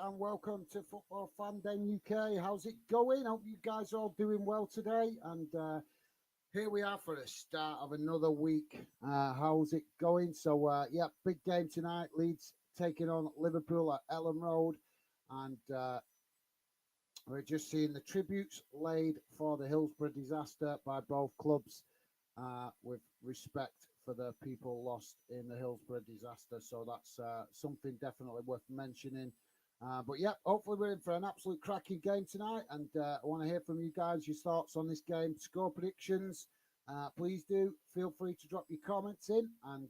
and welcome to Football Fan Den UK. How's it going? Hope you guys are all doing well today. And here we are for the start of another week. How's it going? So, yeah, big game tonight. Leeds taking on Liverpool at Ellen Road. And we're just seeing the tributes laid for the Hillsborough disaster by both clubs with respect for the people lost in the Hillsborough disaster. So that's something definitely worth mentioning. But yeah, hopefully we're in for an absolute cracking game tonight. And I want to hear from you guys, your thoughts on this game, score predictions. Please do feel free to drop your comments in. And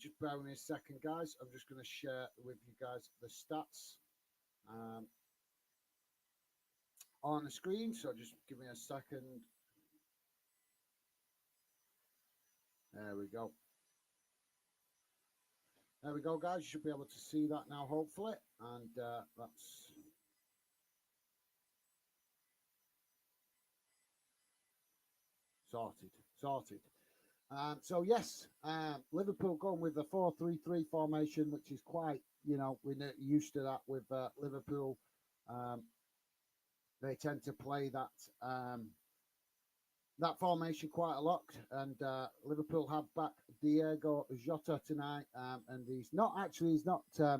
just bear with me a second, guys. I'm just going to share with you guys the stats on the screen. So just give me a second. There we go. There we go, guys. You should be able to see that now, hopefully. And that's sorted. So, yes, Liverpool going with the 4-3-3 formation, which is quite, we're used to that with Liverpool. They tend to play that formation quite a lot, and Liverpool have back Diego Jota tonight, and he's not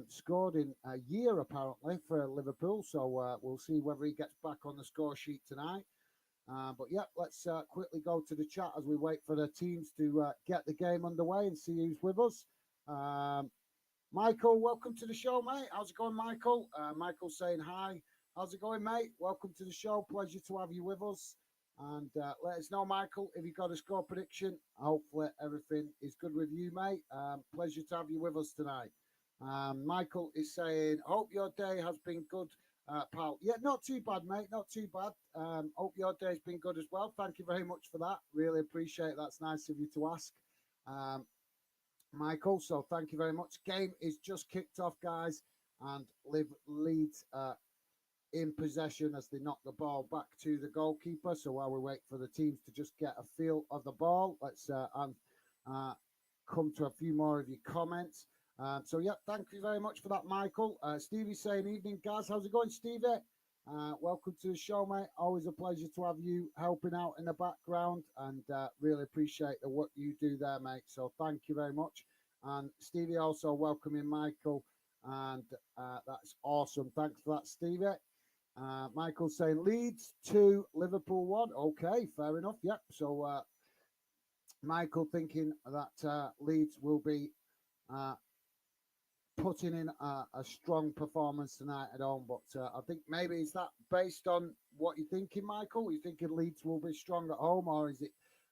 scored in a year apparently for Liverpool, so we'll see whether he gets back on the score sheet tonight. But yeah, let's quickly go to the chat as we wait for the teams to get the game underway and see who's with us. Michael, welcome to the show, mate. How's it going, Michael? Michael's saying hi. How's it going, mate? Welcome to the show. Pleasure to have you with us. And let us know, Michael, if you've got a score prediction. Hopefully everything is good with you, mate. Pleasure to have you with us tonight. Michael is saying, hope your day has been good, pal. Yeah, not too bad, mate. Not too bad. Hope your day's been good as well. Thank you very much for that. Really appreciate it. That's nice of you to ask. Michael, so thank you very much. Game is just kicked off, guys, and Leeds in possession as they knock the ball back to the goalkeeper. So while we wait for the teams to just get a feel of the ball, let's come to a few more of your comments. So, yeah, thank you very much for that, Michael. Stevie's saying, evening, guys. How's it going, Stevie? Welcome to the show, mate. Always a pleasure to have you helping out in the background, and really appreciate the work you do there, mate. So thank you very much. And Stevie also welcoming Michael, and that's awesome. Thanks for that, Stevie. Michael saying Leeds 2, Liverpool 1. Okay, fair enough. Yep. So Michael thinking that Leeds will be putting in a strong performance tonight at home, but I think maybe is that based on what you're thinking, Michael? Are you thinking Leeds will be strong at home, or is it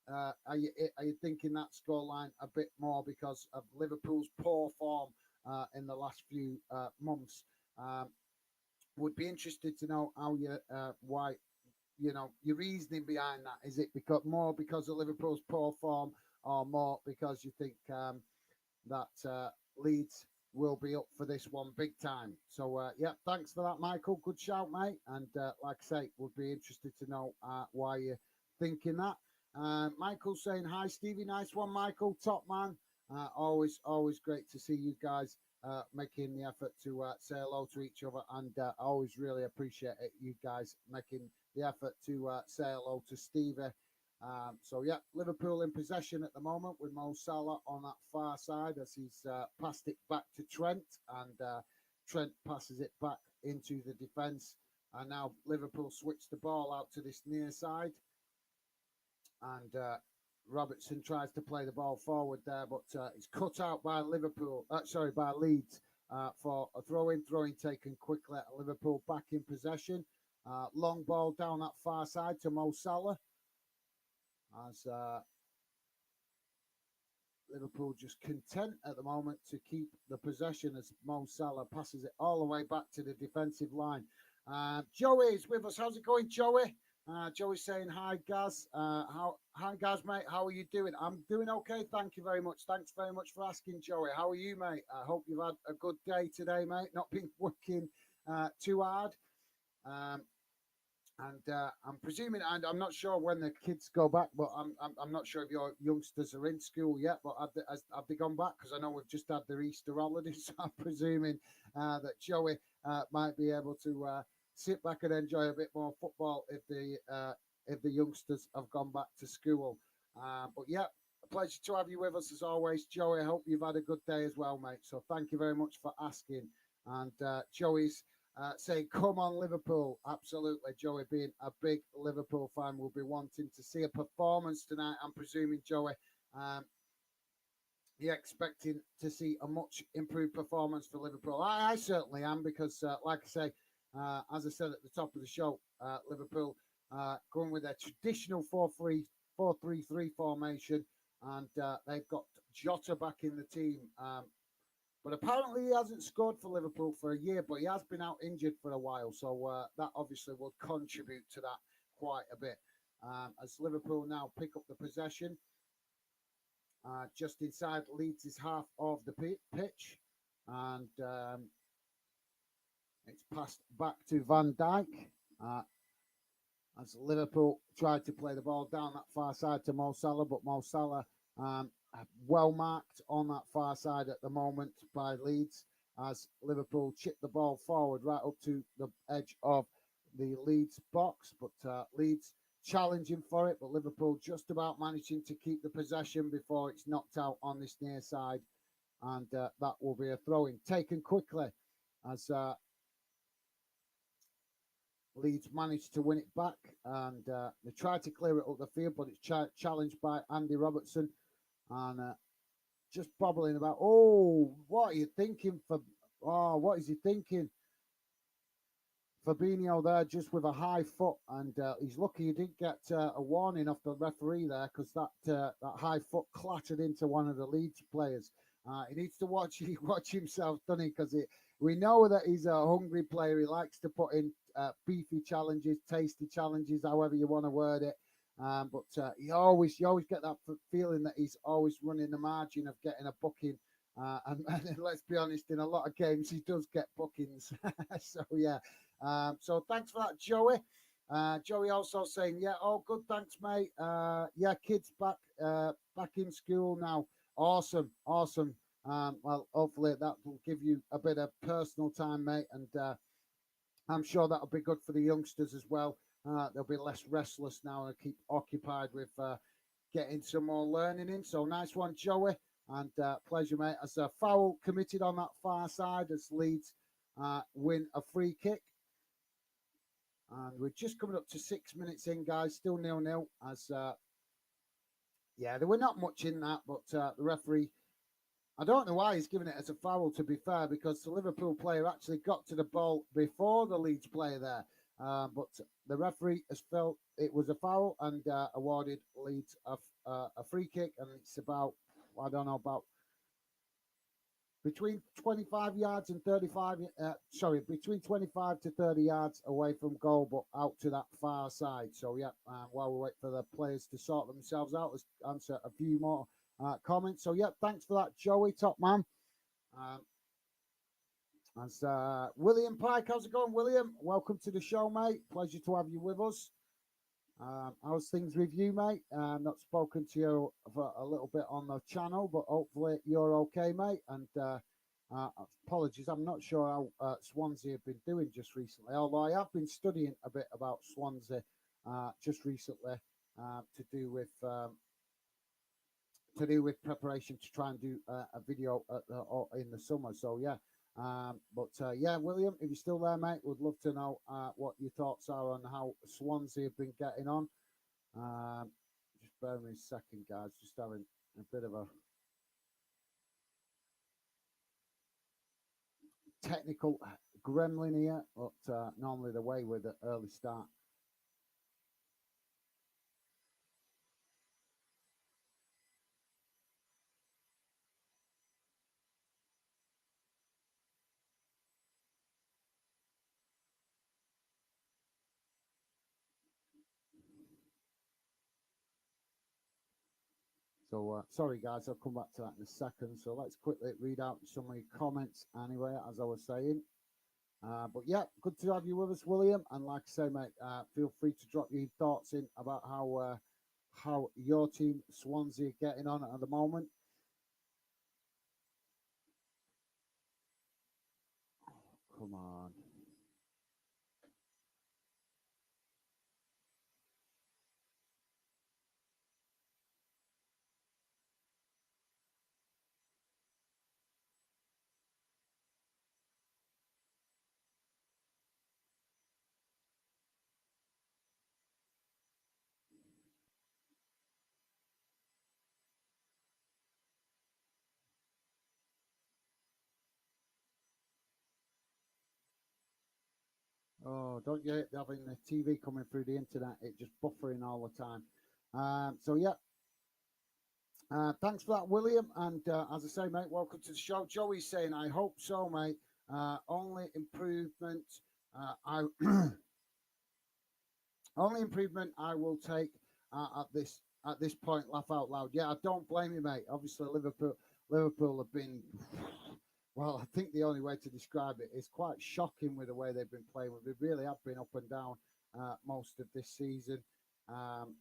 are you thinking that scoreline a bit more because of Liverpool's poor form in the last few months? Would be interested to know how you why your reasoning behind that. Is it because of Liverpool's poor form, or more because you think that Leeds will be up for this one big time? So yeah, thanks for that, Michael. Good shout, mate. And like I say, would be interested to know why you're thinking that. Michael's saying hi, Stevie. Nice one, Michael. Top man. Always great to see you guys making the effort to say hello to each other, and I always really appreciate it, you guys making the effort to say hello to Stevie. So yeah, Liverpool in possession at the moment with Mo Salah on that far side as he's passed it back to Trent, and Trent passes it back into the defence, and now Liverpool switch the ball out to this near side, and Robertson tries to play the ball forward there, but it's cut out by by Leeds for a throw-in taken quickly at Liverpool back in possession. Long ball down that far side to Mo Salah as Liverpool just content at the moment to keep the possession as Mo Salah passes it all the way back to the defensive line. Joey is with us. How's it going, Joey? Joey's saying hi, Gaz. Hi, Gaz, mate. How are you doing? I'm doing okay. Thank you very much. Thanks very much for asking, Joey. How are you, mate? I hope you've had a good day today, mate. Not been working too hard. And I'm presuming, and I'm not sure when the kids go back, but I'm not sure if your youngsters are in school yet. But have they gone back? Because I know we've just had their Easter holidays. So I'm presuming that Joey might be able to sit back and enjoy a bit more football if the youngsters have gone back to school. But yeah, a pleasure to have you with us as always, Joey. I hope you've had a good day as well, mate. So thank you very much for asking. And Joey's saying, "Come on, Liverpool!" Absolutely, Joey, being a big Liverpool fan, will be wanting to see a performance tonight. I'm presuming, Joey. Um, you're expecting to see a much improved performance for Liverpool. I certainly am because, like I say, as I said at the top of the show, Liverpool going with their traditional 4-3-3 formation, and they've got Jota back in the team. But apparently he hasn't scored for Liverpool for a year, but he has been out injured for a while, so that obviously will contribute to that quite a bit. As Liverpool now pick up the possession, just inside Leeds' half of the pitch, and it's passed back to Van Dijk as Liverpool tried to play the ball down that far side to Mo Salah, but Mo Salah well marked on that far side at the moment by Leeds as Liverpool chip the ball forward right up to the edge of the Leeds box, but Leeds challenging for it, but Liverpool just about managing to keep the possession before it's knocked out on this near side, and that will be a throw-in taken quickly as Leeds managed to win it back, and they tried to clear it up the field, but it's challenged by Andy Robertson, and just bobbling about. Oh, what are you thinking for? Oh, what is he thinking? Fabinho there just with a high foot, and he's lucky he didn't get a warning off the referee there because that high foot clattered into one of the Leeds players. He needs to watch himself, doesn't he? Because we know that he's a hungry player. He likes to put in beefy challenges, tasty challenges, however you want to word it. But you always get that feeling that he's always running the margin of getting a booking. And let's be honest, in a lot of games he does get bookings. So yeah. So thanks for that, Joey. Joey also saying, yeah, oh good, thanks, mate. Yeah, kids back in school now. Awesome. Well, hopefully that will give you a bit of personal time, mate, and I'm sure that'll be good for the youngsters as well. They'll be less restless now and keep occupied with getting some more learning in. So nice one, Joey, and pleasure, mate. As a foul committed on that far side as Leeds win a free kick. And we're just coming up to 6 minutes in, guys. Still 0-0. As yeah, there were not much in that, but the referee, I don't know why he's giving it as a foul, to be fair, because the Liverpool player actually got to the ball before the Leeds player there. But the referee has felt it was a foul and awarded Leeds a free kick, and it's about, I don't know, about between 25 yards and 35, between 25 to 30 yards away from goal, but out to that far side. So, yeah, while we wait for the players to sort themselves out, let's answer a few more comments. So, yeah, thanks for that, Joey, top man. As William Pike, how's it going, William? Welcome to the show, mate. Pleasure to have you with us. How's things with you, mate? Not spoken to you for a little bit on the channel, but hopefully you're okay, mate. And apologies, I'm not sure how Swansea have been doing just recently, although I have been studying a bit about Swansea just recently to do with preparation to try and do a video in the summer. So yeah. Yeah, William, if you're still there, mate, would love to know what your thoughts are on how Swansea have been getting on. Just bear with me a second, guys. Just having a bit of a technical gremlin here, but normally the way with the early start. So sorry, guys, I'll come back to that in a second. So let's quickly read out some of your comments anyway, as I was saying. But yeah, good to have you with us, William. And like I say, mate, feel free to drop your thoughts in about how your team, Swansea, are getting on at the moment. Come on. Oh, don't you hate having the TV coming through the internet? It just buffering all the time. So yeah, thanks for that, William. And as I say, mate, welcome to the show. Joey's saying, I hope so, mate. Only improvement. I only improvement I will take at this point. Laugh out loud. Yeah, I don't blame you, mate. Obviously, Liverpool have been. Well, I think the only way to describe it is quite shocking with the way they've been playing. They really have been up and down most of this season. Um,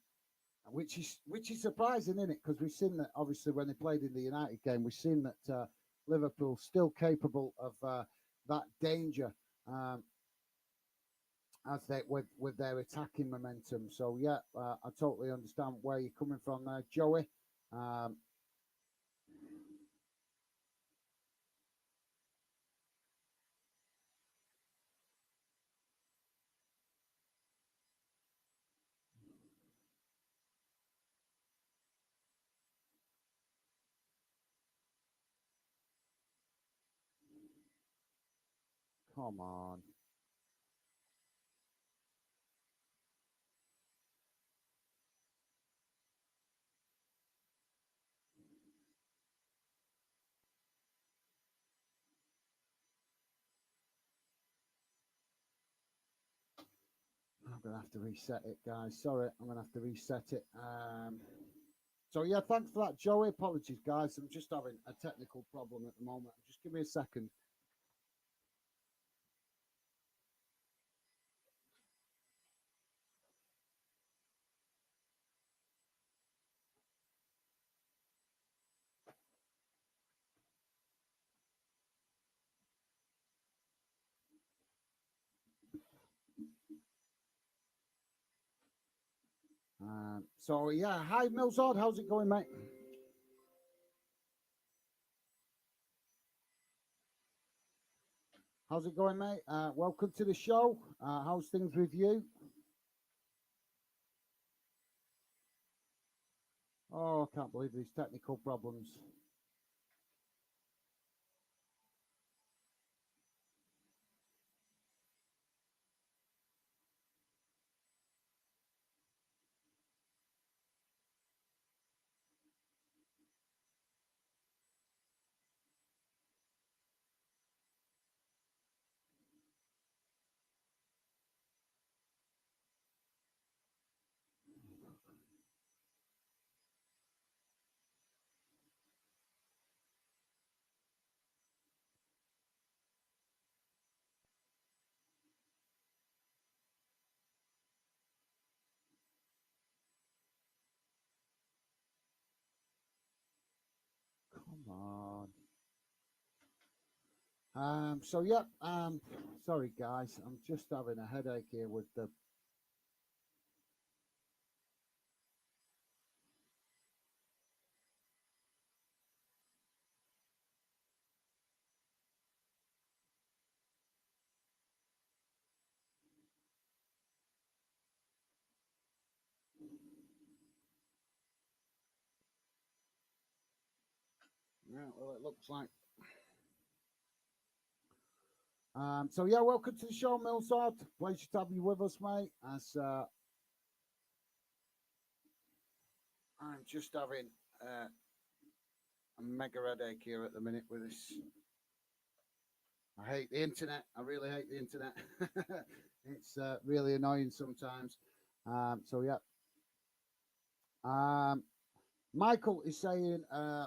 which is surprising, isn't it? Because we've seen that obviously when they played in the United game, we've seen that Liverpool still capable of that danger as they with their attacking momentum. So yeah, I totally understand where you're coming from there, Joey. Um, Come on. I'm gonna have to reset it, guys. Sorry, I'm gonna have to reset it. So yeah, thanks for that, Joey. Apologies, guys. I'm just having a technical problem at the moment. Just give me a second. So yeah, hi Milzard, how's it going, mate? How's it going, mate? Welcome to the show. How's things with you? Oh, I can't believe these technical problems. Come on. So yeah, sorry guys, I'm just having a headache here with the. Yeah, well, it looks like. So yeah, welcome to the show, Milzard. Pleasure to have you with us, mate. As I'm just having a mega headache here at the minute with this. I hate the internet. I really hate the internet. It's really annoying sometimes. So yeah. Um, Michael is saying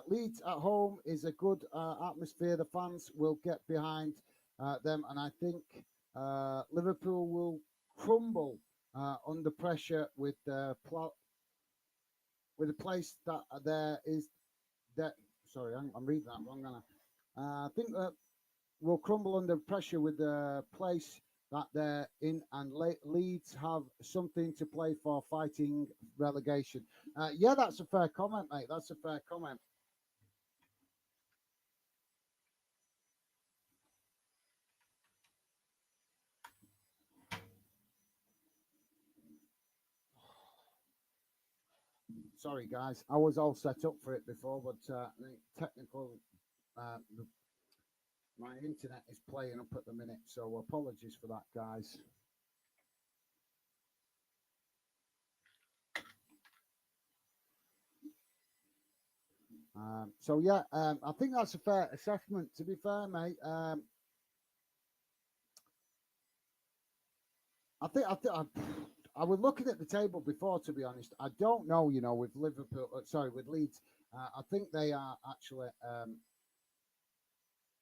Leeds at home is a good atmosphere. The fans will get behind them, and I think Liverpool will crumble under pressure with the place that there is that. Sorry, I'm reading that wrong. I think that will crumble under pressure with the place that they're in, and Leeds have something to play for, fighting relegation. Yeah, that's a fair comment, mate. That's a fair comment. Sorry, guys. I was all set up for it before, but the technical, uh, the, my internet is playing up at the minute, so apologies for that, guys. So yeah, I think that's a fair assessment. To be fair, mate, I was looking at the table before. To be honest, I don't know. You know, with Liverpool, sorry, with Leeds, I think they are actually.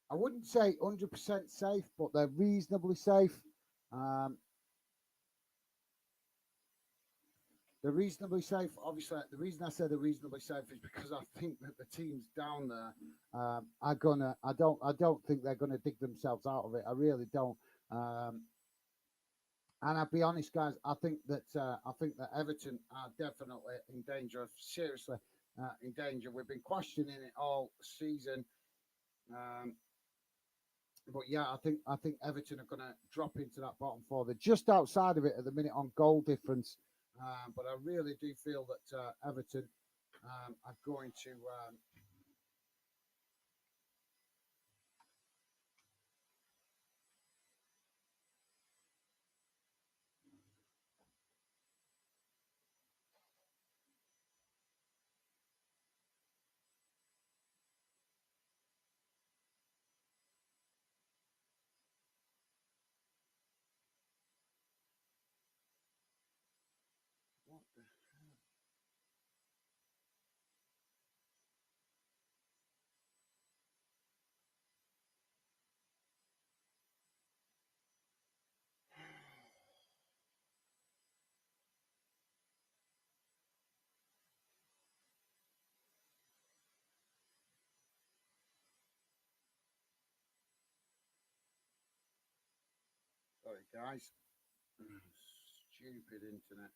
I wouldn't say 100% safe, but they're reasonably safe. Um, they're reasonably safe. Obviously, the reason I say they're reasonably safe is because I think that the teams down there are gonna. I don't think they're gonna dig themselves out of it. I really don't. Um, and I'll be honest, guys. I think that Everton are definitely in danger. Seriously, in danger. We've been questioning it all season. Um, but yeah, I think Everton are going to drop into that bottom four. They're just outside of it at the minute on goal difference, but I really do feel that Everton are going to. What the, sorry, guys. Stupid internet.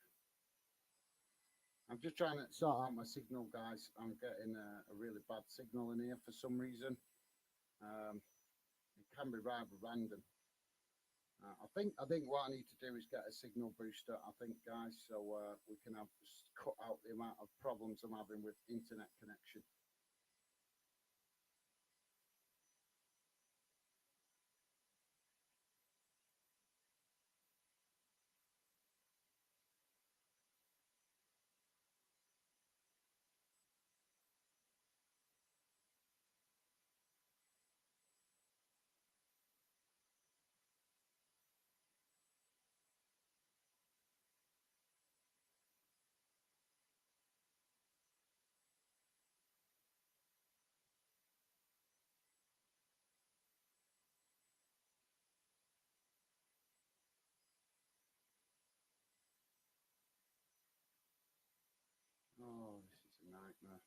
I'm just trying to sort out my signal, guys. I'm getting a really bad signal in here for some reason. Um, it can be rather random. I think what I need to do is get a signal booster. I think, guys, so we can have cut out the amount of problems I'm having with internet connection. Oh, this is a nightmare.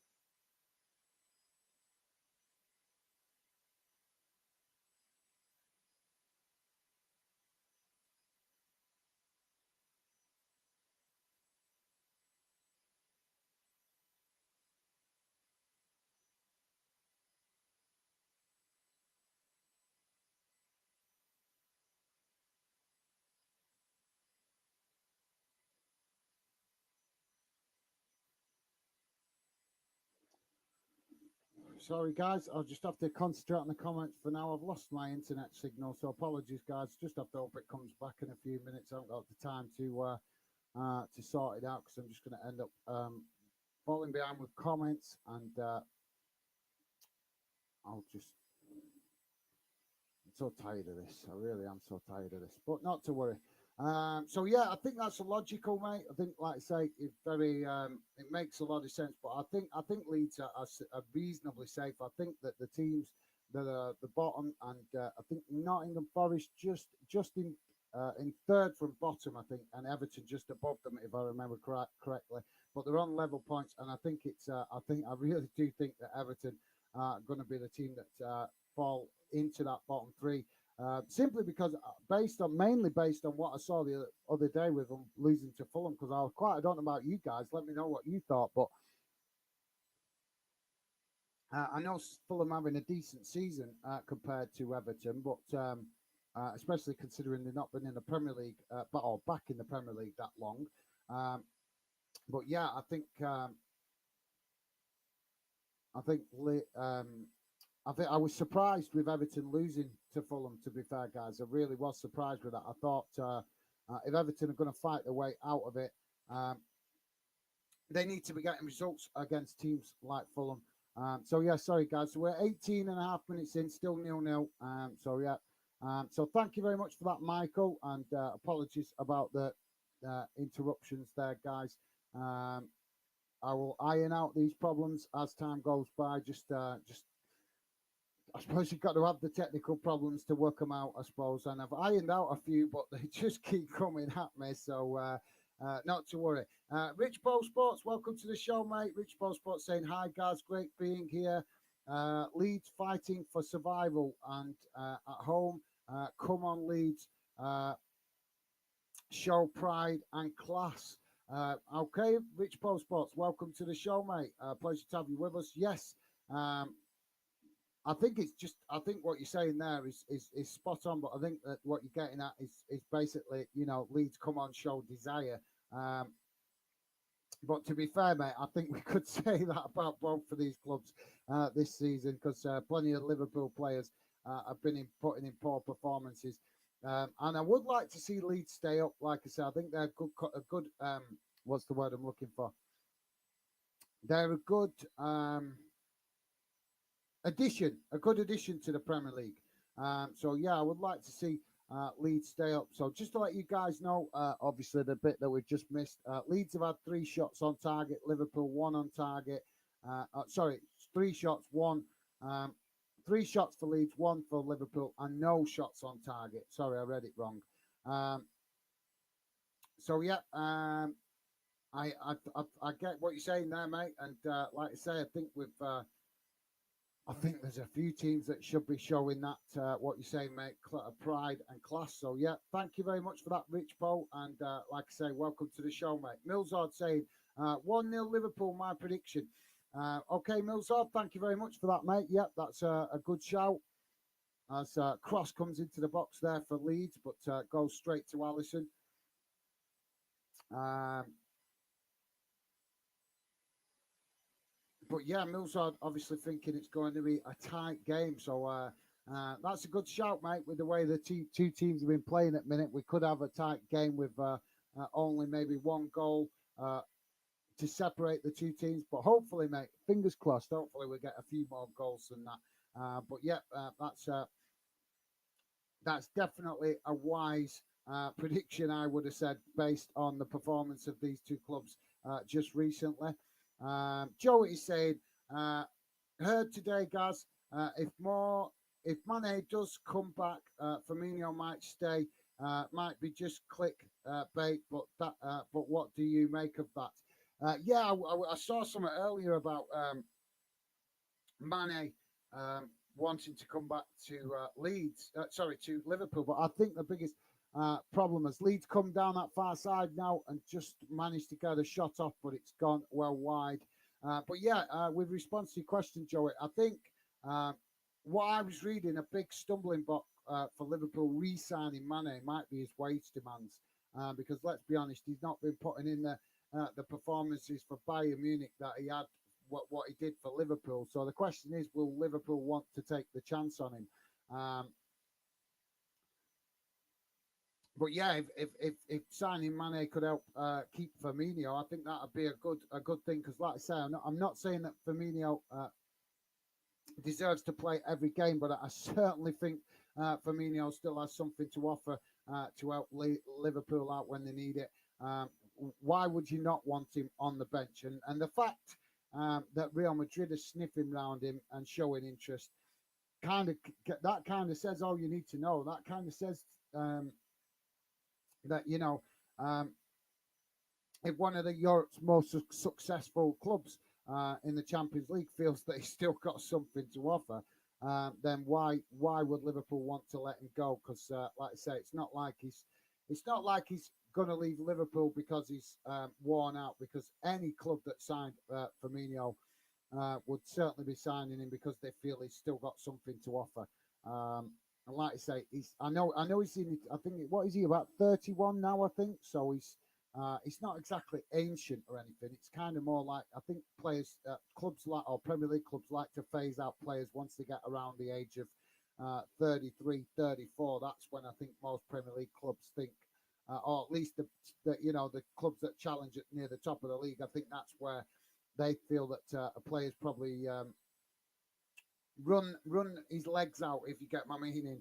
Sorry, guys. I'll just have to concentrate on the comments for now. I've lost my internet signal, so apologies, guys. Just have to hope it comes back in a few minutes. I haven't got the time to sort it out because I'm just going to end up falling behind with comments, and I'll just. I'm so tired of this. I really am so tired of this, but not to worry. So yeah, I think that's a logical, mate. I think, like I say, it very it makes a lot of sense. But I think Leeds are reasonably safe. I think that the teams that are the bottom, and I think Nottingham Forest just in third from bottom, I think, and Everton just above them, if I remember correctly. But they're on level points, and I think it's I really do think that Everton are going to be the team that fall into that bottom three. Simply because, mainly based on what I saw the other day with them losing to Fulham, because I don't know about you guys. Let me know what you thought, but I know Fulham having a decent season compared to Everton, but especially considering they've not been in the Premier League, or back in the Premier League that long. Um, but yeah, I think I think I was surprised with Everton losing to Fulham. To be fair, guys, I really was surprised with that. I thought if Everton are going to fight their way out of it, they need to be getting results against teams like Fulham. So yeah, sorry guys. So we're 18 and a half minutes in, still 0-0. So yeah. So thank you very much for that, Michael, and apologies about the interruptions there, guys. I will iron out these problems as time goes by. Just I suppose you've got to have the technical problems to work them out, I suppose. And I've ironed out a few, but they just keep coming at me. So not to worry. Rich Bo Sports, welcome to the show, mate. Rich Bo Sports saying, hi, guys. Great being here. Leeds fighting for survival and at home. Come on, Leeds. Show pride and class. Okay, Rich Bo Sports, welcome to the show, mate. Pleasure to have you with us. Yes. I think it's just. I think what you're saying there is spot on. But I think that what you're getting at is basically, Leeds come on, show desire. Um, but to be fair, mate, I think we could say that about both of these clubs this season because plenty of Liverpool players have been putting in poor performances. And I would like to see Leeds stay up. Like I said, I think they're a good. What's the word I'm looking for? They're a good. A good addition to the Premier League. So yeah, I would like to see Leeds stay up. So just to let you guys know, obviously the bit that we've just missed, Leeds have had 3 shots on target, Liverpool 1 on target. Sorry, 3 shots, 1. 3 shots for Leeds, 1 for Liverpool, and no shots on target. Sorry, I read it wrong. So yeah, I get what you're saying there, mate. And like I say, I think there's a few teams that should be showing that, what you say, mate, pride and class. So, yeah, thank you very much for that, Rich Poe. And like I say, welcome to the show, mate. Millsard saying 1-0 Liverpool, my prediction. Okay, Millsard, thank you very much for that, mate. Yep, that's a good shout. As Cross comes into the box there for Leeds, but goes straight to Allison. But yeah, Millsard obviously thinking it's going to be a tight game. So that's a good shout, mate. With the way the two teams have been playing at the minute, we could have a tight game with only maybe 1 goal to separate the 2 teams. But hopefully, mate, fingers crossed. Hopefully, we'll get a few more goals than that. But yeah, that's definitely a wise prediction, I would have said, based on the performance of these 2 clubs just recently. Joe is saying, heard today, guys, if Mane does come back, Firmino might stay, might be just click bait, but what do you make of that? Yeah, I saw something earlier about Mane wanting to come back to Leeds, to Liverpool, but I think the biggest problem is Leeds come down that far side now and just managed to get a shot off, but it's gone well wide. But yeah, with response to your question, Joey, I think what I was reading, a big stumbling block for Liverpool re-signing Mane might be his wage demands, because let's be honest, he's not been putting in the performances for Bayern Munich that he had, what he did for Liverpool. So the question is, will Liverpool want to take the chance on him? But yeah, if signing Mane could help keep Firmino, I think that would be a good thing. Because like I say, I'm not saying that Firmino deserves to play every game, but I certainly think Firmino still has something to offer to help Liverpool out when they need it. Why would you not want him on the bench? And the fact that Real Madrid is sniffing around him and showing interest kind of says all you need to know. That kind of says that if one of Europe's most successful clubs in the Champions League feels that he's still got something to offer, then why would Liverpool want to let him go? Because like I say, it's not like he's going to leave Liverpool because he's worn out. Because any club that signed Firmino would certainly be signing him because they feel he's still got something to offer. And like I say, I know he's in. I think what is he, about 31 now? I think so. He's not exactly ancient or anything. It's kind of more like, I think players, clubs or Premier League clubs like to phase out players once they get around the age of 33, 34. That's when I think most Premier League clubs think, or at least the clubs that challenge it near the top of the league. I think that's where they feel that a player's probably run his legs out, if you get my meaning,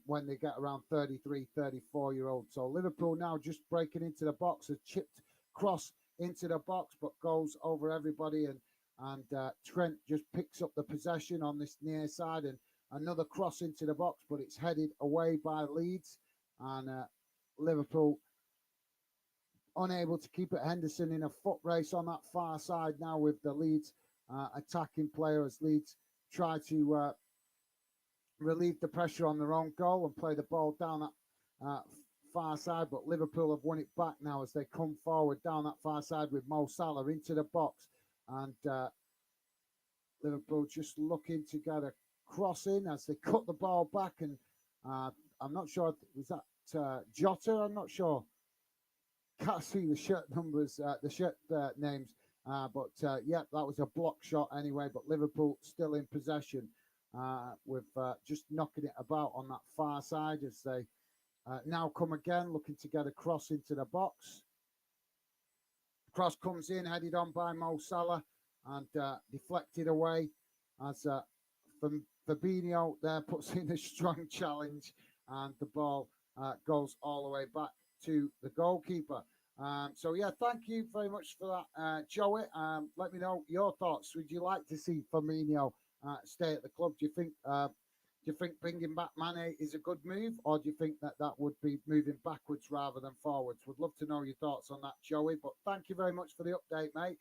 when they get around 33, 34 year old. So Liverpool now just breaking into the box, a chipped cross into the box, but goes over everybody, and Trent just picks up the possession on this near side, and another cross into the box, but it's headed away by Leeds, and Liverpool unable to keep it. Henderson in a foot race on that far side now with the Leeds attacking player, as Leeds try to relieve the pressure on their own goal and play the ball down that far side. But Liverpool have won it back now as they come forward down that far side with Mo Salah into the box, and Liverpool just looking to get a cross in as they cut the ball back. And I'm not sure, was that Jota? I'm not sure. Can't see the shirt numbers, the shirt names. But yeah, that was a block shot anyway. But Liverpool still in possession with just knocking it about on that far side as they now come again, looking to get a cross into the box. Cross comes in, headed on by Mo Salah, and deflected away as Fabinho there puts in a strong challenge, and the ball goes all the way back to the goalkeeper. So yeah, thank you very much for that, Joey. Let me know your thoughts. Would you like to see Firmino stay at the club? Do you think bringing back Mane is a good move, or do you think that would be moving backwards rather than forwards? Would love to know your thoughts on that, Joey. But thank you very much for the update, mate.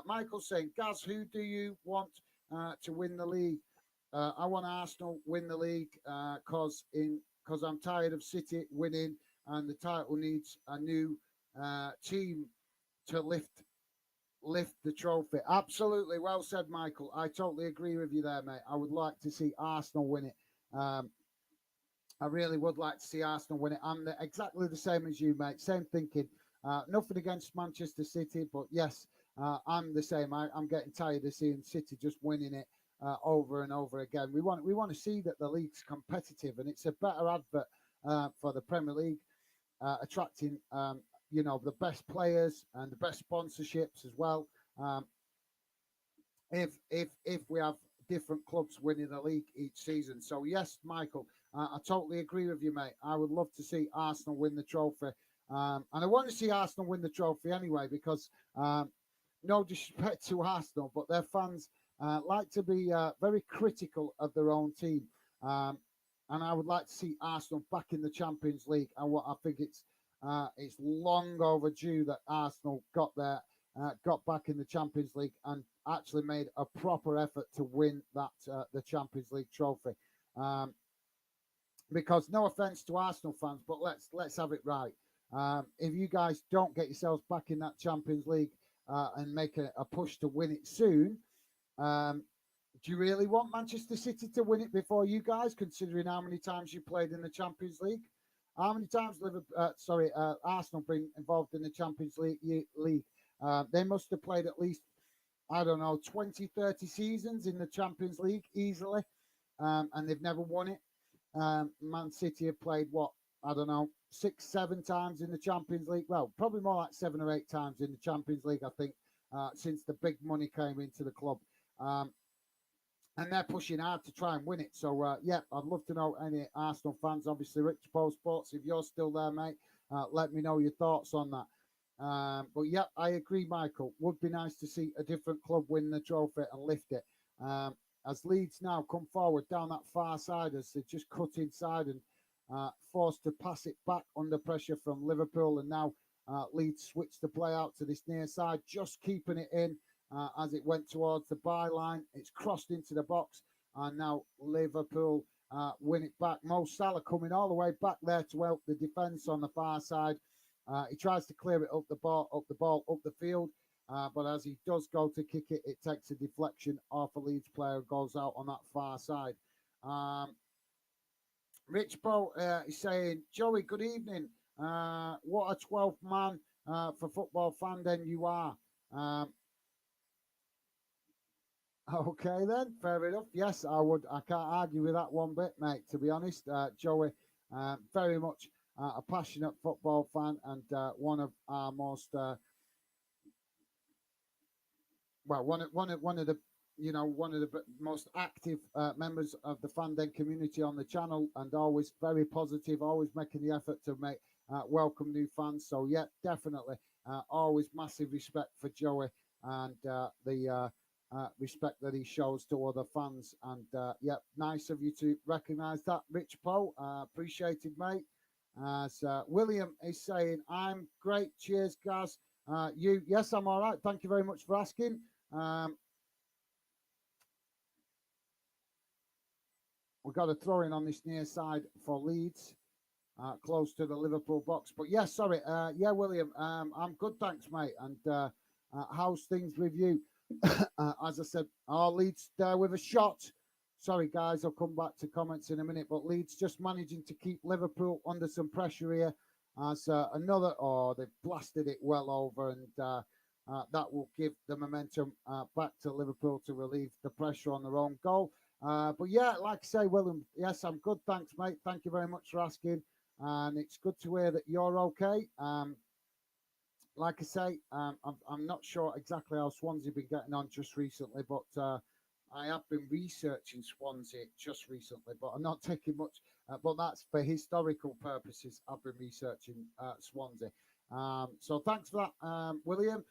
Michael saying, Gaz, who do you want to win the league? I want Arsenal win the league because I'm tired of City winning, and the title needs a new team to lift the trophy. Absolutely, well said, Michael. I totally agree with you there, mate. I would like to see Arsenal win it. I really would like to see Arsenal win it. I'm exactly the same as you, mate. Same thinking. Nothing against Manchester City, but yes, I'm the same. I'm getting tired of seeing City just winning it over and over again. We want to see that the league's competitive, and it's a better advert for the Premier League, attracting the best players and the best sponsorships as well. If we have different clubs winning the league each season. So yes, Michael, I totally agree with you, mate. I would love to see Arsenal win the trophy, and I want to see Arsenal win the trophy anyway because no disrespect to Arsenal, but their fans like to be very critical of their own team, and I would like to see Arsenal back in the Champions League. And what I think it's long overdue that Arsenal got back in the Champions League and actually made a proper effort to win that the Champions League trophy. Because no offense to Arsenal fans, but let's have it right. If you guys don't get yourselves back in that Champions League and make a push to win it soon, do you really want Manchester City to win it before you guys, considering how many times you played in the Champions League? How many times Arsenal been involved in the Champions League? They must have played at least, I don't know, 20, 30 seasons in the Champions League easily, and they've never won it. Man City have played, what, I don't know, 6, 7 times in the Champions League. Well, probably more like 7 or 8 times in the Champions League, I think, since the big money came into the club. And they're pushing hard to try and win it. So, yeah, I'd love to know any Arsenal fans. Obviously, Rich Post Sports, if you're still there, mate, let me know your thoughts on that. But, yeah, I agree, Michael. Would be nice to see a different club win the trophy and lift it. As Leeds now come forward down that far side, as they just cut inside and forced to pass it back under pressure from Liverpool. And now Leeds switch the play out to this near side, just keeping it in. As it went towards the byline, it's crossed into the box, and now Liverpool win it back. Mo Salah coming all the way back there to help the defence on the far side. He tries to clear it up the field, but as he does go to kick it, it takes a deflection off a Leeds player and goes out on that far side. Rich Bo is saying, Joey, good evening. What a 12th man for football fan then you are. Okay then, fair enough. Yes, I can't argue with that one bit, mate. To be honest, Joey, very much a passionate football fan and one of our most one of the you know, one of the most active members of the fandom community on the channel, and always very positive, always making the effort to make welcome new fans. So yeah, definitely, always massive respect for Joey, and the respect that he shows to other fans. And yeah, nice of you to recognise that, Rich Poe. Appreciated, mate. As William is saying, I'm great. Cheers, guys. You, yes, I'm all right. Thank you very much for asking. We've got a throw in on this near side for Leeds, close to the Liverpool box. But yeah, sorry. Yeah, William, I'm good, thanks, mate. And how's things with you? As I said, our Leeds there with a shot. Sorry, guys, I'll come back to comments in a minute. But Leeds just managing to keep Liverpool under some pressure here. As another, oh, they've blasted it well over, and that will give the momentum back to Liverpool to relieve the pressure on their own goal. But yeah, like I say, William, yes, I'm good. Thanks, mate. Thank you very much for asking. And it's good to hear that you're okay. Like I say, I'm not sure exactly how Swansea been getting on just recently, but I have been researching Swansea just recently, but I'm not taking much. But that's for historical purposes. I've been researching Swansea. So thanks for that, William.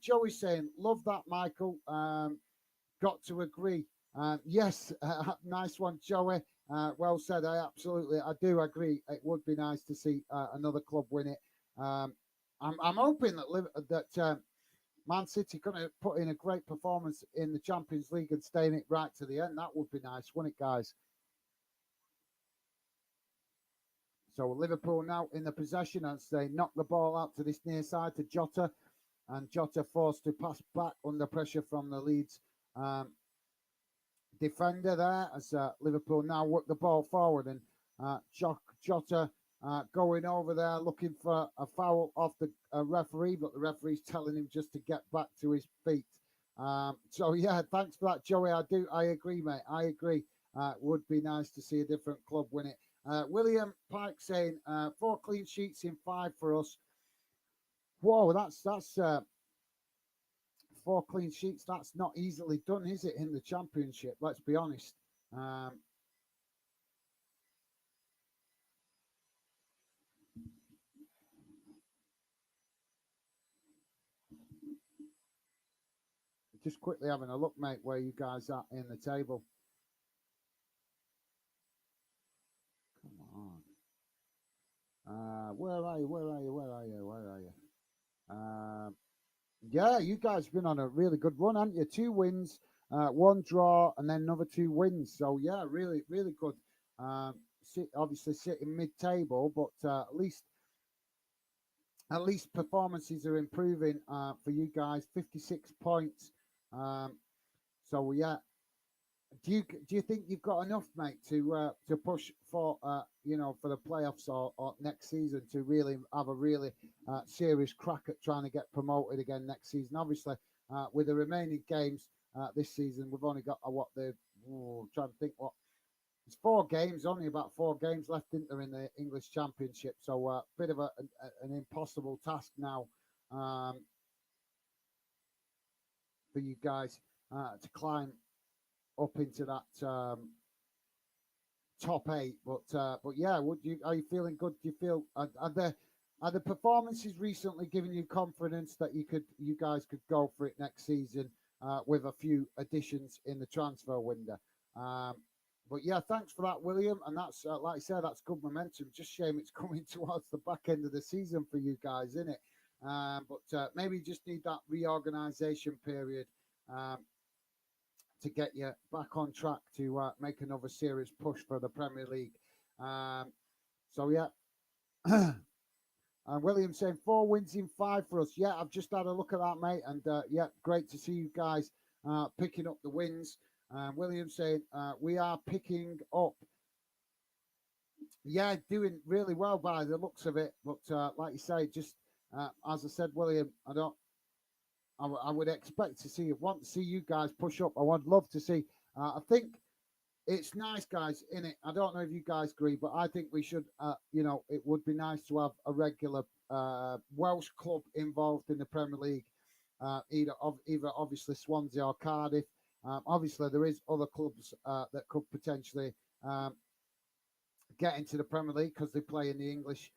Joey's saying, love that, Michael. Got to agree. Yes, nice one, Joey. Well said. I do agree. It would be nice to see another club win it. I'm hoping that Man City going to put in a great performance in the Champions League and stay in it right to the end. That would be nice, wouldn't it, guys? So Liverpool now in the possession as they knock the ball out to this near side to Jota, and Jota forced to pass back under pressure from the Leeds defender there as Liverpool now work the ball forward, and Jota going over there looking for a foul off the referee, but the referee's telling him just to get back to his feet. So yeah, thanks for that, Joey. I agree, mate. I agree. Would be nice to see a different club win it. William Pike saying 4 clean sheets in 5 for us. Whoa, that's 4 clean sheets. That's not easily done, is it, in the Championship? Let's be honest. Just quickly having a look, mate, where you guys are in the table. Come on. Where are you? Where are you? Where are you? Where are you? Yeah, you guys have been on a really good run, haven't you? 2 wins, 1 draw, and then another 2 wins. So yeah, really, really good. Obviously sitting mid-table, but at least performances are improving for you guys. 56 points. So yeah, do you think you've got enough, mate, to push for for the playoffs or next season to really have a really serious crack at trying to get promoted again next season? Obviously, with the remaining games this season, we've only got trying to think what. It's 4 games, only about 4 games left, isn't there, in the English Championship? So a bit of an impossible task now for you guys to climb up into that top 8. But yeah, are you feeling good? Do you feel are the performances recently giving you confidence that you guys could go for it next season with a few additions in the transfer window? But yeah, thanks for that, William. And that's like I said, that's good momentum. Just shame it's coming towards the back end of the season for you guys, isn't it? But maybe you just need that reorganization period to get you back on track to make another serious push for the Premier League. So yeah. And William saying 4 wins in 5 for us. Yeah, I've just had a look at that, mate. And yeah, great to see you guys picking up the wins. William saying we are picking up. Yeah, doing really well by the looks of it. But like you say, just as I said, William, I would expect to want to see you guys push up. I would love to see. I think it's nice, guys, in it. I don't know if you guys agree, but I think we should, it would be nice to have a regular Welsh club involved in the Premier League, either obviously Swansea or Cardiff. Obviously, there is other clubs that could potentially get into the Premier League because they play in the English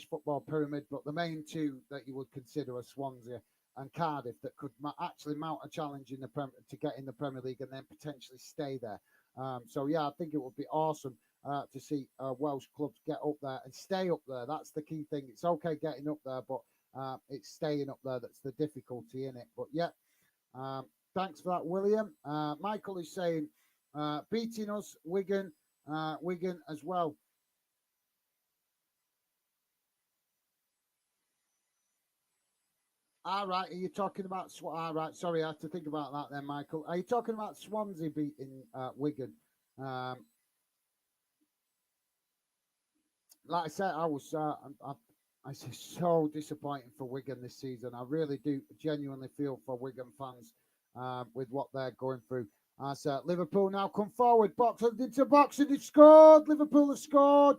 football pyramid. But the main two that you would consider are Swansea and Cardiff that could actually mount a challenge in the to get in the Premier League and then potentially stay there. So yeah, I think it would be awesome to see Welsh clubs get up there and stay up there. That's the key thing. It's okay getting up there, but it's staying up there that's the difficulty in it. But yeah, thanks for that, William. Michael is saying beating us, Wigan as well. All right, are you talking about all right? Sorry, I have to think about that then, Michael. Are you talking about Swansea beating Wigan? Um, like I said, I was so disappointed for Wigan this season. I really do genuinely feel for Wigan fans with what they're going through. As Liverpool now come forward, box into box, and they've scored. Liverpool have scored.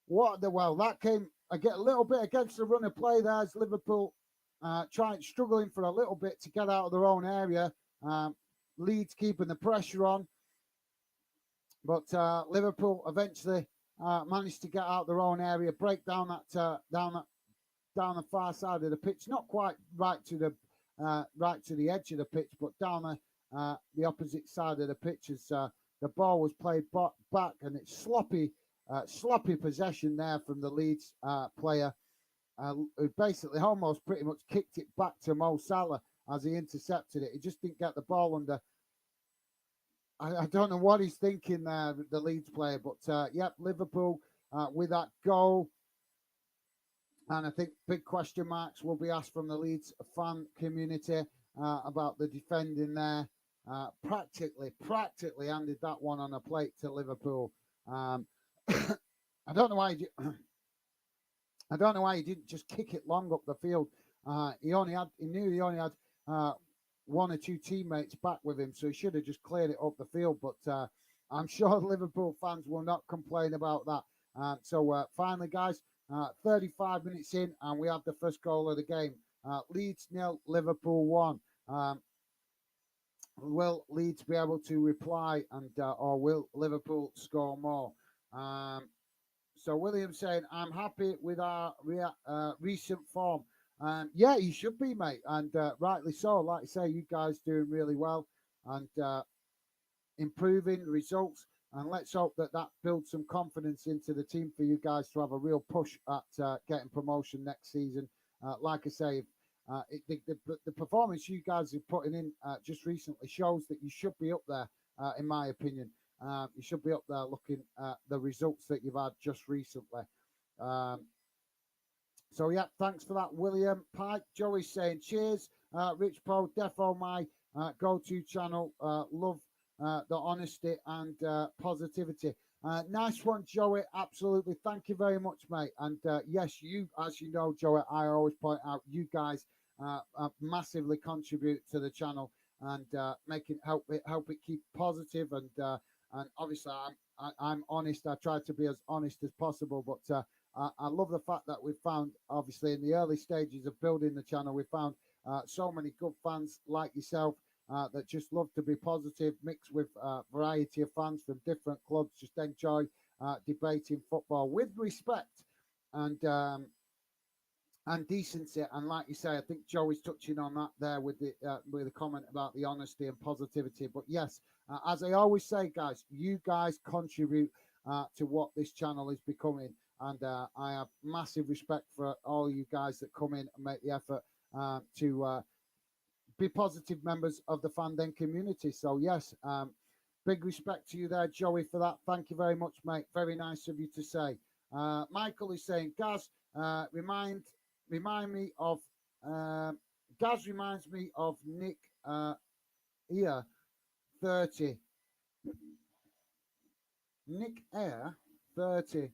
That came I get a little bit against the run of play there as Liverpool struggling for a little bit to get out of their own area. Leeds keeping the pressure on, but Liverpool eventually managed to get out their own area, break down down the far side of the pitch, not quite right to the edge of the pitch, but down the opposite side of the pitch as the ball was played back, and it's sloppy possession there from the Leeds player, who basically almost pretty much kicked it back to Mo Salah as he intercepted it. He just didn't get the ball under. I don't know what he's thinking there, the Leeds player, but yep, Liverpool with that goal. And I think big question marks will be asked from the Leeds fan community about the defending there. Practically handed that one on a plate to Liverpool. I don't know why I don't know why he didn't just kick it long up the field. He knew he only had one or two teammates back with him, so he should have just cleared it up the field. But I'm sure Liverpool fans will not complain about that. So finally, guys, 35 minutes in, and we have the first goal of the game. Leeds 0, Liverpool 1. Will Leeds be able to reply, and or will Liverpool score more? So William saying, I'm happy with our recent form. Yeah, you should be, mate, and rightly so. Like I say, you guys doing really well and improving results. And let's hope that builds some confidence into the team for you guys to have a real push at getting promotion next season. Like I say, the performance you guys are putting in just recently shows that you should be up there, in my opinion. You should be up there looking at the results that you've had just recently. So, yeah, thanks for that, William. Pike, Joey's saying cheers. Rich Pro, defo my go-to channel. Love the honesty and positivity. Nice one, Joey. Absolutely. Thank you very much, mate. And yes, you, as you know, Joey, I always point out you guys massively contribute to the channel and help it keep positive. And obviously, I'm honest. I try to be as honest as possible. But I love the fact that we've found, obviously, in the early stages of building the channel, we found so many good fans like yourself. That just love to be positive, mixed with a variety of fans from different clubs, just enjoy debating football with respect and decency. And like you say, I think Joey's touching on that there with the comment about the honesty and positivity. But yes, as I always say, guys, you guys contribute to what this channel is becoming. And I have massive respect for all you guys that come in and make the effort to be positive members of the Fandom community. So yes, big respect to you there, Joey, for that. Thank you very much, mate. Very nice of you to say. Michael is saying, Gaz, remind me of Gaz reminds me of Nick Air 30. Nick Air 30.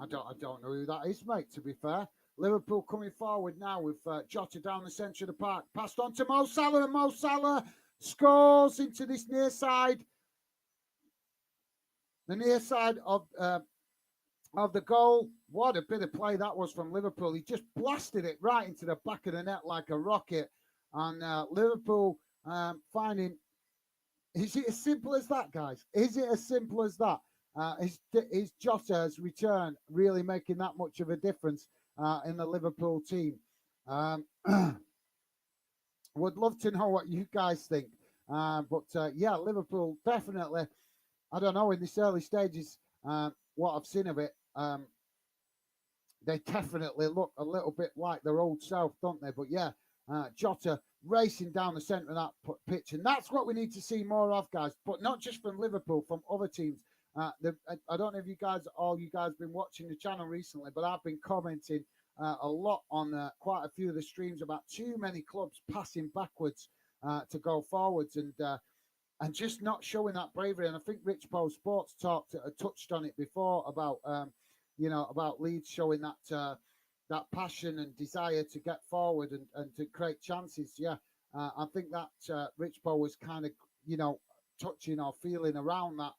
I don't know who that is, mate, to be fair. Liverpool coming forward now with Jota down the centre of the park. Passed on to Mo Salah, and Mo Salah scores into this near side. The near side of the goal. What a bit of play that was from Liverpool. He just blasted it right into the back of the net like a rocket. And Liverpool finding, is it as simple as that, guys? Is it as simple as that? Is Jota's return really making that much of a difference in the Liverpool team? Um, would love to know what you guys think. But yeah, Liverpool definitely. I don't know in this early stages what I've seen of it. They definitely look a little bit like their old self, don't they? But yeah, Jota racing down the centre of that pitch, and that's what we need to see more of, guys. But not just from Liverpool, from other teams. I don't know if you guys been watching the channel recently, but I've been commenting a lot on quite a few of the streams about too many clubs passing backwards to go forwards, and just not showing that bravery. And I think Rich Poe Sports touched on it before about about Leeds showing that passion and desire to get forward and to create chances. Yeah, I think that Rich Poe was kind of touching or feeling around that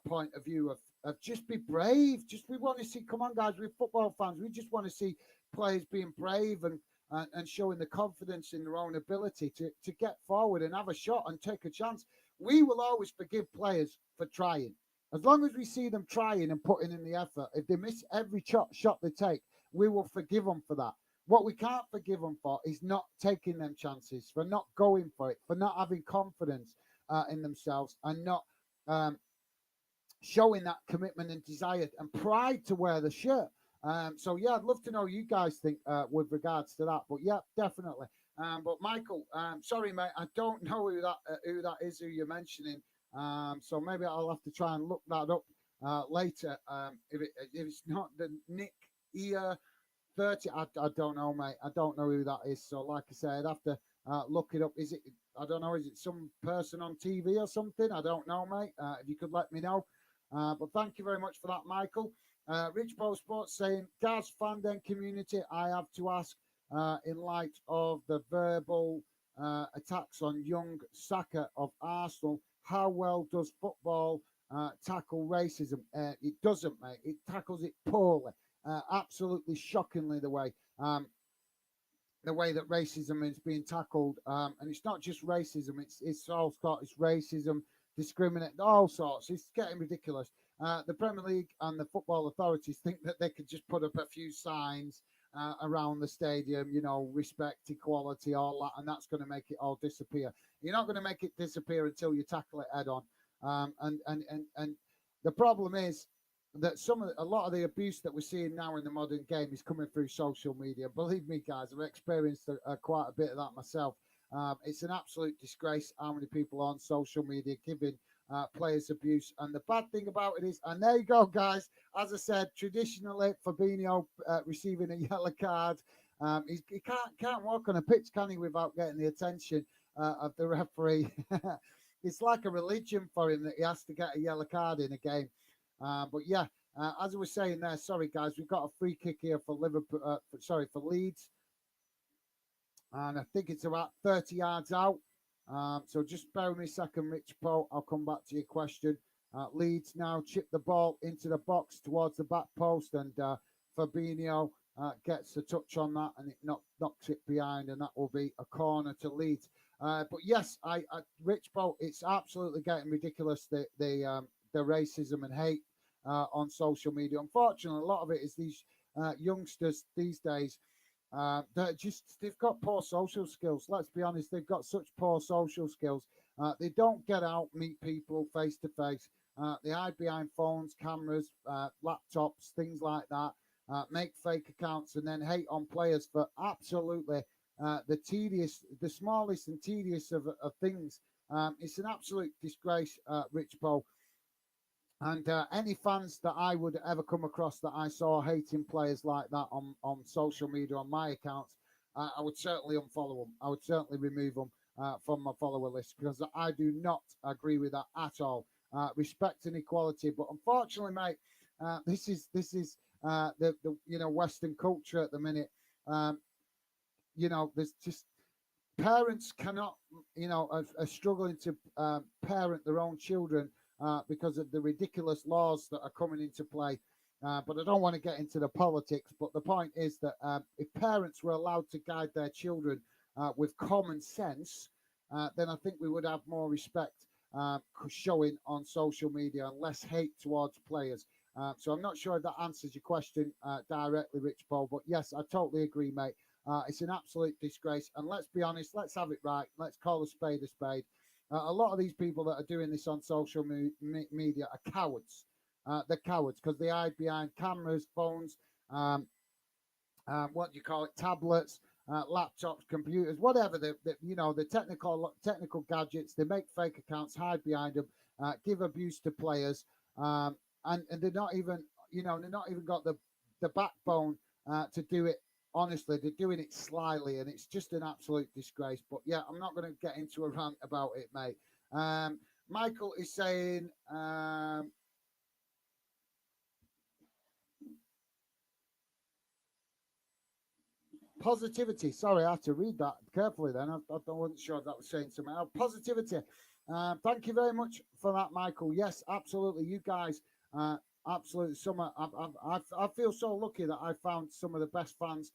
point of view of just be brave. Just we want to see. Come on, guys, we're football fans. We just want to see players being brave and showing the confidence in their own ability to get forward and have a shot and take a chance. We will always forgive players for trying. As long as we see them trying and putting in the effort, if they miss every shot they take, we will forgive them for that. What we can't forgive them for is not taking them chances, for not going for it, for not having confidence in themselves, and not um, showing that commitment and desire and pride to wear the shirt. So yeah, I'd love to know you guys think with regards to that. But yeah, definitely. But Michael, sorry mate, I don't know who that is who you're mentioning. So maybe I'll have to try and look that up later. If it's not the Nick Ear 30, I don't know, mate. I don't know who that is. So like I said, I'd have to look it up. Is it? I don't know. Is it some person on TV or something? I don't know, mate. If you could let me know. But thank you very much for that, Michael. Rich Post Sports saying, Gaz fandom community, I have to ask, in light of the verbal attacks on young Saka of Arsenal, how well does football tackle racism? It doesn't, mate. It tackles it poorly. Absolutely shockingly the way that racism is being tackled, and it's not just racism; it's all Scottish racism, discriminate, all sorts. It's getting ridiculous. The Premier League and the football authorities think that they could just put up a few signs around the stadium, respect, equality, all that, and that's going to make it all disappear. You're not going to make it disappear until you tackle it head on. And the problem is that a lot of the abuse that we're seeing now in the modern game is coming through social media. Believe me, guys, I've experienced quite a bit of that myself. It's an absolute disgrace how many people on social media giving players abuse. And the bad thing about it is, and there you go, guys. As I said, traditionally, Fabinho receiving a yellow card. He can't walk on a pitch, can he, without getting the attention of the referee. It's like a religion for him that he has to get a yellow card in a game. But yeah, as I was saying there, sorry guys, we've got a free kick here for Liverpool. For Leeds, and I think it's about 30 yards out. So just bear with me a second, Rich Poe. I'll come back to your question. Leeds now chip the ball into the box towards the back post, and Fabinho gets a touch on that, and it knocks it behind, and that will be a corner to Leeds. But yes, Rich Poe, it's absolutely getting ridiculous, the racism and hate on social media. Unfortunately, a lot of it is these youngsters these days. They've got poor social skills. Let's be honest, they've got such poor social skills. They don't get out, meet people face to face. They hide behind phones, cameras, laptops, things like that. Make fake accounts and then hate on players for absolutely the smallest and tedious of things. It's an absolute disgrace, Rich Poe. And any fans that I would ever come across that I saw hating players like that on social media, on my accounts, I would certainly unfollow them. I would certainly remove them from my follower list because I do not agree with that at all. Respect and equality, but unfortunately, mate, this is the Western culture at the minute. There's just parents cannot, are struggling to parent their own children because of the ridiculous laws that are coming into play. But I don't want to get into the politics. But the point is that if parents were allowed to guide their children with common sense, then I think we would have more respect showing on social media and less hate towards players. So I'm not sure if that answers your question directly, Rich Paul, but yes, I totally agree, mate. It's an absolute disgrace. And let's be honest, let's have it right. Let's call a spade a spade. A lot of these people that are doing this on social media are cowards. They're cowards because they hide behind cameras, phones, what do you call it, tablets, laptops, computers, whatever. The technical gadgets. They make fake accounts, hide behind them, give abuse to players, and they're not even, they're not even got the backbone to do it honestly. They're doing it slyly, and it's just an absolute disgrace. But yeah, I'm not going to get into a rant about it, mate. Michael is saying. Positivity. Sorry, I had to read that carefully then. I wasn't sure if that was saying something else. Positivity. Thank you very much for that, Michael. Yes, absolutely. You guys, absolutely. I feel so lucky that I found some of the best fans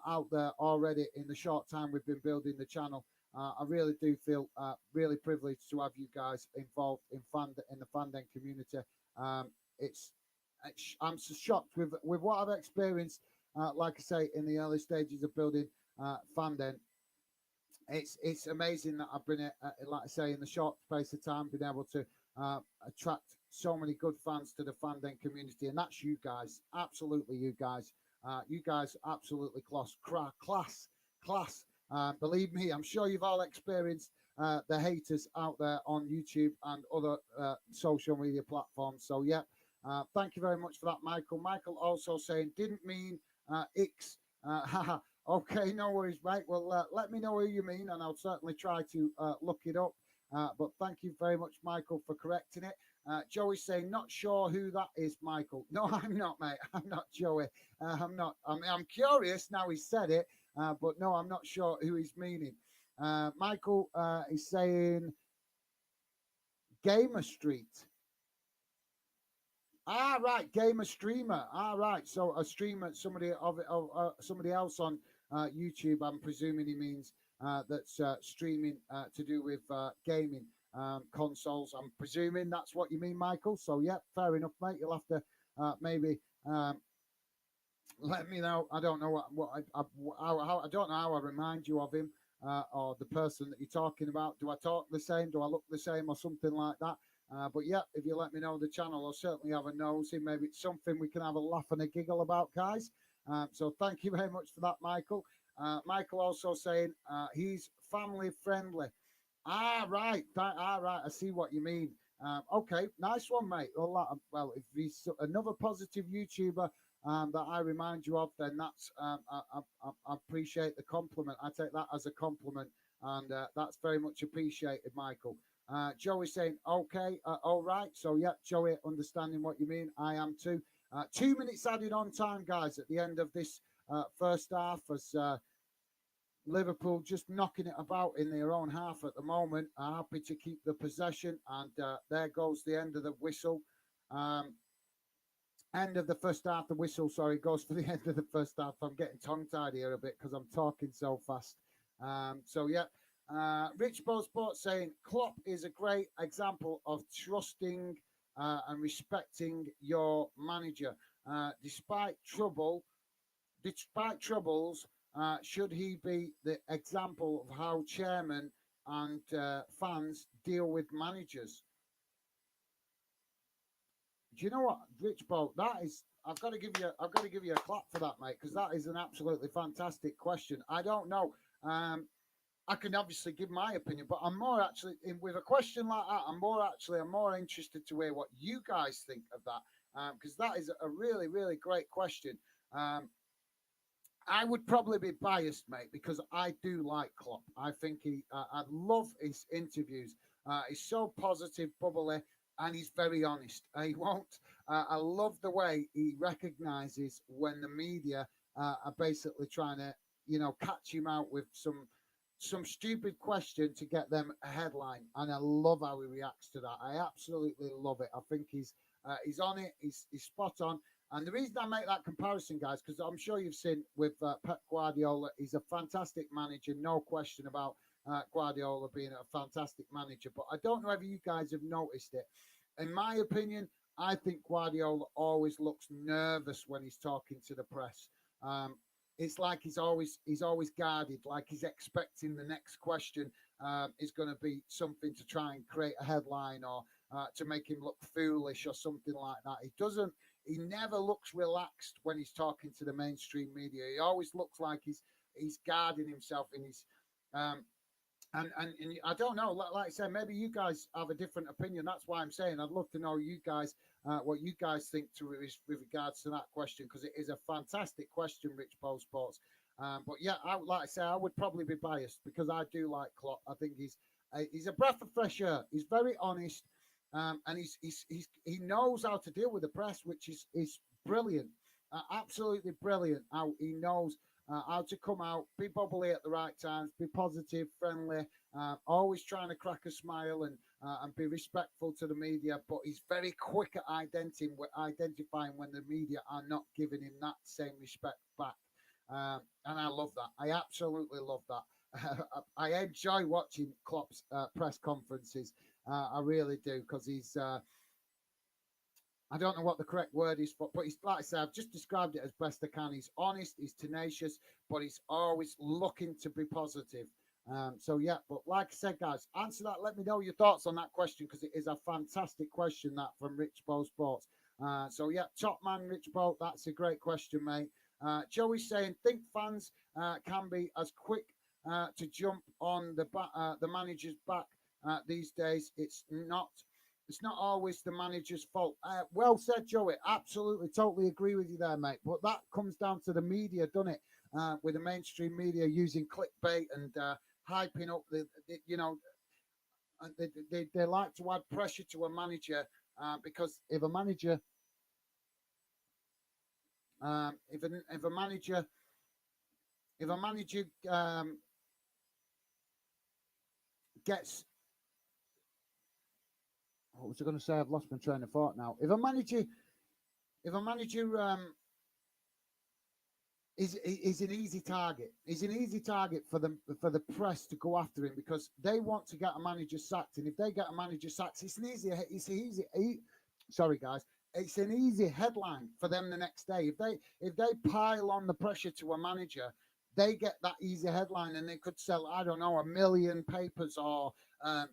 out there already in the short time we've been building the channel. I really do feel really privileged to have you guys involved in the fandom community. Um, it's, I'm so shocked with what I've experienced like I say, in the early stages of building fandom. It's amazing that I've been, like I say, in the short space of time, been able to attract so many good fans to the fandom community, and that's you guys, absolutely you guys, absolutely class. Believe me, I'm sure you've all experienced the haters out there on YouTube and other social media platforms. So yeah, thank you very much for that, Michael. Michael also saying didn't mean X. Haha. Okay, no worries, mate. Well, let me know who you mean, and I'll certainly try to look it up. But thank you very much, Michael, for correcting it. Joey's saying, not sure who that is, Michael. No, I'm not, mate. I'm not Joey. I'm not. I'm curious now he said it, but no, I'm not sure who he's meaning. Michael is saying, Gamer Street. Ah, right, gamer streamer. Ah, right. So a streamer, somebody else on YouTube. I'm presuming he means that's streaming to do with gaming consoles. I'm presuming that's what you mean, Michael. So yeah, fair enough, mate. You'll have to maybe let me know. I don't know I don't know how I remind you of him or the person that you're talking about. Do I talk the same? Do I look the same or something like that? But yeah, if you let me know the channel, I'll certainly have a nosy. Maybe it's something we can have a laugh and a giggle about, guys. So thank you very much for that, Michael. Michael also saying he's family friendly. Ah, right. Right. I see what you mean. Okay, nice one, mate. Well, if he's another positive YouTuber that I remind you of, then that's I appreciate the compliment. I take that as a compliment, and that's very much appreciated, Michael. Joey saying, okay, all right. So, yeah, Joey, understanding what you mean. I am too. 2 minutes added on time, guys, at the end of this first half as Liverpool just knocking it about in their own half at the moment. Happy to keep the possession. And there goes the end of the whistle. End of the first half. The whistle, sorry, goes for the end of the first half. I'm getting tongue-tied here a bit because I'm talking so fast. So, yeah. Rich Bo Sports saying Klopp is a great example of trusting and respecting your manager. Despite troubles, should he be the example of how chairman and fans deal with managers? Do you know what, Rich Bo? That is, I've got to give you a clap for that, mate, because that is an absolutely fantastic question. I don't know. I can obviously give my opinion, but I'm more actually with a question like that. I'm more interested to hear what you guys think of that, because that is a really, really great question. I would probably be biased, mate, because I do like Klopp. I think I love his interviews. He's so positive, bubbly, and he's very honest. He won't. I love the way he recognises when the media are basically trying to, catch him out with some stupid question to get them a headline, and I love how he reacts to that. I absolutely love it. I think he's on it. He's spot on. And the reason I make that comparison, guys, because I'm sure you've seen with Pep Guardiola, he's a fantastic manager, no question about Guardiola being a fantastic manager. But I don't know if you guys have noticed it. In my opinion, I think Guardiola always looks nervous when he's talking to the press. Um, it's like he's always guarded, like he's expecting the next question is going to be something to try and create a headline or to make him look foolish or something like that. He doesn't. He never looks relaxed when he's talking to the mainstream media. He always looks like he's guarding himself in his um, and I don't know. Like I said, maybe you guys have a different opinion. That's why I'm saying I'd love to know you guys what you guys think with regards to that question, because it is a fantastic question, Rich Paul Sports. But yeah, like I say, I would probably be biased because I do like Klopp. I think he's a breath of fresh air. He's very honest, and he knows how to deal with the press, which is brilliant, absolutely brilliant. How he knows how to come out, be bubbly at the right times, be positive, friendly, always trying to crack a smile and be respectful to the media. But he's very quick at identifying when the media are not giving him that same respect back. And I love that. I absolutely love that. I enjoy watching Klopp's press conferences. I really do, because I don't know what the correct word is, but he's, like I said, I've just described it as best I can. He's honest, he's tenacious, but he's always looking to be positive. So yeah, but like I said, guys, answer that. Let me know your thoughts on that question, because it is a fantastic question, that from Rich Bow Sports. So yeah, top man, Rich Bow, that's a great question, mate. Joey's saying, think fans can be as quick to jump on the manager's back these days. It's not always the manager's fault. Well said, Joey. Absolutely, totally agree with you there, mate. But that comes down to the media, doesn't it? With the mainstream media using clickbait and hyping up they like to add pressure to a manager because if a manager if a manager gets, what was I going to say? I've lost my train of thought now. If a manager is an easy target. He's an easy target for the press to go after him, because they want to get a manager sacked, and if they get a manager sacked, it's an sorry guys, it's an easy headline for them the next day. If they pile on the pressure to a manager, they get that easy headline, and they could sell, I don't know, 1,000,000 papers, or I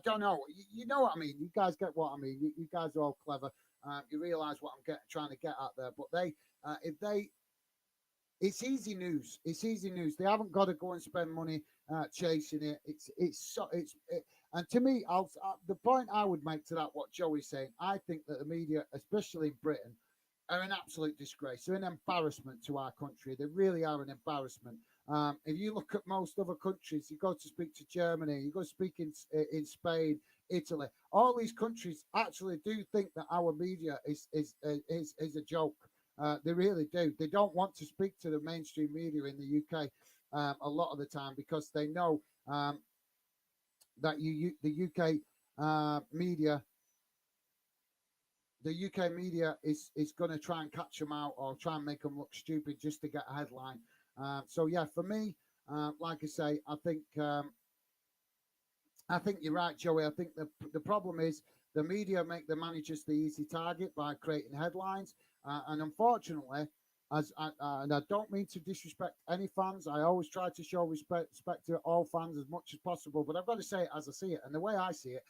don't know. You know what I mean? You guys get what I mean. You guys are all clever. You realize what I'm trying to get at there. But if they it's easy news. It's easy news. They haven't got to go and spend money chasing it. And to me, the point I would make to that, what Joey's saying, I think that the media, especially in Britain, are an absolute disgrace. They're an embarrassment to our country. They really are an embarrassment. If you look at most other countries, you go to speak to Germany, you go to speak in Spain, Italy. All these countries actually do think that our media is a joke. They really do. They don't want to speak to the mainstream media in the UK a lot of the time, because they know that the UK media, is going to try and catch them out, or try and make them look stupid just to get a headline. So yeah, for me, like I say, I think you're right, Joey. I think the problem is the media make the managers the easy target by creating headlines, and unfortunately, and I don't mean to disrespect any fans. I always try to show respect to all fans as much as possible. But I've got to say it as I see it, and the way I see it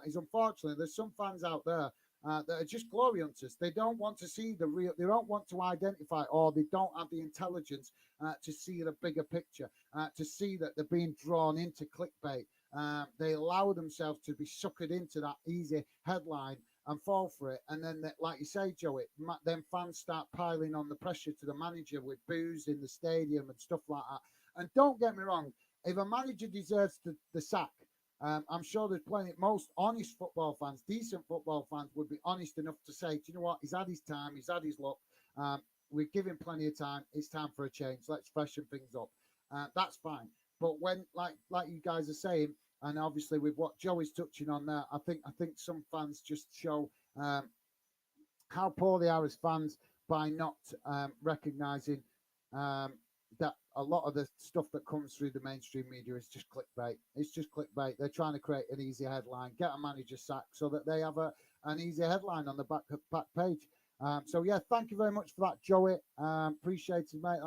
is, unfortunately, there's some fans out there that are just glory hunters. They don't want to see the real. They don't want to identify, or they don't have the intelligence to see the bigger picture, to see that they're being drawn into clickbait. They allow themselves to be suckered into that easy headline and fall for it. And then, like you say, Joey, then fans start piling on the pressure to the manager with boos in the stadium and stuff like that. And don't get me wrong, if a manager deserves the sack, I'm sure there's plenty. Most honest football fans, decent football fans, would be honest enough to say, do you know what? He's had his time. He's had his luck. We've given plenty of time. It's time for a change. Let's freshen things up. That's fine. But when, like you guys are saying, and obviously with what Joey's touching on there, I think some fans just show how poor they are as fans by not recognizing um, that a lot of the stuff that comes through the mainstream media is just clickbait. It's just clickbait. They're trying to create an easy headline, get a manager sacked so that they have an easy headline on the back page. So yeah, thank you very much for that, Joey. Appreciate it, mate.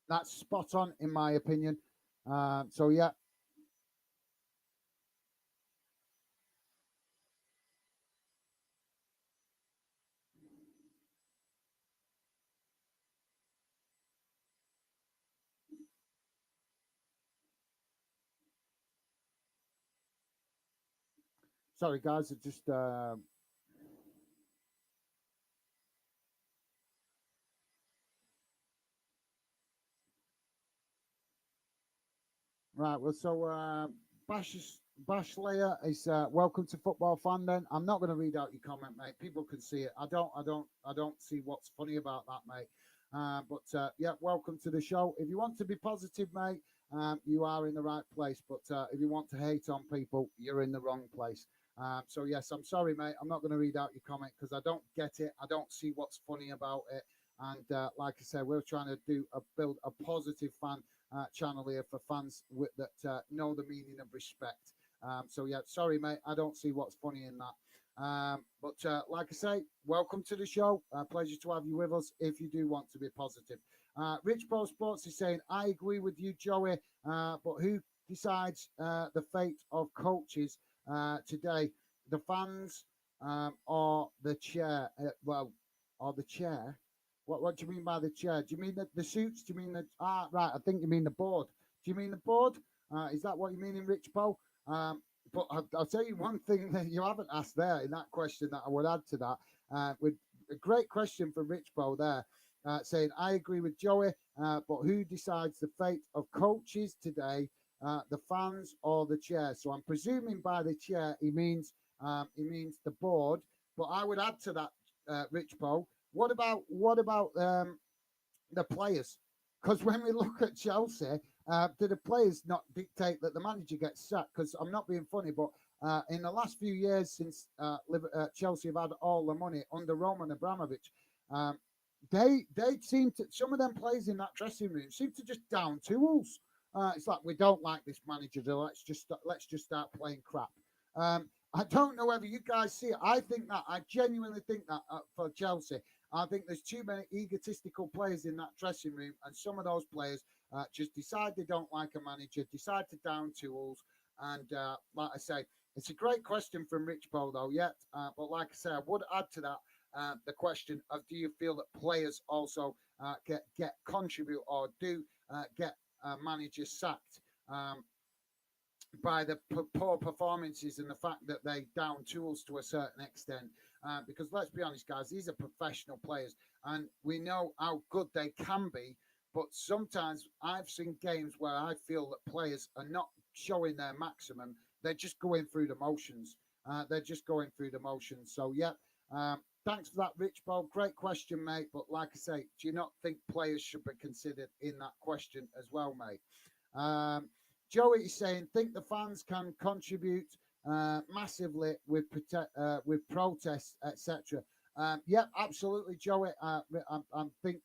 That's spot on in my opinion. So yeah, sorry guys, it just right. Well, so Bash Layer is welcome to Football Fan. Then I'm not going to read out your comment, mate. People can see it. I don't see what's funny about that, mate. But yeah, welcome to the show. If you want to be positive, mate, you are in the right place. But if you want to hate on people, you're in the wrong place. So yes, I'm sorry, mate. I'm not going to read out your comment because I don't get it. I don't see what's funny about it. And like I said, we're trying to build a positive fan channel here for fans that know the meaning of respect. So yeah, sorry, mate. I don't see what's funny in that. But like I say, welcome to the show. Pleasure to have you with us. If you do want to be positive, Rich Pro Sports is saying, I agree with you, Joey. But who decides the fate of coaches today? The fans or the chair? Or the chair. What do you mean by the chair? Do you mean the suits? Do you mean the right? I think you mean the board. Do you mean the board? Is that what you mean in Rich Poe? But I'll tell you one thing that you haven't asked there in that question that I would add to that. With a great question from Rich Poe there, saying I agree with Joey, but who decides the fate of coaches today? The fans or the chair? So I'm presuming by the chair he means the board. But I would add to that, Rich Poe. What about the players? Because when we look at Chelsea, do the players not dictate that the manager gets sacked? Because I'm not being funny, but in the last few years since Chelsea have had all the money under Roman Abramovich, um, they seem to, some of them players in that dressing room seem to just down tools. It's like we don't like this manager, so let's just start playing crap. I don't know whether you guys see it. I genuinely think that for Chelsea, I think there's too many egotistical players in that dressing room, and some of those players just decide they don't like a manager, decide to down tools, and like I say, it's a great question from Rich Paul, though. Yet, but like I say, I would add to that the question of do you feel that players also get contribute or do get managers sacked? By the poor performances and the fact that they down tools to a certain extent. Because let's be honest, guys, these are professional players, and we know how good they can be. But sometimes I've seen games where I feel that players are not showing their maximum. They're just going through the motions. They're just going through the motions. So yeah. Thanks for that, Rich Bob. Great question, mate. But like I say, do you not think players should be considered in that question as well, mate? Joey is saying, think the fans can contribute massively with protests, etc. Yep, absolutely, Joey. I think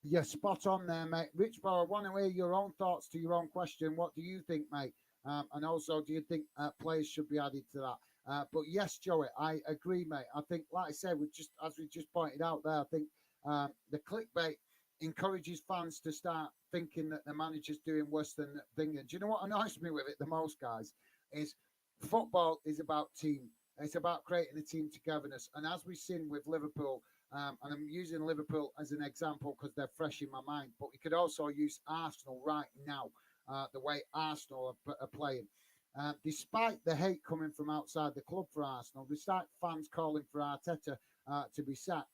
you're spot on there, mate. Rich Bauer, I want to hear your own thoughts to your own question. What do you think, mate? And also, do you think players should be added to that? But yes, Joey, I agree, mate. I think, like I said, as we just pointed out there, I think the clickbait encourages fans to start thinking that the manager's doing worse than the thing. And do you know what annoys me with it the most, guys? Is football is about team. It's about creating a team togetherness. And as we've seen with Liverpool, and I'm using Liverpool as an example because they're fresh in my mind, but we could also use Arsenal right now, the way Arsenal are playing. Despite the hate coming from outside the club for Arsenal, despite fans calling for Arteta to be sacked,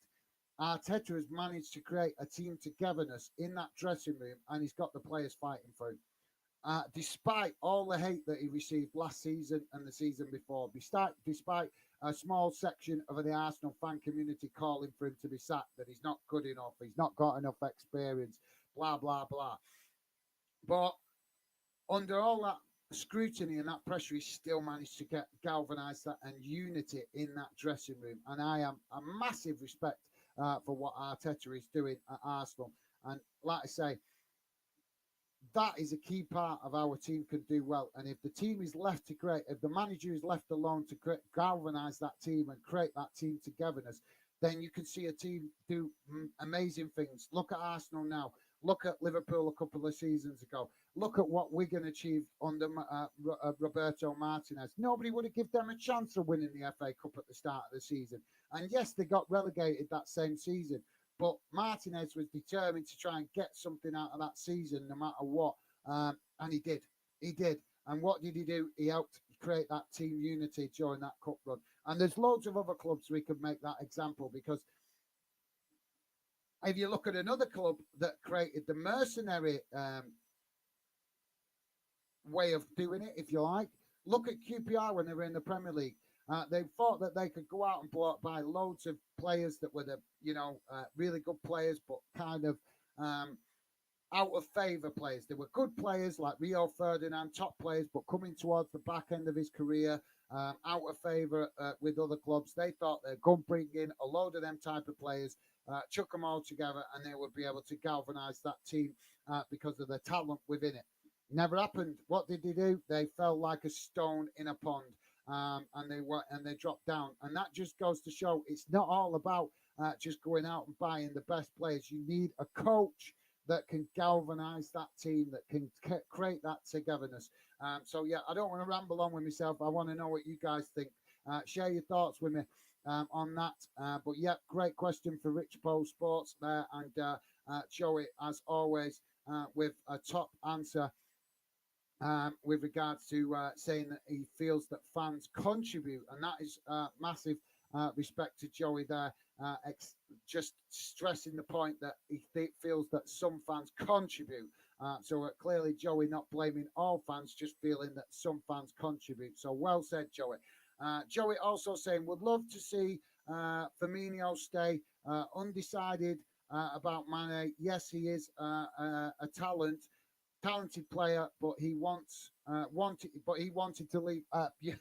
Arteta has managed to create a team togetherness in that dressing room, and he's got the players fighting for him. Despite all the hate that he received last season and the season before, despite a small section of the Arsenal fan community calling for him to be sacked, that he's not good enough, he's not got enough experience, blah, blah, blah. But under all that scrutiny and that pressure, he still managed to get galvanise that and unity in that dressing room. And I am a massive respect for what Arteta is doing at Arsenal. And like I say, that is a key part of our team can do well. And if the team is left to create, if the manager is left alone to galvanise that team and create that team togetherness, then you can see a team do amazing things. Look at Arsenal now. Look at Liverpool a couple of seasons ago. Look at what Wigan achieved under Roberto Martinez. Nobody would have given them a chance of winning the FA Cup at the start of the season. And yes, they got relegated that same season. But Martinez was determined to try and get something out of that season no matter what. And he did. He did. And what did he do? He helped create that team unity during that cup run. And there's loads of other clubs we could make that example, because if you look at another club that created the mercenary way of doing it, if you like, look at QPR when they were in the Premier League. They thought that they could go out and buy loads of players that were the, really good players, but kind of out of favour players. They were good players like Rio Ferdinand, top players, but coming towards the back end of his career, out of favour with other clubs. They thought they'd go bring in a load of them type of players, chuck them all together, and they would be able to galvanise that team because of the talent within it. Never happened. What did they do? They fell like a stone in a pond. And they dropped down, and that just goes to show it's not all about just going out and buying the best players. You need a coach that can galvanise that team, that can create that togetherness. So yeah, I don't want to ramble on with myself. I want to know what you guys think. Share your thoughts with me on that. But yeah, great question for Rich Pole Sports there, and Joey, as always, with a top answer. With regards to saying that he feels that fans contribute, and that is massive respect to Joey there, just stressing the point that he feels that some fans contribute. So clearly Joey not blaming all fans, just feeling that some fans contribute. So well said, Joey. Joey also saying, would love to see Firmino stay. Undecided about Mane. Yes, he is a talented player, but he wanted to leave. Yeah,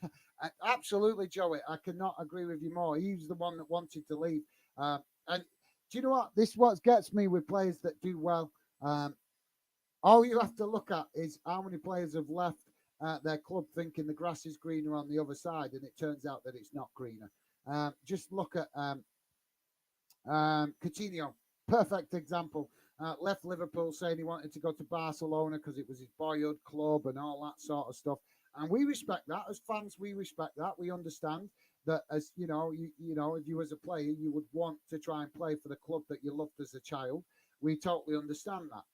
absolutely, Joey. I cannot agree with you more. He was the one that wanted to leave. And do you know what? This is what gets me with players that do well. All you have to look at is how many players have left their club thinking the grass is greener on the other side, and it turns out that it's not greener. Just look at Coutinho, perfect example. Left Liverpool saying he wanted to go to Barcelona because it was his boyhood club and all that sort of stuff. And we respect that as fans. We respect that. We understand that, as you know, if you as a player, you would want to try and play for the club that you loved as a child. We totally understand that.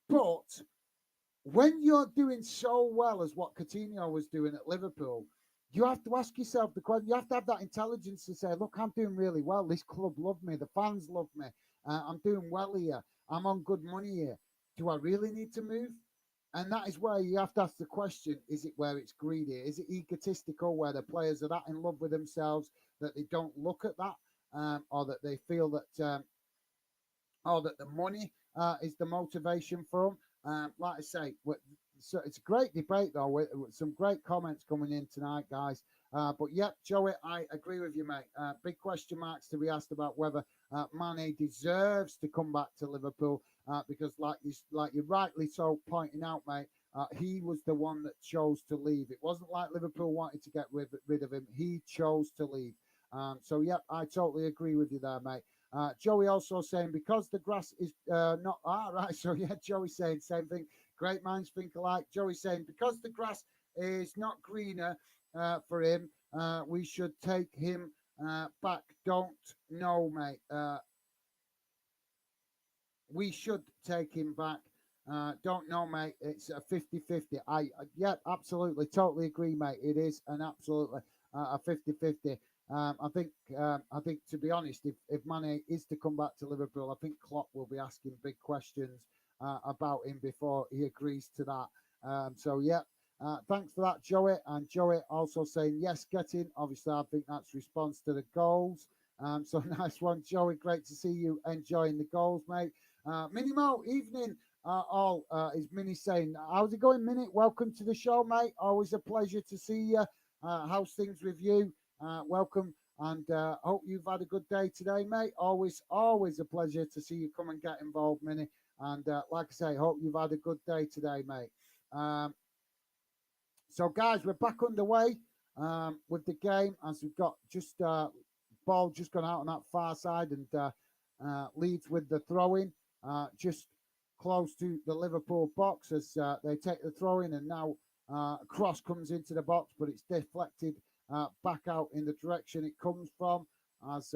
But when you're doing so well as what Coutinho was doing at Liverpool, you have to ask yourself the question. You have to have that intelligence to say, look, I'm doing really well. This club love me. The fans love me. I'm doing well here. I'm on good money here. Do I really need to move? And that is where you have to ask the question, is it where it's greedy? Is it egotistical, where the players are that in love with themselves that they don't look at that, or that they feel that, or that the money is the motivation for them? Like I say, so it's a great debate, though, with some great comments coming in tonight, guys. But yeah, Joey, I agree with you, mate. Big question marks to be asked about whether Mane deserves to come back to Liverpool, because, like you rightly so pointing out, mate, he was the one that chose to leave. It wasn't like Liverpool wanted to get rid of him. He chose to leave. So yeah, I totally agree with you there, mate. Joey also saying, because the grass is not right. So yeah, Joey saying same thing. Great minds think alike. Joey saying, because the grass is not greener for him, we should take him back. Don't know, mate. We should take him back. Don't know, mate. It's a 50-50. Yeah, absolutely, totally agree, mate. It is an absolutely a 50-50. I think to be honest, if Mane is to come back to Liverpool, I think Klopp will be asking big questions about him before he agrees to that. So yeah, thanks for that, Joey. And Joey also saying yes, get in. Obviously, I think that's response to the goals. So nice one, Joey. Great to see you enjoying the goals, mate. Minimo, evening. all is Minnie saying, how's it going, Minnie? Welcome to the show, mate. Always a pleasure to see you. How's things with you? Welcome, and hope you've had a good day today, mate. Always a pleasure to see you come and get involved, Minnie. And like I say, hope you've had a good day today, mate. So, guys, we're back underway with the game as we've got just ball just gone out on that far side, and Leeds with the throw-in just close to the Liverpool box as they take the throw-in, and now a cross comes into the box, but it's deflected back out in the direction it comes from as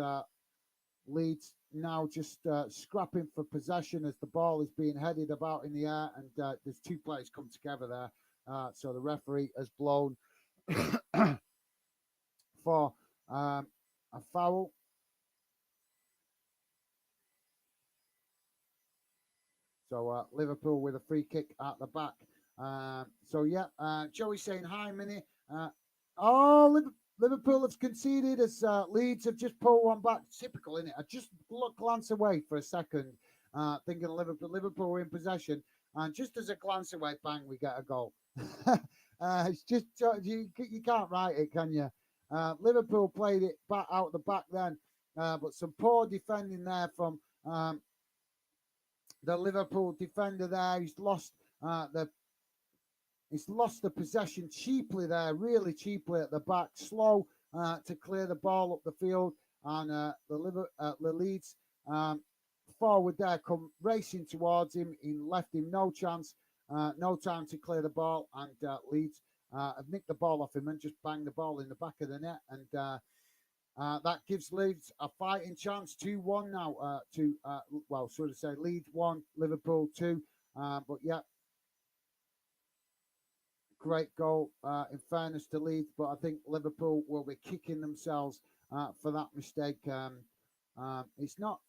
Leeds now just scrapping for possession as the ball is being headed about in the air, and there's two players come together there. So the referee has blown for a foul. So Liverpool with a free kick at the back. So yeah, Joey saying hi, Minnie. Oh, Liverpool have conceded as Leeds have just pulled one back. Typical, innit? I just glance away for a second, thinking Liverpool were in possession, and just as a glance away, bang, we get a goal. It's just you can't write it, can you? Liverpool played it back out the back then, but some poor defending there from the Liverpool defender there. He's lost the possession cheaply there, really cheaply at the back. Slow to clear the ball up the field, and the Leeds forward there come racing towards him. He left him no chance, no time to clear the ball, and Leeds have nicked the ball off him and just banged the ball in the back of the net, and that gives Leeds a fighting chance. 2-1 now well, sort of say Leeds 1, Liverpool 2. But yeah, great goal in fairness to Leeds, but I think Liverpool will be kicking themselves for that mistake. It's not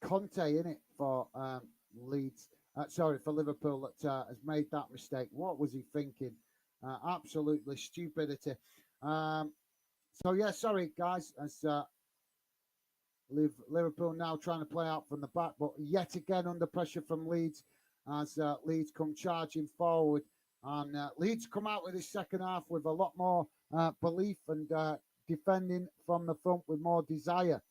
Conte in it for Leeds. Sorry, for Liverpool that has made that mistake. What was he thinking? Absolutely stupidity. So yeah, sorry guys, as Liverpool now trying to play out from the back, but yet again under pressure from Leeds as Leeds come charging forward, and Leeds come out with this second half with a lot more belief and defending from the front with more desire.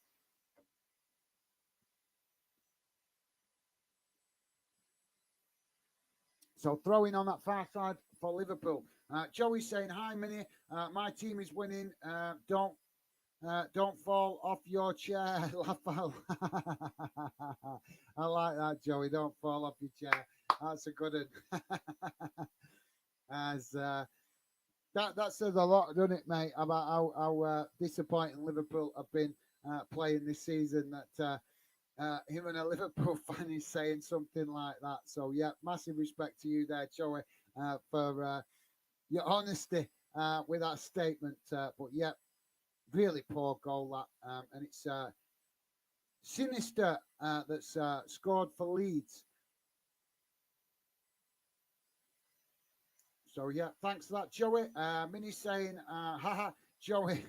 So throwing on that far side for Liverpool. Joey saying, hi, Minnie. My team is winning. Don't fall off your chair, Lafal. I like that, Joey. Don't fall off your chair. That's a good one. As that says a lot, doesn't it, mate, about how disappointing Liverpool have been playing this season. That him and a Liverpool fan is saying something like that. So yeah, massive respect to you there, Joey, for your honesty with that statement. But yeah, really poor goal that, and it's Sinister that's scored for Leeds. So yeah, thanks for that, Joey. Minnie saying, haha, Joey.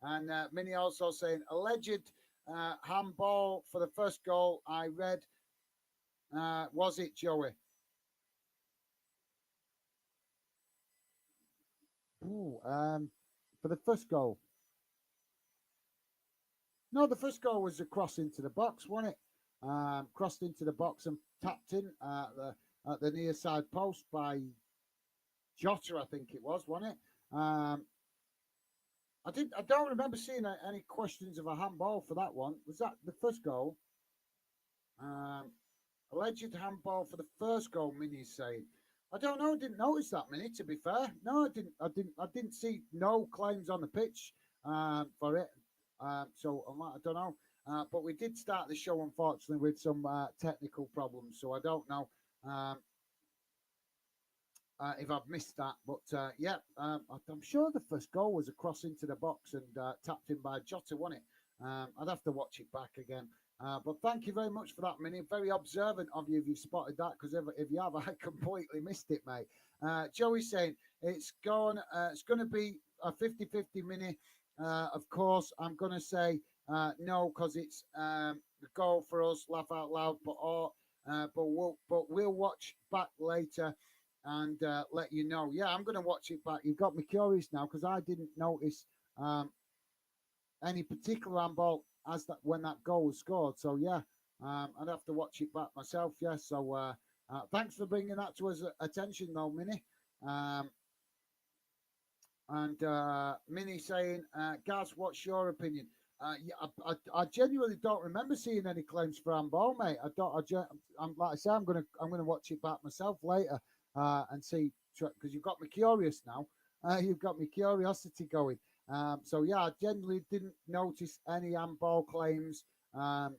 And Minnie also saying, alleged handball for the first goal I read. Was it, Joey? Ooh, for the first goal. No, the first goal was a cross into the box, wasn't it? Crossed into the box and tapped in at the near side post by Jota, I think it was, wasn't it? I don't remember seeing any questions of a handball for that one. Was that the first goal? Um, Alleged handball for the first goal. Minnie's saying. I don't know. I didn't notice that, Minnie. To be fair, no, I didn't. I didn't see no claims on the pitch for it. So I don't know. But we did start the show, unfortunately, with some technical problems. So I don't know if I've missed that. But yeah, I'm sure the first goal was a cross into the box and tapped in by Jota, wasn't it? I'd have to watch it back again. But thank you very much for that, Minnie. Very observant of you if you've spotted that, because if you have, I completely missed it, mate. Joey's saying it's going to be a 50-50, Minnie. Of course, I'm going to say no, because it's the goal for us. Laugh out loud, but we'll watch back later and let you know. Yeah, I'm going to watch it back. You've got me curious now because I didn't notice um, any particular handball as that when that goal was scored. So yeah, I'd have to watch it back myself. Yeah. So thanks for bringing that to us attention, though, Minnie. Um, and Minnie saying, Gaz, what's your opinion? Yeah, I genuinely don't remember seeing any claims for handball, mate. I don't. I'm like I say, I'm gonna watch it back myself later and see because you've got me curious now. You've got me curiosity going. So yeah, I genuinely didn't notice any handball claims. Um,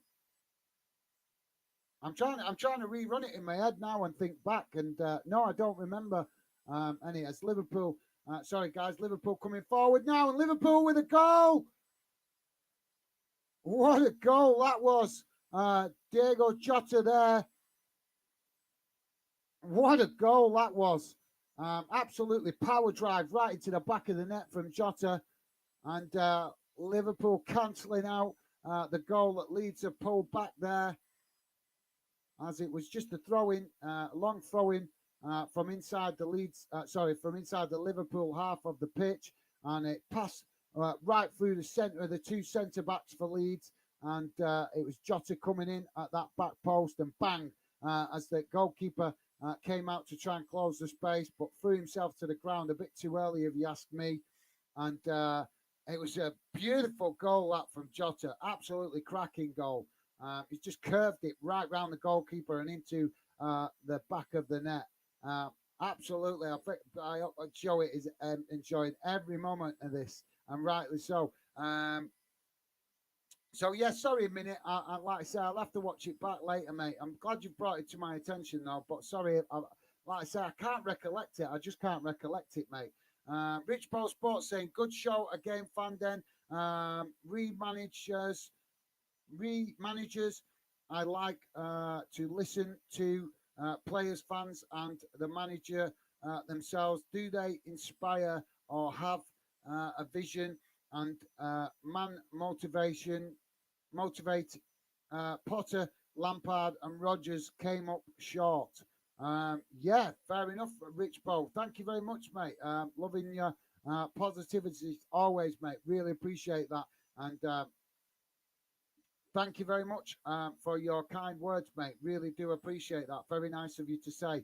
I'm trying to rerun it in my head now and think back. And no, I don't remember any. As Liverpool, sorry guys, Liverpool coming forward now, and Liverpool with a goal. What a goal that was! Diego Jota there. What a goal that was! Absolutely power drive right into the back of the net from Jota, and Liverpool cancelling out the goal that Leeds have pulled back there, as it was just a throw-in, long throw-in from inside the from inside the Liverpool half of the pitch, and it passed right through the centre of the two centre-backs for Leeds, and it was Jota coming in at that back post, and bang, as the goalkeeper came out to try and close the space, but threw himself to the ground a bit too early, if you ask me, and it was a beautiful goal that from Jota, absolutely cracking goal. He's just curved it right round the goalkeeper and into the back of the net. Absolutely, I think Joe is enjoying every moment of this, and rightly so. So yeah, sorry a minute. Like I say, I'll have to watch it back later, mate. I'm glad you brought it to my attention, though. But sorry, like I say, I can't recollect it. I just can't recollect it, mate. Rich Paul Sports saying, good show again, Fanden. Managers, I like to listen to players, fans, and the manager themselves. Do they inspire or have a vision and motivate? Potter, Lampard, and Rodgers came up short. Yeah, fair enough, Rich Paul. Thank you very much, mate. Loving your positivity always, mate. Really appreciate that. And thank you very much for your kind words, mate. Really do appreciate that. Very nice of you to say.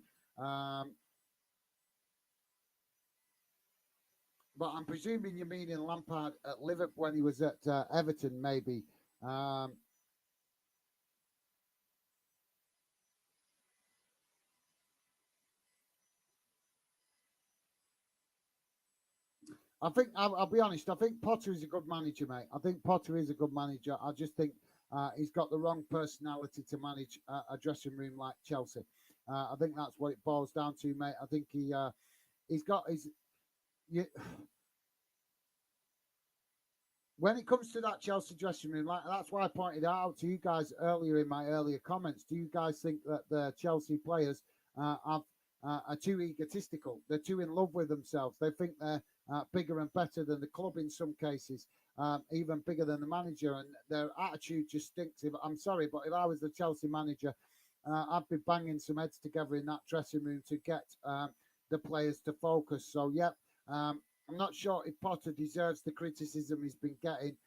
But I'm presuming you mean in Lampard at Liverpool when he was at Everton, maybe. I think I'll be honest. I think Potter is a good manager, mate. I think Potter is a good manager. I just think he's got the wrong personality to manage a dressing room like Chelsea. I think that's what it boils down to, mate. I think he's got his. You, when it comes to that Chelsea dressing room, like that's why I pointed out to you guys earlier in my earlier comments. Do you guys think that the Chelsea players are too egotistical? They're too in love with themselves. They think they're bigger and better than the club in some cases, even bigger than the manager, and their attitude just stinks. I'm sorry, but if I was the Chelsea manager, I'd be banging some heads together in that dressing room to get the players to focus. So, yeah. I'm not sure if Potter deserves the criticism he's been getting.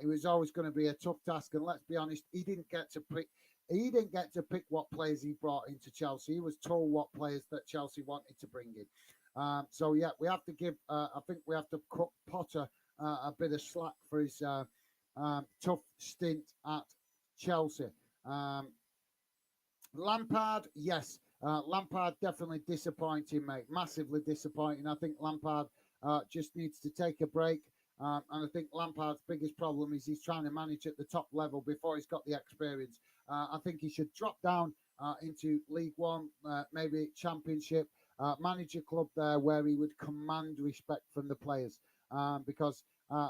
It was always going to be a tough task, and let's be honest, he didn't get to pick. He didn't get to pick what players he brought into Chelsea. He was told what players that Chelsea wanted to bring in. So yeah, we have to give. I think we have to cut Potter a bit of slack for his tough stint at Chelsea. Lampard, yes. Lampard definitely disappointing, mate. Massively disappointing. I think Lampard just needs to take a break. And I think Lampard's biggest problem is he's trying to manage at the top level before he's got the experience. I think he should drop down into League One, maybe Championship, manage a club there where he would command respect from the players. Because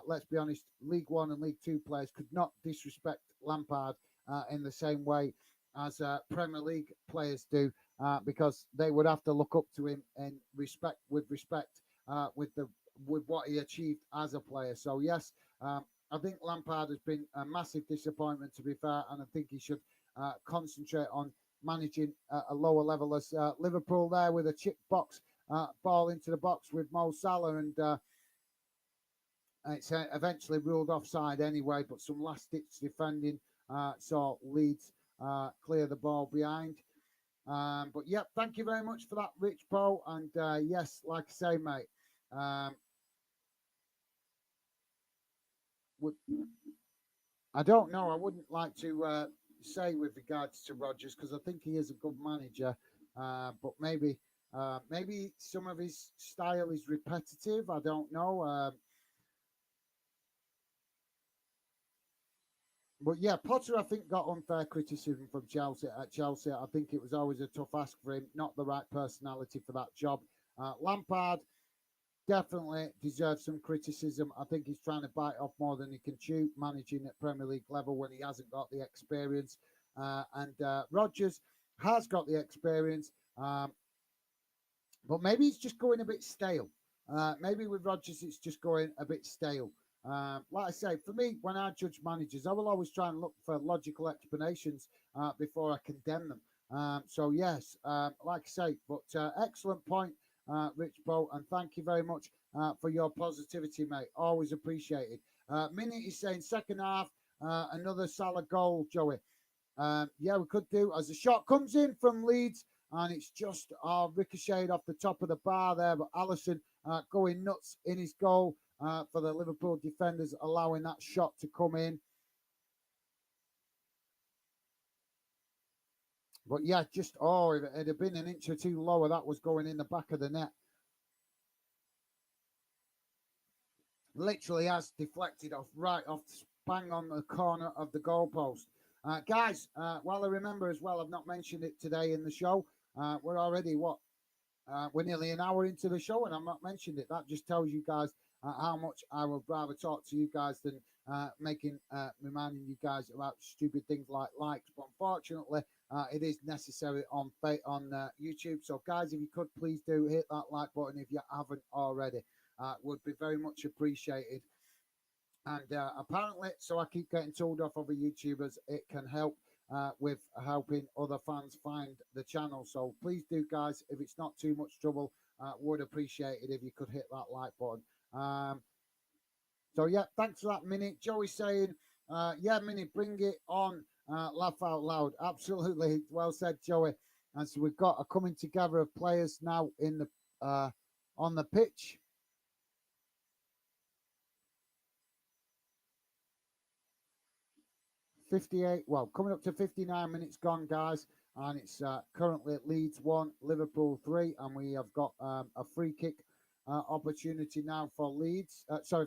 let's be honest, League One and League Two players could not disrespect Lampard in the same way as Premier League players do, because they would have to look up to him and respect with what he achieved as a player. So yes, I think Lampard has been a massive disappointment, to be fair, and I think he should concentrate on managing a lower level. As Liverpool there with a chip box ball into the box with Mo Salah, and it's eventually ruled offside anyway, but some last-ditch defending saw Leeds clear the ball behind. But yeah, thank you very much for that, Rich Poe. And yes, like I say, mate, I don't know. I wouldn't like to say with regards to Rodgers because I think he is a good manager, but maybe some of his style is repetitive. I don't know. But yeah, Potter, I think, got unfair criticism from Chelsea. At Chelsea, I think it was always a tough ask for him, not the right personality for that job. Lampard definitely deserves some criticism. I think he's trying to bite off more than he can chew, managing at Premier League level when he hasn't got the experience. And Rodgers has got the experience, but maybe it's just going a bit stale. Maybe with Rodgers, it's just going a bit stale. Like I say, for me, when I judge managers, I will always try and look for logical explanations before I condemn them. So yes, like I say, but excellent point, Rich Bo, and thank you very much for your positivity, mate. Always appreciated. Minute is saying second half, another Salah goal, Joey. Yeah, we could do as the shot comes in from Leeds, and it's just ricocheted off the top of the bar there, but Alisson going nuts in his goal for the Liverpool defenders, allowing that shot to come in. But yeah, just if it had been an inch or two lower, that was going in the back of the net. Literally has deflected off right off, bang on the corner of the goalpost. Guys, while I remember as well, I've not mentioned it today in the show. We're already we're nearly an hour into the show, and I'm not mentioned it. That just tells you guys how much I would rather talk to you guys than reminding you guys about stupid things like likes. But unfortunately, it is necessary on YouTube. So, guys, if you could please do hit that like button if you haven't already, would be very much appreciated. And apparently, so I keep getting told off other YouTubers, it can help with helping other fans find the channel. So please do, guys, if it's not too much trouble, would appreciate it if you could hit that like button. So yeah, thanks for that, Minute. Joey's saying, yeah, Minute, bring it on. Laugh out loud. Absolutely. Well said, Joey. And so we've got a coming together of players now in the on the pitch. 58, well, coming up to 59 minutes gone, guys, and it's currently at Leeds 1, Liverpool 3, and we have got a free kick opportunity now for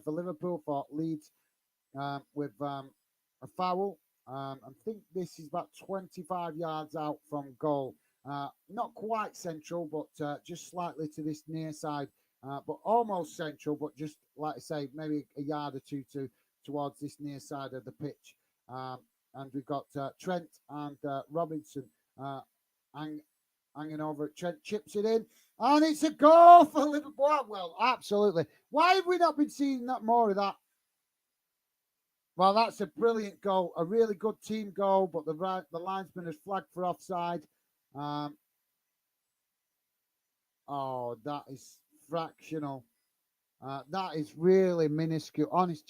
for Liverpool, for Leeds, with a foul. I think this is about 25 yards out from goal. Not quite central, but just slightly to this near side, but almost central, but just, like I say, maybe a yard or two towards this near side of the pitch. And we've got Trent and Robinson hanging over it. Trent chips it in, and it's a goal for Liverpool. Well, absolutely. Why have we not been seeing that more of that? Well, that's a brilliant goal, a really good team goal, but the linesman has flagged for offside. Oh, that is fractional. That is really minuscule. Honest,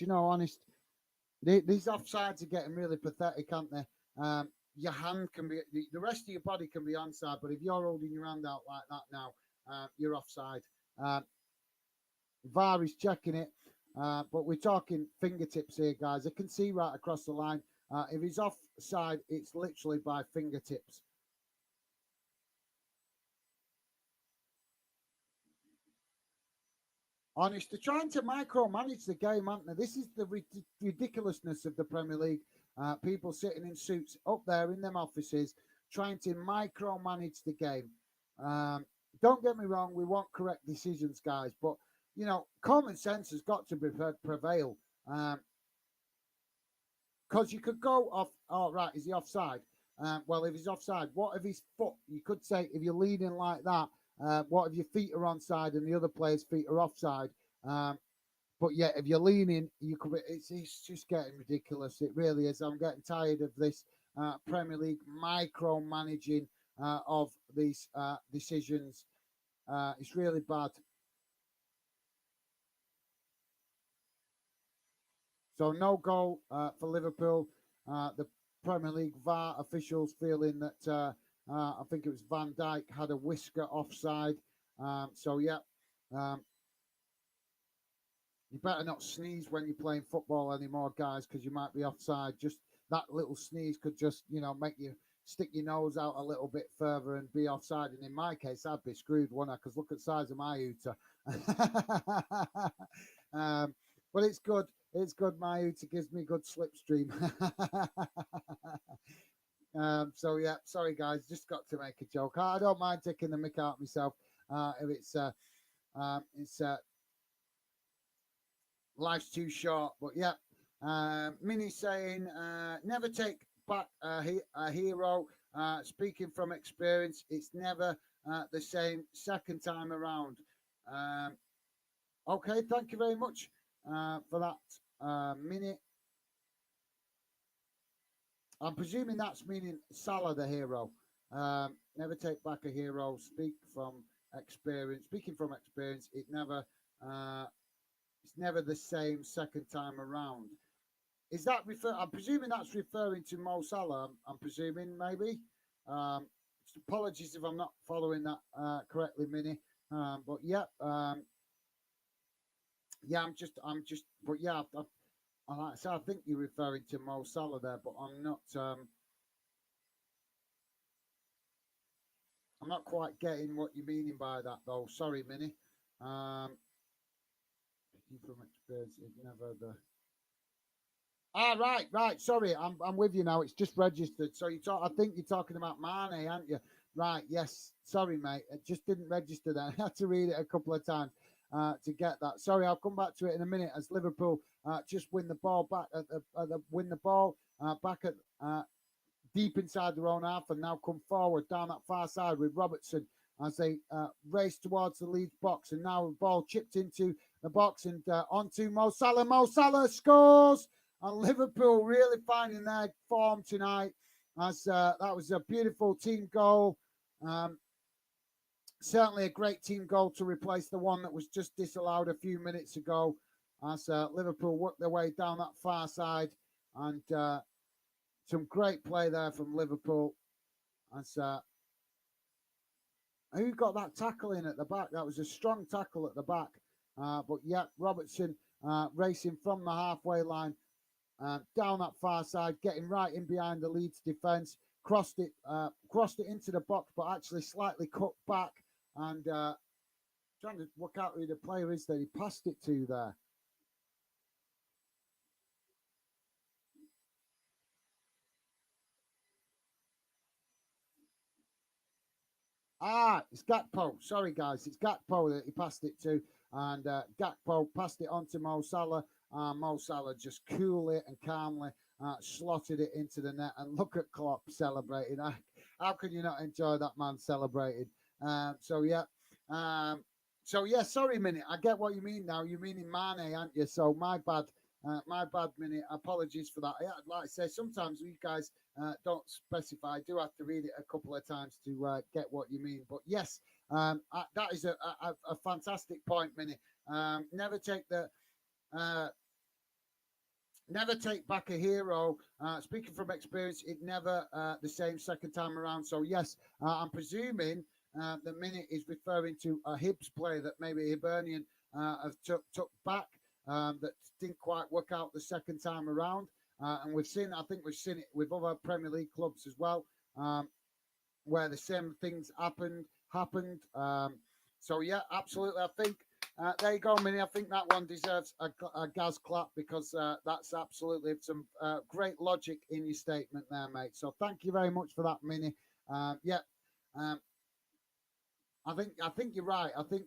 these offsides are getting really pathetic, aren't they? Your hand can be, the rest of your body can be onside, but if you're holding your hand out like that now, you're offside. VAR is checking it, but we're talking fingertips here, guys. I can see right across the line. If he's offside, it's literally by fingertips. Honest, they're trying to micromanage the game, aren't they? This is the ridiculousness of the Premier League. People sitting in suits up there in them offices trying to micromanage the game. Don't get me wrong, we want correct decisions, guys, but common sense has got to prevail. Because you could go off. Oh, right, is he offside? Well, if he's offside, what if his foot? You could say if you're leaning like that, what if your feet are onside and the other player's feet are offside? but yeah, if you're leaning, you could. It's just getting ridiculous. It really is. I'm getting tired of this Premier League micromanaging of these decisions. It's really bad. So no goal for Liverpool. The Premier League VAR officials feeling that I think it was Van Dijk had a whisker offside. So yeah, um, you better not sneeze when you're playing football anymore, guys, because you might be offside. Just that little sneeze could just, make you stick your nose out a little bit further and be offside. And in my case, I'd be screwed, wouldn't I? Because look at the size of my hooter. um, but it's good. It's good. My hooter gives me good slipstream. So yeah, sorry guys, just got to make a joke. I don't mind taking the mick out myself if it's life's too short. But yeah, Mini saying, never take back a hero. Speaking from experience, it's never the same second time around. Um, okay, thank you very much for that, Mini. I'm presuming that's meaning Salah the hero. Never take back a hero. Speak from experience. Speaking from experience, uh, it's never the same second time around. Is that refer? I'm presuming that's referring to Mo Salah. I'm presuming maybe. Um, Apologies if I'm not following that correctly, Mini. But yeah, yeah, but yeah, like I said, I think you're referring to Mo Salah there, but I'm not. I'm not quite getting what you're meaning by that, though. Sorry, Mini. From experience, it's never the. Right. Sorry, I'm with you now. It's just registered. So you talk. I think you're talking about Mane, aren't you? Right. Yes. Sorry, mate. It just didn't register then. I had to read it a couple of times to get that. Sorry, I'll come back to it in a minute. As Liverpool just win the ball back win the ball back at deep inside their own half and now come forward down that far side with Robertson as they race towards the Leeds box. And now the ball chipped into the box and onto Mo Salah. Mo Salah scores! And Liverpool really finding their form tonight as that was a beautiful team goal. Um, Certainly a great team goal to replace the one that was just disallowed a few minutes ago as Liverpool worked their way down that far side and some great play there from Liverpool. As who got that tackle in at the back? That was a strong tackle at the back. But yeah, Robertson racing from the halfway line down that far side, getting right in behind the Leeds defence, crossed it into the box, but actually slightly cut back and trying to work out who the player is that he passed it to there. It's Gakpo. Sorry, guys. It's Gakpo that he passed it to. And Gakpo passed it on to Mo Salah. Mo Salah just coolly and calmly slotted it into the net. And look at Klopp celebrating. How can you not enjoy that man celebrating? So, yeah. Sorry, Minute. I get what you mean now. You're meaning Mane, aren't you? So, my bad. My bad, Minute. Apologies for that. Yeah, like I say, sometimes you guys don't specify. I do have to read it a couple of times to get what you mean. But yes, that is a fantastic point, Minnie. Never take the never take back a hero. Speaking from experience, it never the same second time around. So yes, I'm presuming the Minute is referring to a Hibs player that maybe Hibernian have took back that didn't quite work out the second time around. And I think we've seen it with other Premier League clubs as well, where the same things happened. So yeah, absolutely. I think there you go, Minnie. I think that one deserves a gas clap because that's absolutely some great logic in your statement there, mate. So thank you very much for that, Minnie. Yeah. Um, I think you're right. I think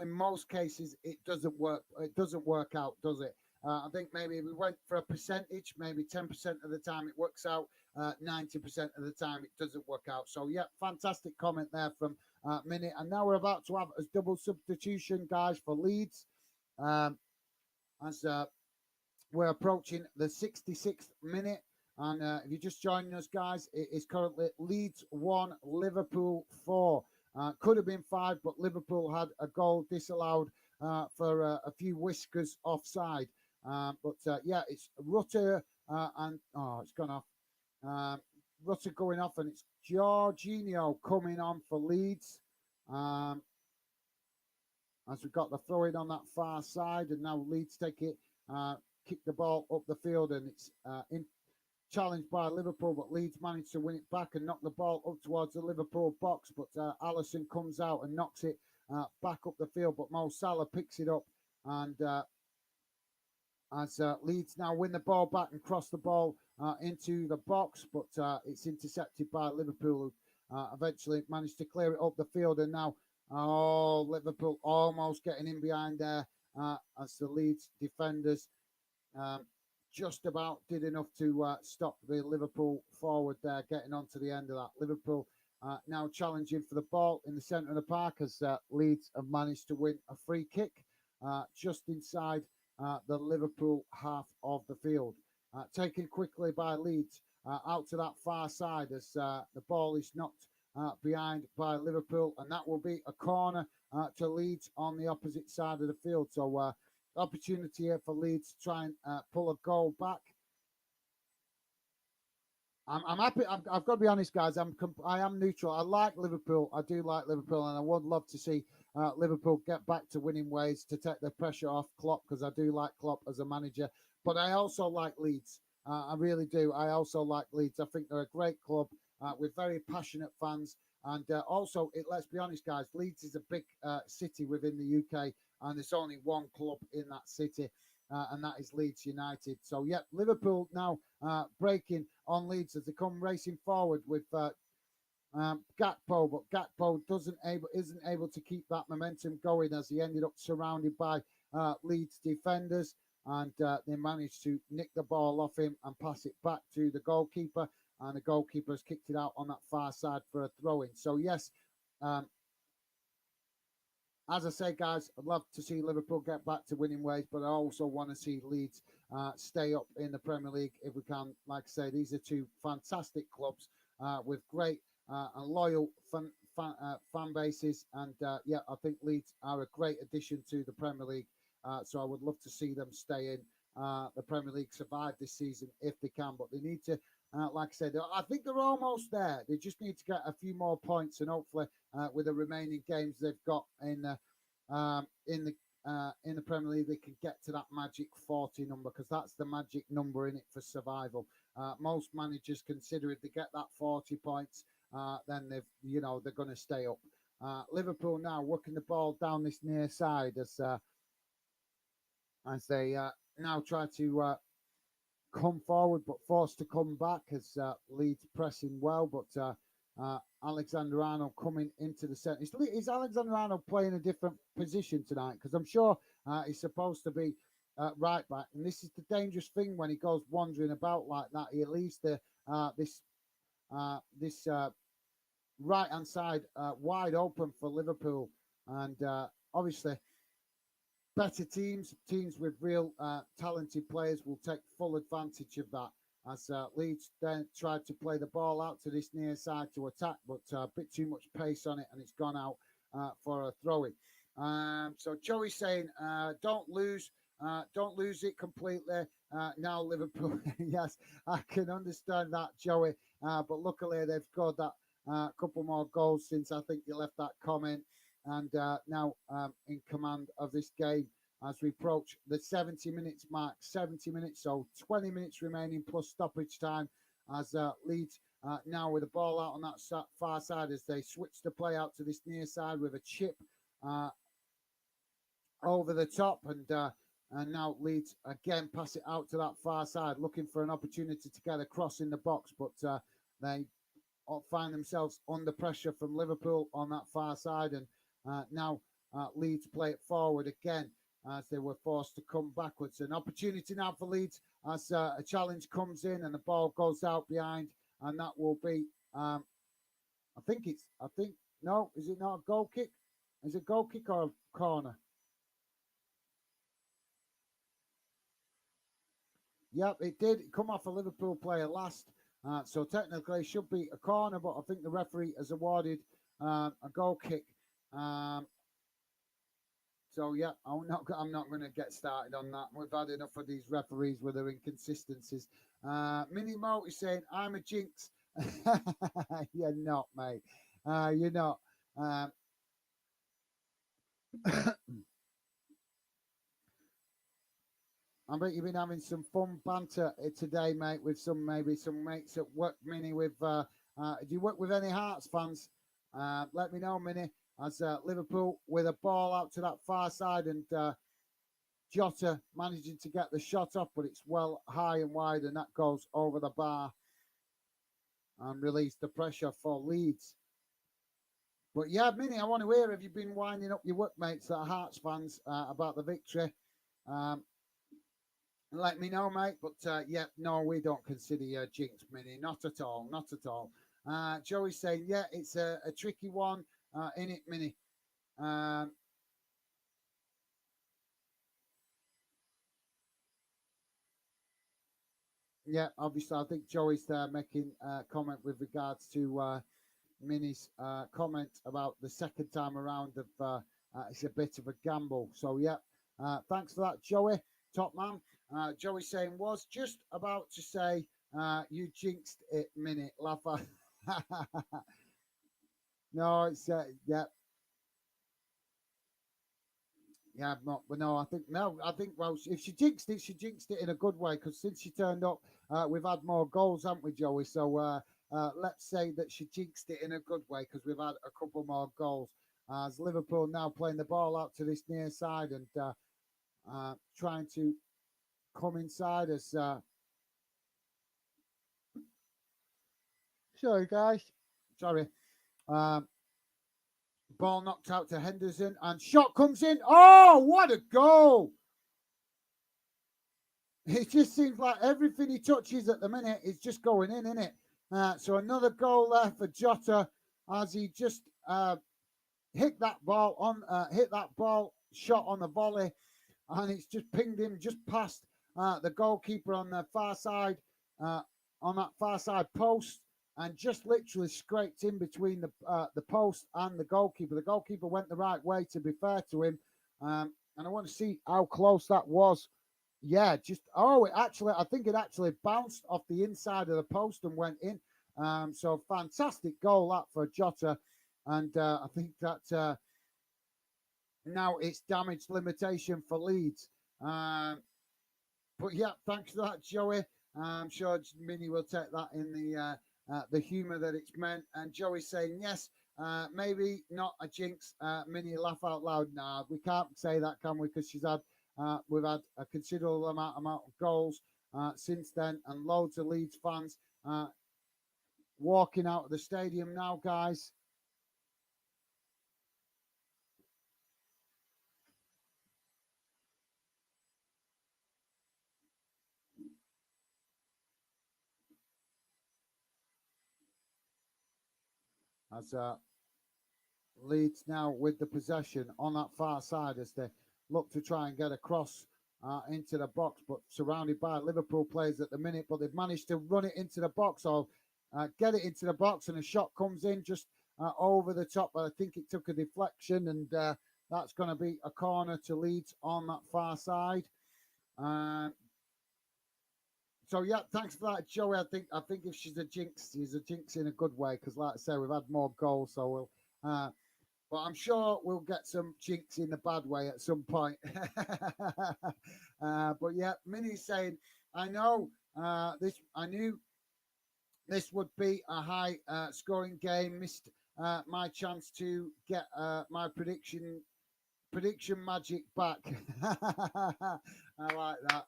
in most cases it doesn't work. It doesn't work out, does it? I think maybe if we went for a percentage, maybe 10% of the time it works out, 90% of the time it doesn't work out. So yeah, fantastic comment there from Minnie. And now we're about to have a double substitution, guys, for Leeds. Um, as we're approaching the 66th minute. And if you're just joining us, guys, it is currently Leeds 1, Liverpool 4. Could have been 5, but Liverpool had a goal disallowed for a few whiskers offside. Yeah, it's Rutter and it's gone off. Rutter going off, and it's Jorginho coming on for Leeds. As we've got the throw in on that far side, and now Leeds take it, kick the ball up the field, and it's in challenged by Liverpool, but Leeds managed to win it back and knock the ball up towards the Liverpool box, but Alisson comes out and knocks it back up the field, but Mo Salah picks it up, and as Leeds now win the ball back and cross the ball into the box, but it's intercepted by Liverpool, who eventually managed to clear it up the field, and now Liverpool almost getting in behind there as the Leeds defenders just about did enough to stop the Liverpool forward there getting onto the end of that. Liverpool now challenging for the ball in the centre of the park as Leeds have managed to win a free kick just inside the Liverpool half of the field. Taken quickly by Leeds out to that far side as the ball is knocked behind by Liverpool, and that will be a corner to Leeds on the opposite side of the field. So opportunity here for Leeds to try and pull a goal back. I'm happy. I've got to be honest, guys. I am neutral. I like Liverpool. I do like Liverpool, and I would love to see Liverpool get back to winning ways to take the pressure off Klopp, because I do like Klopp as a manager. But I also like Leeds. I really do. I also like Leeds. I think they're a great club with very passionate fans. And also, let's be honest, guys, Leeds is a big city within the UK, and there's only one club in that city, and that is Leeds United. So, yeah, Liverpool now breaking on Leeds as they come racing forward with Gakpo, but Gakpo isn't able to keep that momentum going as he ended up surrounded by Leeds defenders, and they managed to nick the ball off him and pass it back to the goalkeeper, and the goalkeeper has kicked it out on that far side for a throw-in. So, yes, as I say, guys, I'd love to see Liverpool get back to winning ways, but I also want to see Leeds stay up in the Premier League if we can. Like I say, these are two fantastic clubs with great and loyal fan bases. And, yeah, I think Leeds are a great addition to the Premier League. So I would love to see them stay in the Premier League, survive this season if they can. But they need to, like I said, I think they're almost there. They just need to get a few more points, and hopefully with the remaining games they've got in the Premier League, they can get to that magic 40 number, because that's the magic number in it for survival. Most managers consider if they get that 40 points, then they're going to stay up. Liverpool now working the ball down this near side as they now try to come forward, but forced to come back as Leeds pressing well, but Alexander Arnold coming into the centre. Is Alexander Arnold playing a different position tonight? Because I'm sure he's supposed to be right back, and this is the dangerous thing when he goes wandering about like that. He leaves this right hand side wide open for Liverpool, and obviously better teams with real talented players will take full advantage of that, as Leeds then tried to play the ball out to this near side to attack, but a bit too much pace on it, and it's gone out for a throw-in. So Joey's saying, don't lose it completely. Now Liverpool, yes, I can understand that, Joey, but luckily they've scored that couple more goals since I think you left that comment, and now in command of this game as we approach the 70 minutes mark. 70 minutes, so 20 minutes remaining plus stoppage time, as Leeds now with the ball out on that far side as they switch the play out to this near side with a chip over the top, and now Leeds again pass it out to that far side, looking for an opportunity to get a cross in the box, but they find themselves under pressure from Liverpool on that far side, and now Leeds play it forward again as they were forced to come backwards. An opportunity now for Leeds as a challenge comes in and the ball goes out behind, and that will be, no, is it not a goal kick? Is it a goal kick or a corner? Yep, it did come off a Liverpool player last. So technically it should be a corner, but I think the referee has awarded a goal kick. So yeah, I'm not going to get started on that. We've had enough of these referees with their inconsistencies. Mini Mo is saying, "I'm a jinx." You're not, mate. You're not. I bet you've been having some fun banter today, mate, with maybe some mates at work, Mini. Do you work with any Hearts fans? Let me know, Mini. As Liverpool with a ball out to that far side, and Jota managing to get the shot off, but it's well high and wide, and that goes over the bar and release the pressure for Leeds. But yeah, Mini, I want to hear, have you been winding up your workmates that are Hearts fans about the victory? Let me know, mate. But yeah, no, we don't consider you a jinx, Mini. Not at all. Not at all. Joey's saying, yeah, it's a tricky one in it, Mini. Yeah, obviously, I think Joey's there making a comment with regards to Mini's comment about the second time around of it's a bit of a gamble. So, yeah, thanks for that, Joey. Top man. Joey saying, was just about to say you jinxed it, Mini. Laugh No, it's, yeah. Yeah, not, but no, I think, no, I think, well, if she jinxed it in a good way, because since she turned up, we've had more goals, haven't we, Joey? So let's say that she jinxed it in a good way, because we've had a couple more goals. As Liverpool now playing the ball out to this near side and trying to come inside us. Sorry, guys. Sorry. Um, Ball knocked out to Henderson, and shot comes in. Oh, what a goal! It just seems like everything he touches at the minute is just going in, isn't it? So another goal there for Jota as he just hit that ball shot on the volley, and it's just pinged him just past the goalkeeper on the far side, on that far side post, and just literally scraped in between the post and the goalkeeper. The goalkeeper went the right way, to be fair to him, and I want to see how close that was. Yeah, I think it actually bounced off the inside of the post and went in. So fantastic goal that for Jota, and I think that now it's damage limitation for Leeds. But yeah, thanks for that, Joey. I'm sure Minnie will take that in the humour that it's meant. And Joey saying yes, maybe not a jinx. Minnie, laugh out loud. Nah, we can't say that, can we? Because we've had a considerable amount of goals since then, and loads of Leeds fans walking out of the stadium now, guys. As Leeds now with the possession on that far side as they look to try and get across into the box, but surrounded by Liverpool players at the minute. But they've managed to run it into the box, or get it into the box, and a shot comes in just over the top. But I think it took a deflection, and that's going to be a corner to Leeds on that far side. So yeah, thanks for that, Joey. I think if she's a jinx in a good way, because like I say, we've had more goals, so we'll. But I'm sure we'll get some jinx in the bad way at some point. But yeah, Minnie's saying, I know this. I knew this would be a high scoring game. Missed my chance to get my prediction magic back. I like that.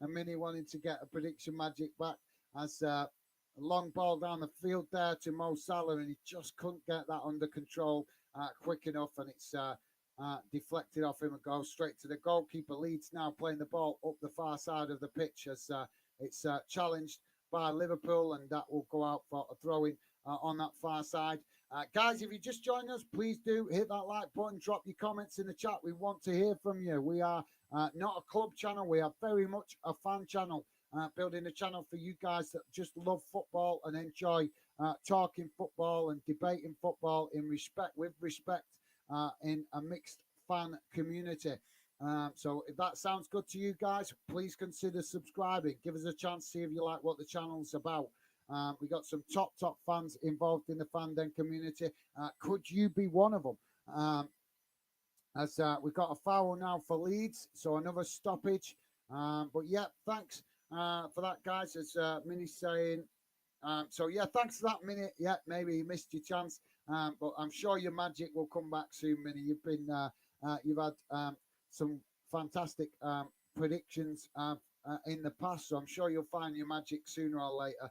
A Minnie wanting to get a prediction magic back as a long ball down the field there to Mo Salah, and he just couldn't get that under control quick enough, and it's deflected off him and goes straight to the goalkeeper. Leeds now playing the ball up the far side of the pitch as it's challenged by Liverpool, and that will go out for a throw-in on that far side. Guys, if you just joined us, please do hit that like button, drop your comments in the chat. We want to hear from you. We are not a club channel. We are very much a fan channel, building a channel for you guys that just love football and enjoy talking football and debating football with respect, in a mixed fan community. So if that sounds good to you guys, please consider subscribing. Give us a chance to see if you like what the channel's about. We got some top fans involved in the fandom community. Could you be one of them? As we've got a foul now for Leeds, so another stoppage. But yeah, thanks for that, guys. As Minnie's saying, so yeah, thanks for that, Minnie. Yeah, maybe you missed your chance, but I'm sure your magic will come back soon, Minnie. You've had some fantastic predictions in the past, so I'm sure you'll find your magic sooner or later.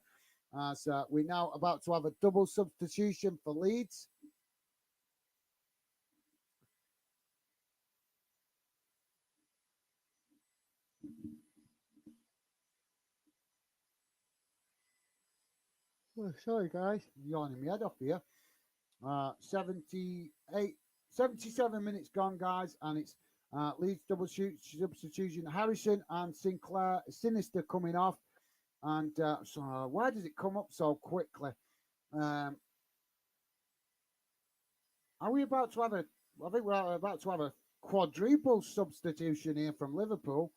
So we're now about to have a double substitution for Leeds. Oh, sorry, guys, I'm yawning my head off here. 77 minutes gone, guys, and it's Leeds double substitution. Harrison and Sinclair, Sinister coming off. And so why does it come up so quickly? Are we about to have I think we're about to have a quadruple substitution here from Liverpool.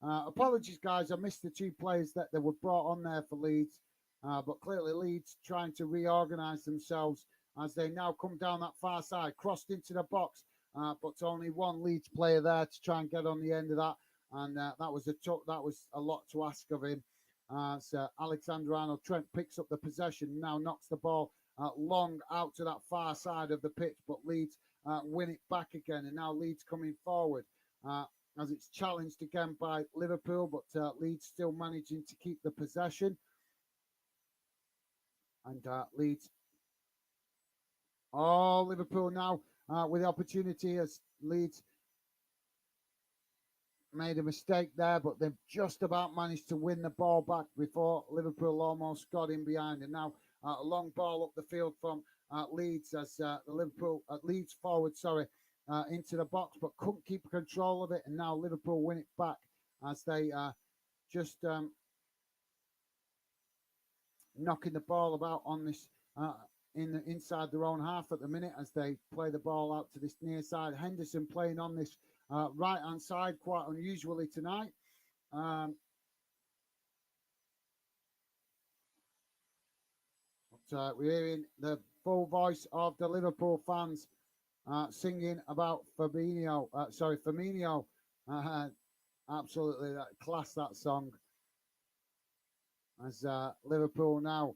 Apologies, guys. I missed the two players that they were brought on there for Leeds. But clearly Leeds trying to reorganise themselves as they now come down that far side, crossed into the box. But only one Leeds player there to try and get on the end of that. And that was a lot to ask of him. So Alexander-Arnold Trent picks up the possession, now knocks the ball long out to that far side of the pitch, but Leeds win it back again, and now Leeds coming forward as it's challenged again by Liverpool, but Leeds still managing to keep the possession. And Leeds, Liverpool now with the opportunity as Leeds made a mistake there, but they've just about managed to win the ball back before Liverpool almost got in behind. And now a long ball up the field from Leeds as the Leeds forward, into the box, but couldn't keep control of it. And now Liverpool win it back as they just knocking the ball about on this inside their own half at the minute as they play the ball out to this near side. Henderson playing on this right hand side quite unusually tonight. But we're hearing the full voice of the Liverpool fans singing about Firmino. Absolutely class, that song. As Liverpool now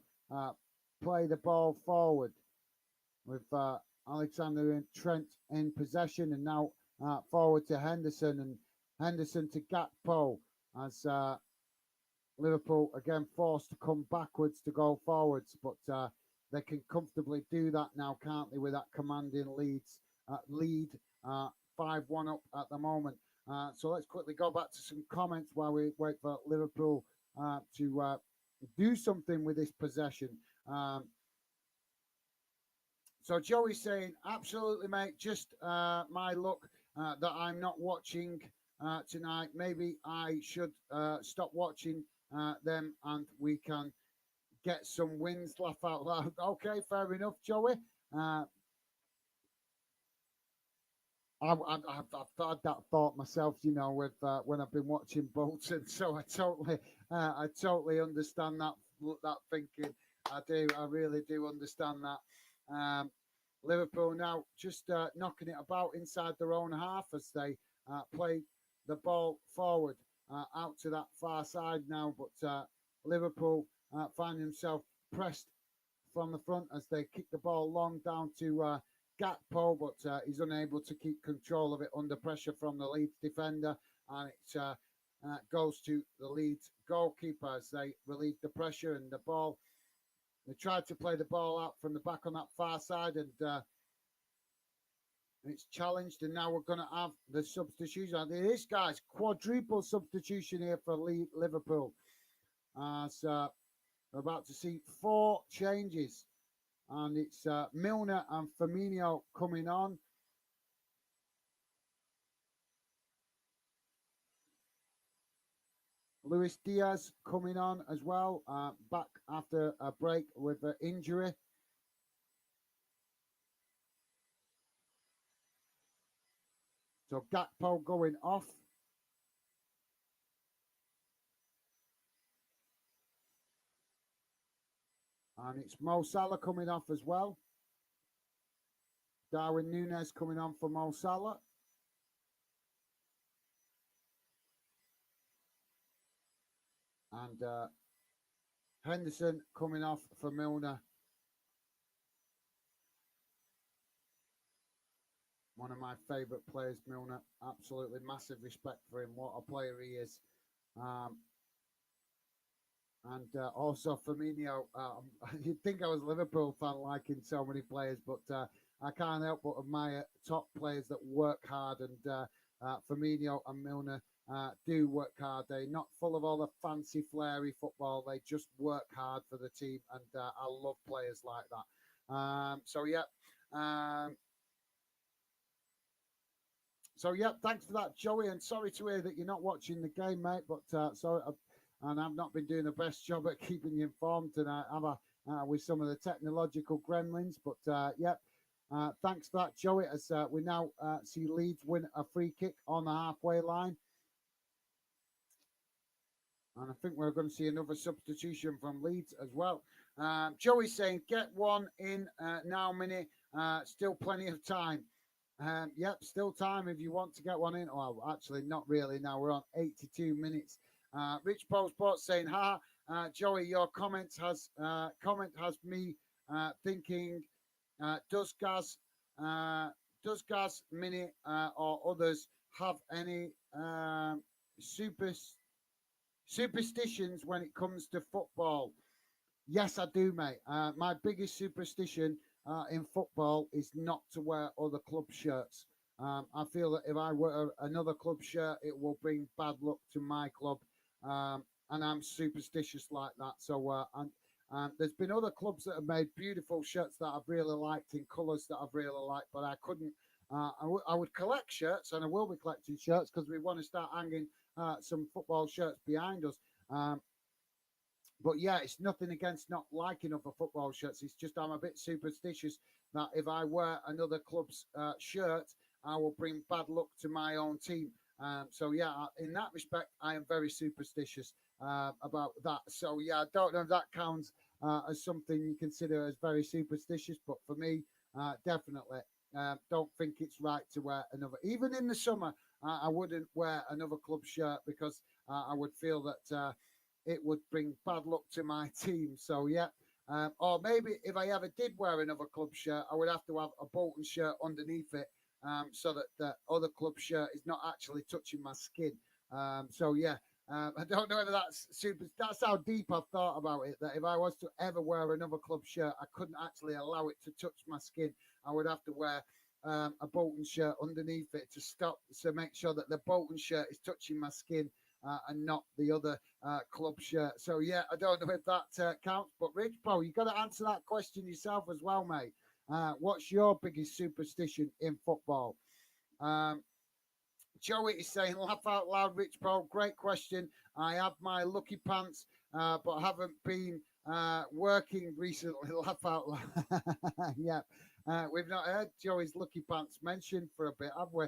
play the ball forward with Alexander and Trent in possession, and now forward to Henderson, and Henderson to Gakpo as Liverpool again forced to come backwards to go forwards, but they can comfortably do that now, can't they, with that commanding lead 5-1 up at the moment. So let's quickly go back to some comments while we wait for Liverpool to do something with this possession. So Joey's saying, absolutely, mate, just my luck that I'm not watching tonight. Maybe I should stop watching them and we can get some wins, laugh out loud. Okay, fair enough, Joey. I've had that thought myself, you know, with when I've been watching Bolton. So I totally understand that thinking. I really do understand that. Liverpool now just knocking it about inside their own half as they play the ball forward out to that far side now. But Liverpool find himself pressed from the front as they kick the ball long down to Gakpo, but he's unable to keep control of it under pressure from the Leeds defender, and it goes to the Leeds goalkeeper as they relieve the pressure and the ball. They tried to play the ball out from the back on that far side, and it's challenged, and now we're going to have the substitution. It is, guys, quadruple substitution here for Liverpool. So we're about to see 4 changes. And it's Milner and Firmino coming on. Luis Diaz coming on as well, back after a break with an injury. So Gakpo going off. And it's Mo Salah coming off as well. Darwin Núñez coming on for Mo Salah. And Henderson coming off for Milner. One of my favourite players, Milner. Absolutely massive respect for him. What a player he is. And also Firmino. You'd think I was a Liverpool fan liking so many players, but I can't help but admire top players that work hard. And Firmino and Milner do work hard. They're not full of all the fancy, flary football. They just work hard for the team. And I love players like that. So, yeah. Thanks for that, Joey. And sorry to hear that you're not watching the game, mate. But sorry, and I've not been doing the best job at keeping you informed tonight, have I? With some of the technological gremlins. But thanks for that, Joey. As we now see Leeds win a free kick on the halfway line. And I think we're going to see another substitution from Leeds as well. Joey's saying, get one in now, Mini. Still plenty of time. Yep, still time if you want to get one in. Well, actually, not really. Now we're on 82 minutes. Rich Paul Sports saying, Joey, your comment has me thinking, does Gaz, Mini, or others have any superstitions when it comes to football? Yes, I do, mate. My biggest superstition in football is not to wear other club shirts. I feel that if I wear another club shirt, it will bring bad luck to my club. And I'm superstitious like that. So, there's been other clubs that have made beautiful shirts that I've really liked in colours that I've really liked, but I couldn't. I would collect shirts, and I will be collecting shirts because we want to start hanging some football shirts behind us. But yeah, it's nothing against not liking other football shirts. It's just I'm a bit superstitious that if I wear another club's shirt, I will bring bad luck to my own team. So yeah, in that respect, I am very superstitious about that. So yeah, I don't know if that counts as something you consider as very superstitious, but for me, definitely. Don't think it's right to wear another. Even in the summer, I wouldn't wear another club shirt because I would feel that it would bring bad luck to my team. So yeah. Or maybe if I ever did wear another club shirt, I would have to have a Bolton shirt underneath it, so that the other club shirt is not actually touching my skin. So yeah, I don't know whether that's super. That's how deep I've thought about it. That if I was to ever wear another club shirt, I couldn't actually allow it to touch my skin. I would have to wear a Bolton shirt underneath it to make sure that the Bolton shirt is touching my skin. And not the other club shirt. So, yeah, I don't know if that counts. But, Rich Paul, you've got to answer that question yourself as well, mate. What's your biggest superstition in football? Joey is saying, laugh out loud, Rich Paul. Great question. I have my lucky pants, but haven't been working recently. Laugh out loud. Yeah. We've not heard Joey's lucky pants mentioned for a bit, have we?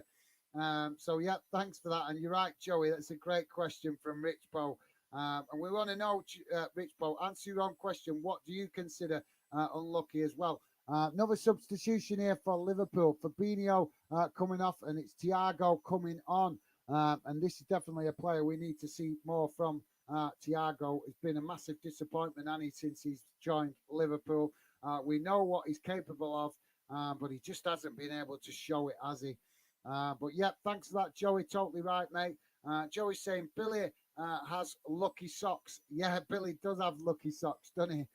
So, yeah, thanks for that. And you're right, Joey. That's a great question from Rich Bo. And we want to know, Rich Bo, answer your own question. What do you consider unlucky as well? Another substitution here for Liverpool. Fabinho coming off, and it's Thiago coming on. And this is definitely a player we need to see more from. Thiago has been a massive disappointment, and since he's joined Liverpool. We know what he's capable of, but he just hasn't been able to show it, has he? But yeah, thanks for that, Joey. Totally right, mate. Joey's saying Billy has lucky socks. Yeah, Billy does have lucky socks, doesn't he?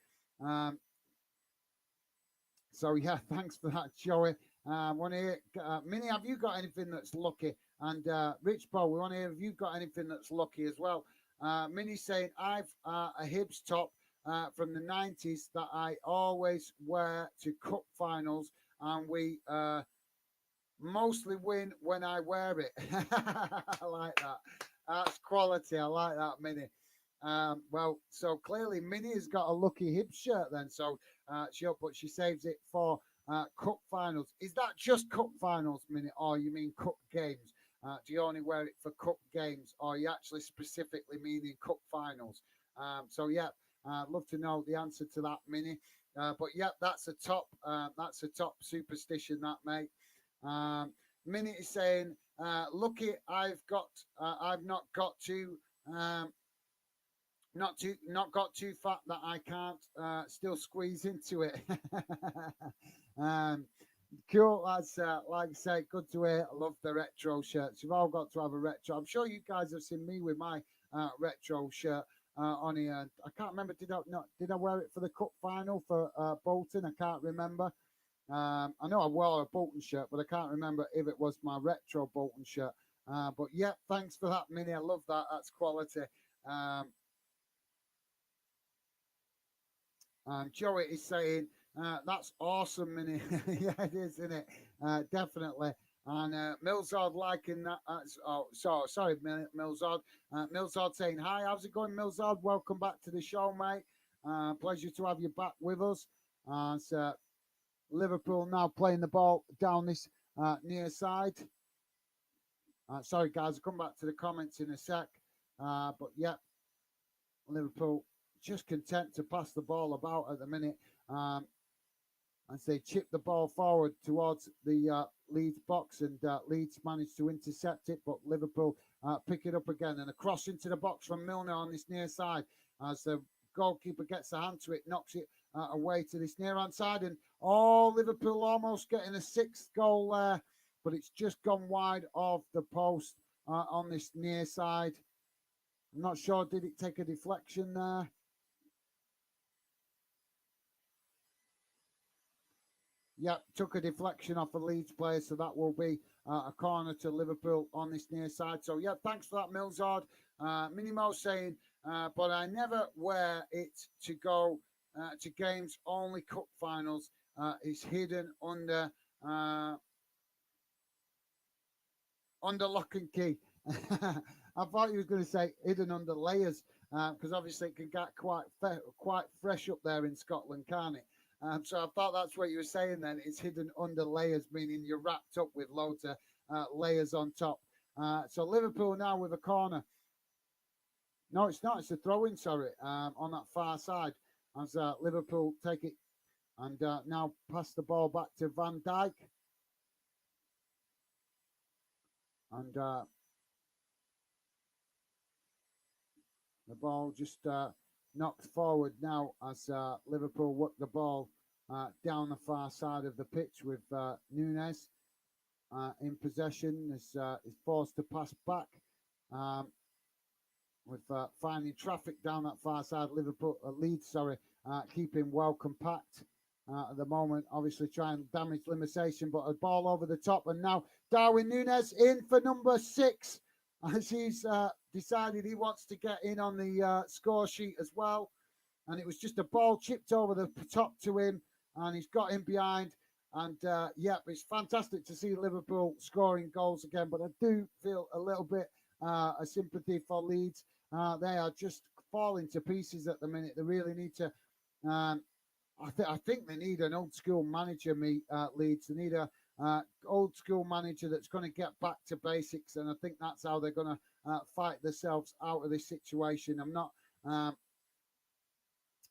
So yeah, thanks for that, Joey. Want to hear, Minnie, have you got anything that's lucky? And Rich Paul, we want to hear if you've got anything that's lucky as well. Minnie's saying I've a Hibs top from the 90s that I always wear to cup finals, and we mostly win when I wear it. I like that. That's quality. I like that, Minnie. Well, so clearly Minnie has got a lucky Hibs shirt then. So she saves it for cup finals. Is that just cup finals, Minnie, or you mean cup games? Do you only wear it for cup games, or are you actually specifically meaning cup finals? So yeah, love to know the answer to that, Minnie. But yeah, that's a top superstition, that mate. Um, Minnie is saying, "Lucky, I've not got to." Um, not got too fat that I can't still squeeze into it. um, cool, lads. Like I say, good to hear. I love the retro shirts. You've all got to have a retro. I'm sure you guys have seen me with my retro shirt on here. I can't remember. Did I wear it for the cup final for Bolton? I can't remember. I know I wore a Bolton shirt, but I can't remember if it was my retro Bolton shirt. But yeah, thanks for that, Minnie. I love that. That's quality. Um, Joey is saying, that's awesome, Minnie. Yeah, it is, isn't it? Definitely. And Millsard liking that. Sorry, Millsard. Millsard saying, hi, how's it going, Millsard? Welcome back to the show, mate. Pleasure to have you back with us. So Liverpool now playing the ball down this near side. Sorry, guys, I'll come back to the comments in a sec. But yeah, Liverpool just content to pass the ball about at the minute. As they chip the ball forward towards the Leeds box, and Leeds managed to intercept it, but Liverpool pick it up again, and a cross into the box from Milner on this near side as the goalkeeper gets a hand to it, knocks it away to this near hand side, and Liverpool almost getting a sixth goal there, but it's just gone wide of the post on this near side. I'm not sure, did it take a deflection there? Yep, took a deflection off a Leeds player, so that will be a corner to Liverpool on this near side. So, yeah, thanks for that, Milzard. Minimo saying, but I never wear it to go to games, only cup finals. It's hidden uh, under lock and key. I thought you was going to say hidden under layers, because obviously it can get quite fresh up there in Scotland, can't it? So I thought that's what you were saying then. It's hidden under layers, meaning you're wrapped up with loads of layers on top. So Liverpool now with a corner. No, it's not. It's a throw-in, sorry, on that far side. As Liverpool take it and now pass the ball back to Van Dijk. And the ball just knocked forward now as Liverpool work the ball down the far side of the pitch with Nunes in possession. Is forced to pass back um, with finding traffic down that far side. Leeds, keeping well compact at the moment. Obviously trying to damage limitation, but a ball over the top, and now Darwin Nunes in for number 6. As he's decided he wants to get in on the score sheet as well. And it was just a ball chipped over the top to him, and he's got him behind. And it's fantastic to see Liverpool scoring goals again. But I do feel a little bit of sympathy for Leeds. They are just falling to pieces at the minute. They really need to. I think they need an old school manager. Leeds. They need a old school manager that's going to get back to basics, and I think that's how they're going to fight themselves out of this situation. I'm not.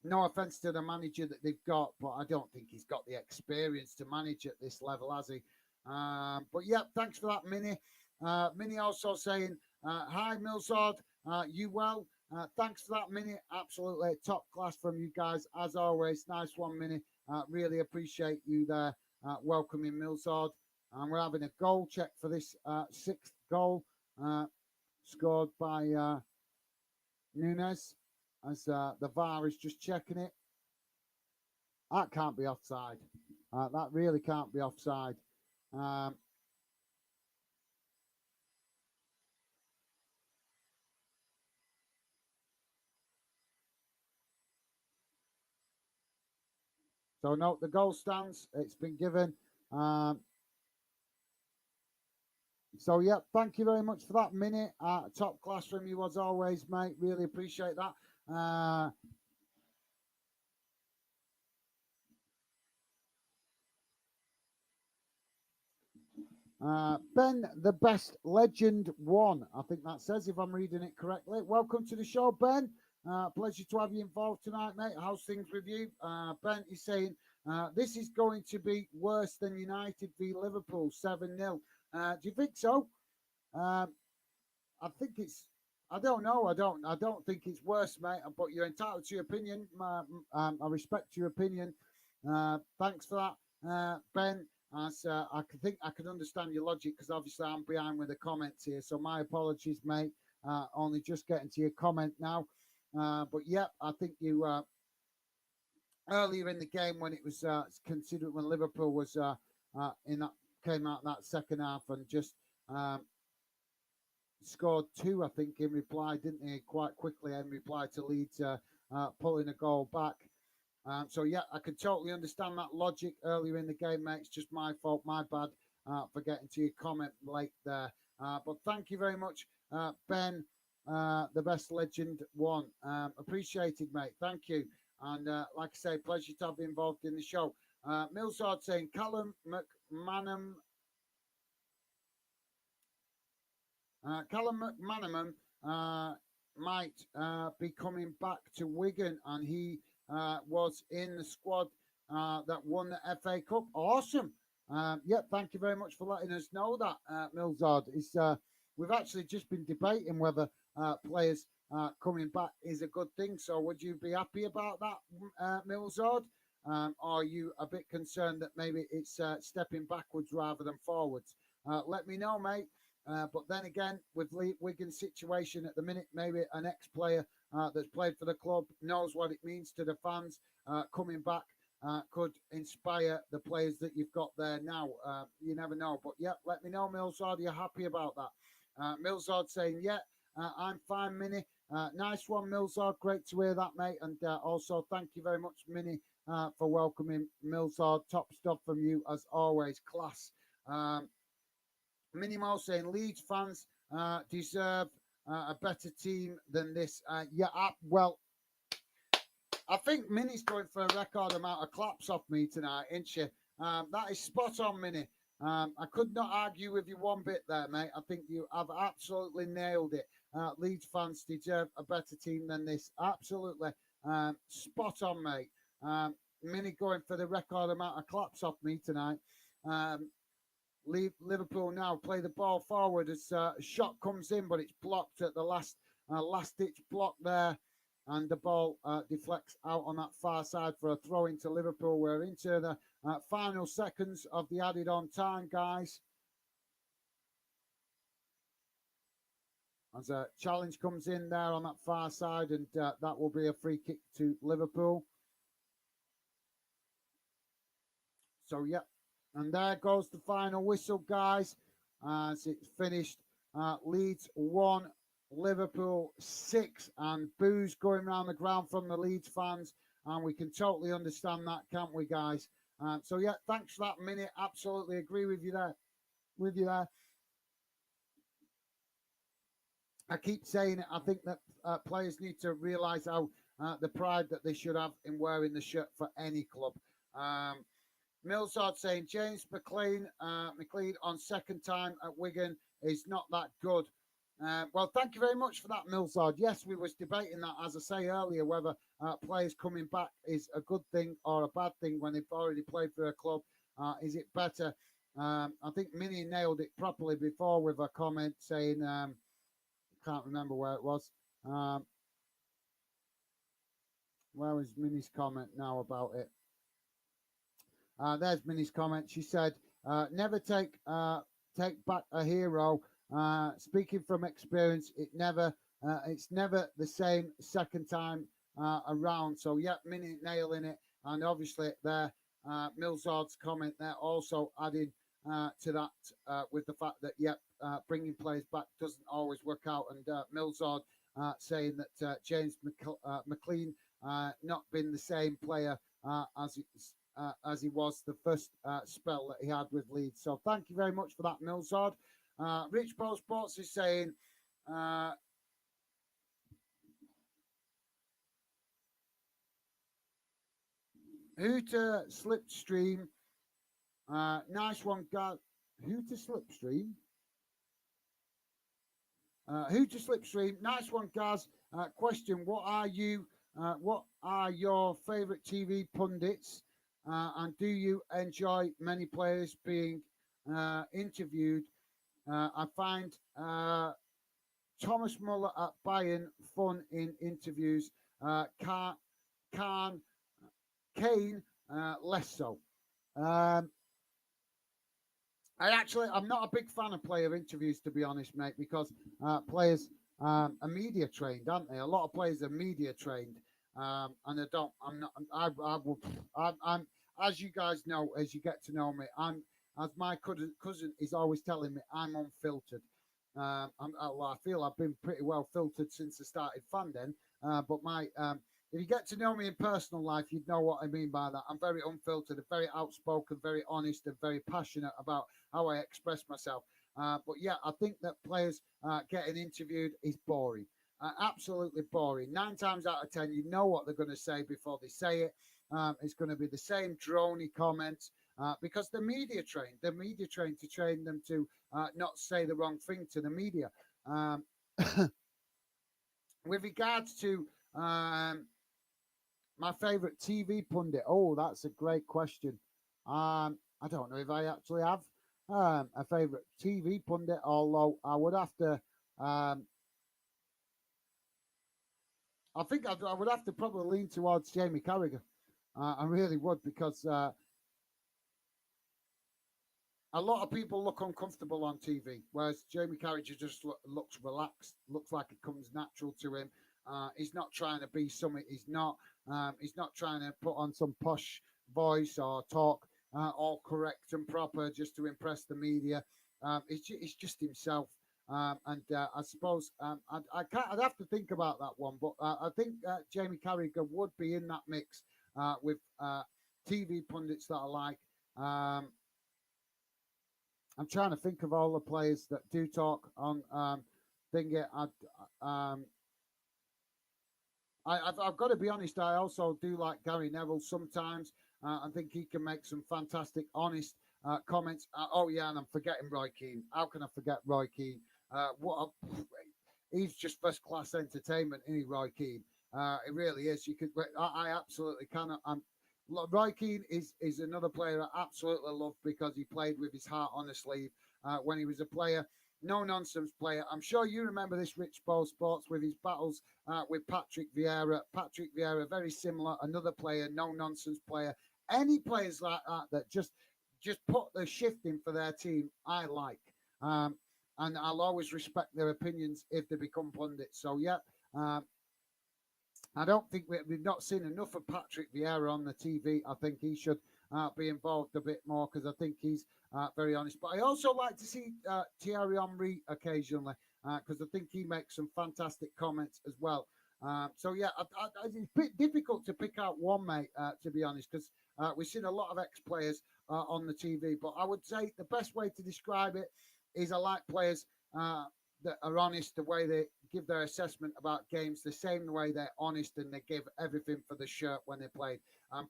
No offense to the manager that they've got, but I don't think he's got the experience to manage at this level, has he? But yeah, thanks for that, Minnie. Minnie also saying, hi, Millsard, you well? Thanks for that, Minnie. Absolutely top class from you guys, as always. Nice one, Minnie. Really appreciate you there welcoming Millsard. And we're having a goal check for this 6th goal scored by Nunes, as the VAR is just checking it. That can't be offside. That really can't be offside. So no, the goal stands. It's been given. So yeah, thank you very much for that minute. Top class from you as always, mate. Really appreciate that. Ben, the best legend one. I think that says, if I'm reading it correctly. Welcome to the show, Ben. Pleasure to have you involved tonight, mate. How's things with you? Ben is saying this is going to be worse than United v Liverpool 7-0. Do you think so? Um, I think it's. I don't know. I don't think it's worse, mate. But you're entitled to your opinion. I respect your opinion. Thanks for that, Ben. As I can think I can understand your logic because obviously I'm behind with the comments here. So my apologies, mate. Only just getting to your comment now. But yeah, I think you earlier in the game when it was considered when Liverpool was in that came out in that second half and just um, scored two, I think, in reply, didn't he? Quite quickly in reply to Leeds pulling a goal back. So yeah, I can totally understand that logic earlier in the game, mate. It's just my fault, my bad, for getting to your comment late there. But thank you very much, Ben, the best legend one. Appreciated, mate. Thank you. And like I say, pleasure to have you involved in the show. Millsard saying Callum McManam. Callum McManaman might be coming back to Wigan, and he was in the squad that won the FA Cup. Awesome. Yeah, thank you very much for letting us know that, Millsard. We've actually just been debating whether players coming back is a good thing. So, would you be happy about that, Millsard? Are you a bit concerned that maybe it's stepping backwards rather than forwards? Let me know, mate. But then again, with Wigan's situation at the minute, maybe an ex-player that's played for the club knows what it means to the fans. Coming back could inspire the players that you've got there now. You never know. But yeah, let me know, Millsard. Are you happy about that? Millsard saying, yeah, I'm fine, Minnie. Nice one, Millsard. Great to hear that, mate. And also, thank you very much, Minnie, for welcoming Millsard. Top stuff from you, as always. Class. Minimal saying Leeds fans deserve a better team than this. Yeah, well, I think Minnie's going for a record amount of claps off me tonight, isn't she? That is spot on, Minnie. I could not argue with you one bit there, mate. I think you have absolutely nailed it. Leeds fans deserve a better team than this. Absolutely. Spot on, mate. Minnie going for the record amount of claps off me tonight. Liverpool now play the ball forward as a shot comes in, but it's blocked at the last ditch block there, and the ball deflects out on that far side for a throw into Liverpool. We're into the final seconds of the added on time, guys. As a challenge comes in there on that far side, and that will be a free kick to Liverpool. So, yeah. And there goes the final whistle, guys. As it's finished. Leeds 1, Liverpool 6. And boos going around the ground from the Leeds fans. And we can totally understand that, can't we, guys? So, yeah, thanks for that minute. Absolutely agree with you there. I keep saying it. I think that players need to realise how the pride that they should have in wearing the shirt for any club. Millsard saying James McLean on second time at Wigan is not that good. Well, thank you very much for that, Millsard. Yes, we was debating that, as I say earlier, whether players coming back is a good thing or a bad thing when they've already played for a club. Is it better? I think Minnie nailed it properly before with a comment saying, can't remember where it was. Where was Minnie's comment now about it? There's Minnie's comment. She said, "Never take back a hero. Speaking from experience, it's never the same second time around." So yeah, Minnie nailing it, and obviously there, Millsard's comment there also adding to that with the fact that bringing players back doesn't always work out, and Millsard saying that James McLean not been the same player as he was the first spell that he had with Leeds. So thank you very much for that, Millsard. Rich Paul Sports is saying, uh, who to slipstream? Nice one, guys. Who to slipstream? Who to slipstream? Nice one, Gaz. Question: What are your favourite TV pundits? And do you enjoy many players being interviewed? I find Thomas Muller at Bayern fun in interviews. Khan Kane less so. Um, I'm not a big fan of player interviews, to be honest, mate, because players are media trained, aren't they? A lot of players are media trained, and I don't. I'm not. I will. I'm. As you guys know, as you get to know me, as my cousin is always telling me, I'm unfiltered. I feel I've been pretty well filtered since I started funding. But if you get to know me in personal life, you'd know what I mean by that. I'm very unfiltered, very outspoken, very honest, and very passionate about how I express myself. But yeah, I think that players getting interviewed is boring. Absolutely boring. 9 times out of 10, you know what they're going to say before they say it. It's going to be the same drony comments because the media trained. The media trained to train them to not say the wrong thing to the media. Um, with regards to my favorite TV pundit, oh, that's a great question. I don't know if I actually have a favorite TV pundit, although I would have to. I think I would have to probably lean towards Jamie Carragher. I really would because a lot of people look uncomfortable on TV, whereas Jamie Carragher just looks relaxed, looks like it comes natural to him. He's not trying to be something he's not. He's not trying to put on some posh voice or talk all correct and proper just to impress the media. It's just himself. And I suppose I'd have to think about that one, but I think Jamie Carragher would be in that mix with TV pundits that I like. I'm trying to think of all the players that do talk on thingy. Um, I've got to be honest. I also do like Gary Neville sometimes. I think he can make some fantastic, honest comments. Oh yeah, and I'm forgetting Roy Keane. How can I forget Roy Keane? He's just first class entertainment, isn't he, Roy Keane? It really is. You could. I absolutely cannot. Roy Keane is another player I absolutely love because he played with his heart on the sleeve when he was a player. No nonsense player. I'm sure you remember this Rich Bowl Sports with his battles with Patrick Vieira. Patrick Vieira, very similar, another player, no nonsense player. Any players like that that just put the shift in for their team, I like. And I'll always respect their opinions if they become pundits. So, yeah, I don't think we've not seen enough of Patrick Vieira on the TV. I think he should be involved a bit more because I think he's very honest. But I also like to see Thierry Henry occasionally because I think he makes some fantastic comments as well. So, yeah, it's a bit difficult to pick out one, mate, to be honest, because we've seen a lot of ex-players on the TV. But I would say the best way to describe it is I like players that are honest, the way they give their assessment about games, the same way they're honest and they give everything for the shirt when they played.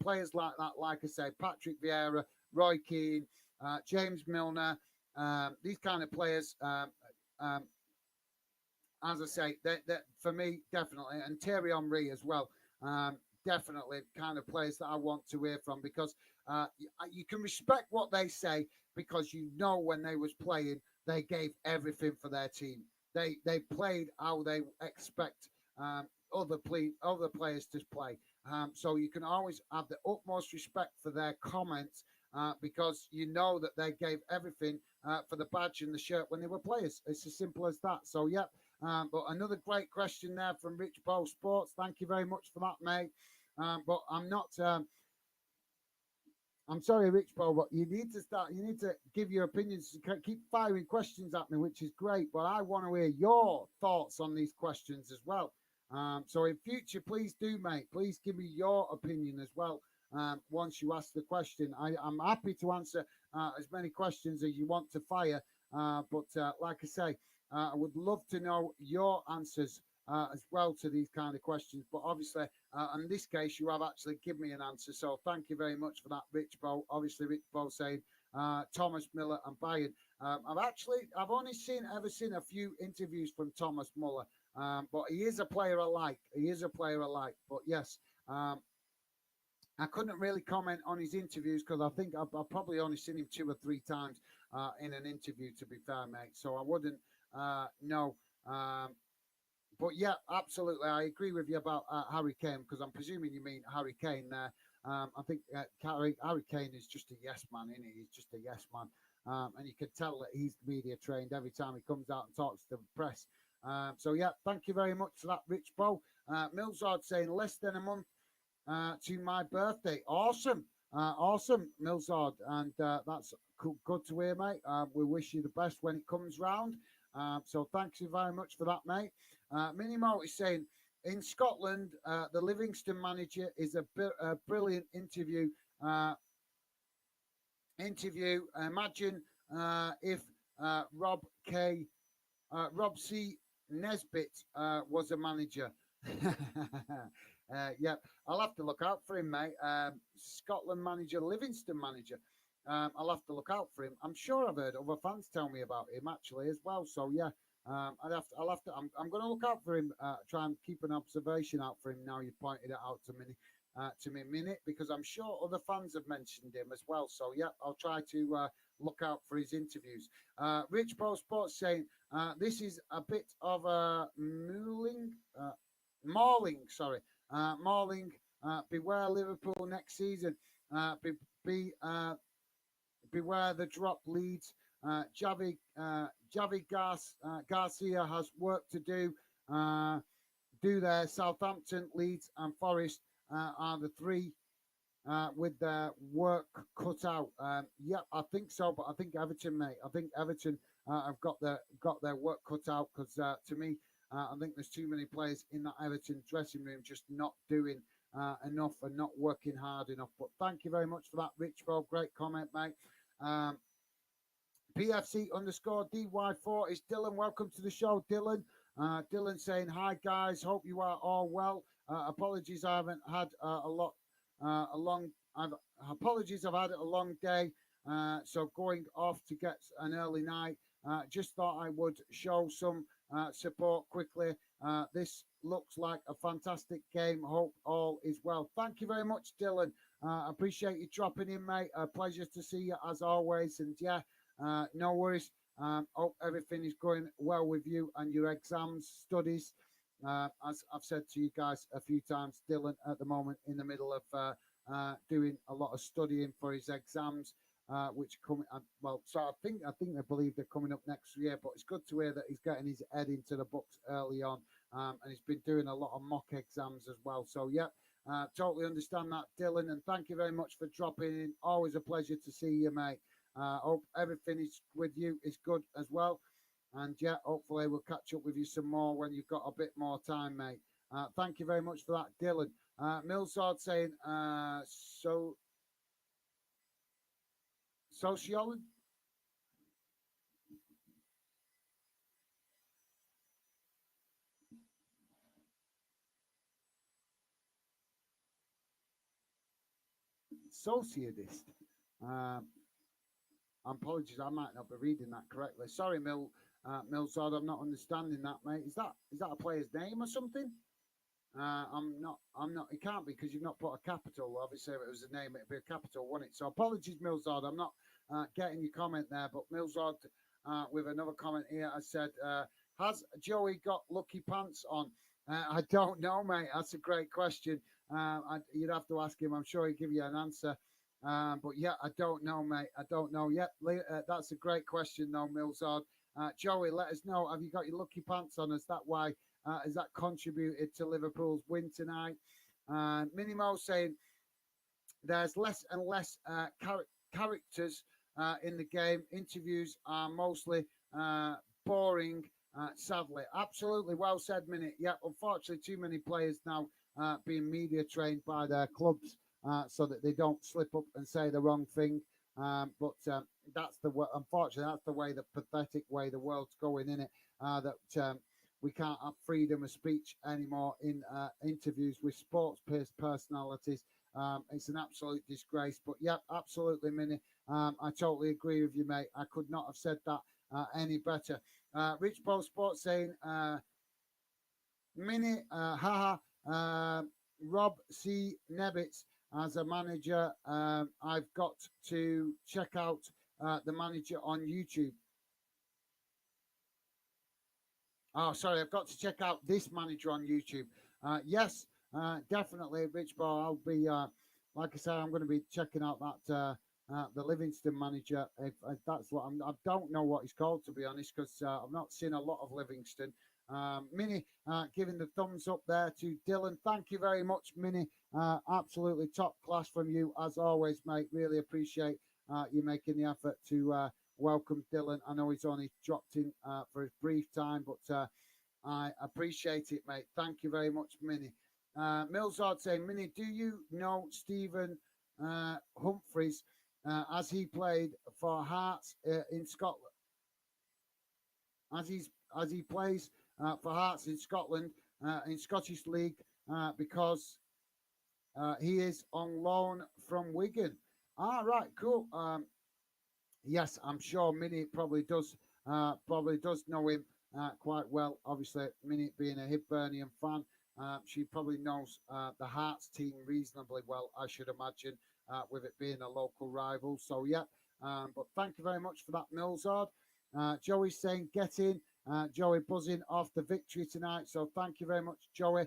Players like that, like I say, Patrick Vieira, Roy Keane, James Milner, these kind of players, as I say, that for me, definitely, and Thierry Henry as well, definitely kind of players that I want to hear from because you can respect what they say because you know when they was playing, they gave everything for their team. They played how they expect other players to play. So you can always have the utmost respect for their comments because you know that they gave everything for the badge and the shirt when they were players. It's as simple as that. So, yeah. But another great question there from Rich Bowl Sports. Thank you very much for that, mate. But I'm not. I'm sorry, Rich Bowl, but you need to start. You need to give your opinions. Keep firing questions at me, which is great. But I want to hear your thoughts on these questions as well. So in future, please do, mate. Please give me your opinion as well. Once you ask the question, I'm happy to answer as many questions as you want to fire. But like I say, I would love to know your answers as well to these kind of questions. But obviously, in this case, you have actually given me an answer. So thank you very much for that, Rich Bo. Obviously, Rich Bo saying Thomas Müller and Bayern. I've only ever seen a few interviews from Thomas Müller, but he is a player I like. He is a player I like. But yes, I couldn't really comment on his interviews because I think I've probably only seen him 2 or 3 times in an interview, to be fair, mate. So I wouldn't know. But yeah, absolutely, I agree with you about Harry Kane because I'm presuming you mean Harry Kane there. I think Harry Kane is just a yes man, isn't he? He's just a yes man, and you can tell that he's media trained every time he comes out and talks to the press. So yeah, thank you very much for that, Rich Bo. Millsard saying less than a month to my birthday. Awesome. Awesome, Millsard. And that's good to hear, mate. We wish you the best when it comes round. So thanks you very much for that, mate. Minimo is saying, in Scotland, the Livingston manager is a brilliant interview. Imagine if Rob C. Nesbitt was a manager. Yeah, I'll have to look out for him, mate. Scotland manager, Livingston manager. I'll have to look out for him. I'm sure I've heard other fans tell me about him actually as well. So yeah, I'll have to. I'm going to look out for him. Try and keep an observation out for him. Now you pointed it out to me, minute, because I'm sure other fans have mentioned him as well. So yeah, I'll try to look out for his interviews. Rich Pro Sports saying this is a bit of a mauling, sorry. Mauling, beware Liverpool next season. Beware the drop Leeds. Javi Garcia has work to do. Do there. Southampton, Leeds, and Forest are the three with their work cut out. Yeah, I think so, but I think Everton, mate. I think Everton have got their work cut out because to me, I think there's too many players in that Everton dressing room just not doing enough and not working hard enough. But thank you very much for that, Rich. Well, great comment, mate. PFC underscore DY4 is Dylan. Welcome to the show, Dylan. Dylan saying, hi, guys. Hope you are all well. Apologies, I haven't had apologies, I've had a long day. So going off to get an early night. Just thought I would show some support quickly. This looks like a fantastic game. Hope all is well. Thank you very much, Dylan. Appreciate you dropping in, mate. A pleasure to see you as always. And yeah, no worries. Hope everything is going well with you and your exams, studies. As I've said to you guys a few times, Dylan at the moment in the middle of doing a lot of studying for his exams, which come well. So I think they believe they're coming up next year. But it's good to hear that he's getting his head into the books early on, and he's been doing a lot of mock exams as well. So yeah, totally understand that, Dylan, and thank you very much for dropping in. Always a pleasure to see you, mate. Hope everything is with you is good as well. And yeah, hopefully we'll catch up with you some more when you've got a bit more time, mate. Thank you very much for that, Dylan. Millsard saying, sociology. Socialist. Apologies, I might not be reading that correctly. Sorry, Millsard, I'm not understanding that, mate. Is that a player's name or something? I'm not. It can't be because you've not put a capital. Obviously, if it was a name, it'd be a capital, wouldn't it? So apologies, Millsard. I'm not getting your comment there, but Millsard with another comment here. I said, has Joey got lucky pants on? I don't know, mate. That's a great question. You'd have to ask him. I'm sure he'd give you an answer. But yeah, I don't know, mate. I don't know yet. That's a great question, though, Millsard. Joey, let us know. Have you got your lucky pants on? Is that why? Has that contributed to Liverpool's win tonight? Minimo saying there's less and less characters in the game. Interviews are mostly boring, sadly. Absolutely well said, Minute. Yeah, unfortunately, too many players now being media trained by their clubs so that they don't slip up and say the wrong thing. But that's unfortunately, that's the way, the pathetic way the world's going in it. That we can't have freedom of speech anymore in interviews with sports personalities. It's an absolute disgrace. But yeah, absolutely, Minnie. I totally agree with you, mate. I could not have said that any better. Rich Paul Sports saying, Minnie, haha, Rob C. Nebbits as a manager. I've got to check out the manager on YouTube. Oh, sorry, I've got to check out this manager on YouTube. Yes, definitely, Rich Ball. I'll be, like I say, I'm going to be checking out that the Livingston manager. If that's what I don't know what he's called, to be honest, because I've not seen a lot of Livingston. Minnie, giving the thumbs up there to Dylan. Thank you very much, Minnie. Absolutely top class from you as always, mate. Really appreciate you making the effort to welcome Dylan. I know he's only dropped in for a brief time, but I appreciate it, mate. Thank you very much, Minnie. Millsard saying, Minnie, do you know Stephen Humphreys as he played for Hearts in Scotland? As he plays for Hearts in Scotland in Scottish League because he is on loan from Wigan. Ah, right, cool. Yes, I'm sure Minnie probably does know him quite well. Obviously, Minnie being a Hibernian fan, she probably knows the Hearts team reasonably well, I should imagine, with it being a local rival. So yeah, but thank you very much for that, Millsard. Joey's saying get in. Joey buzzing off the victory tonight. So thank you very much, Joey.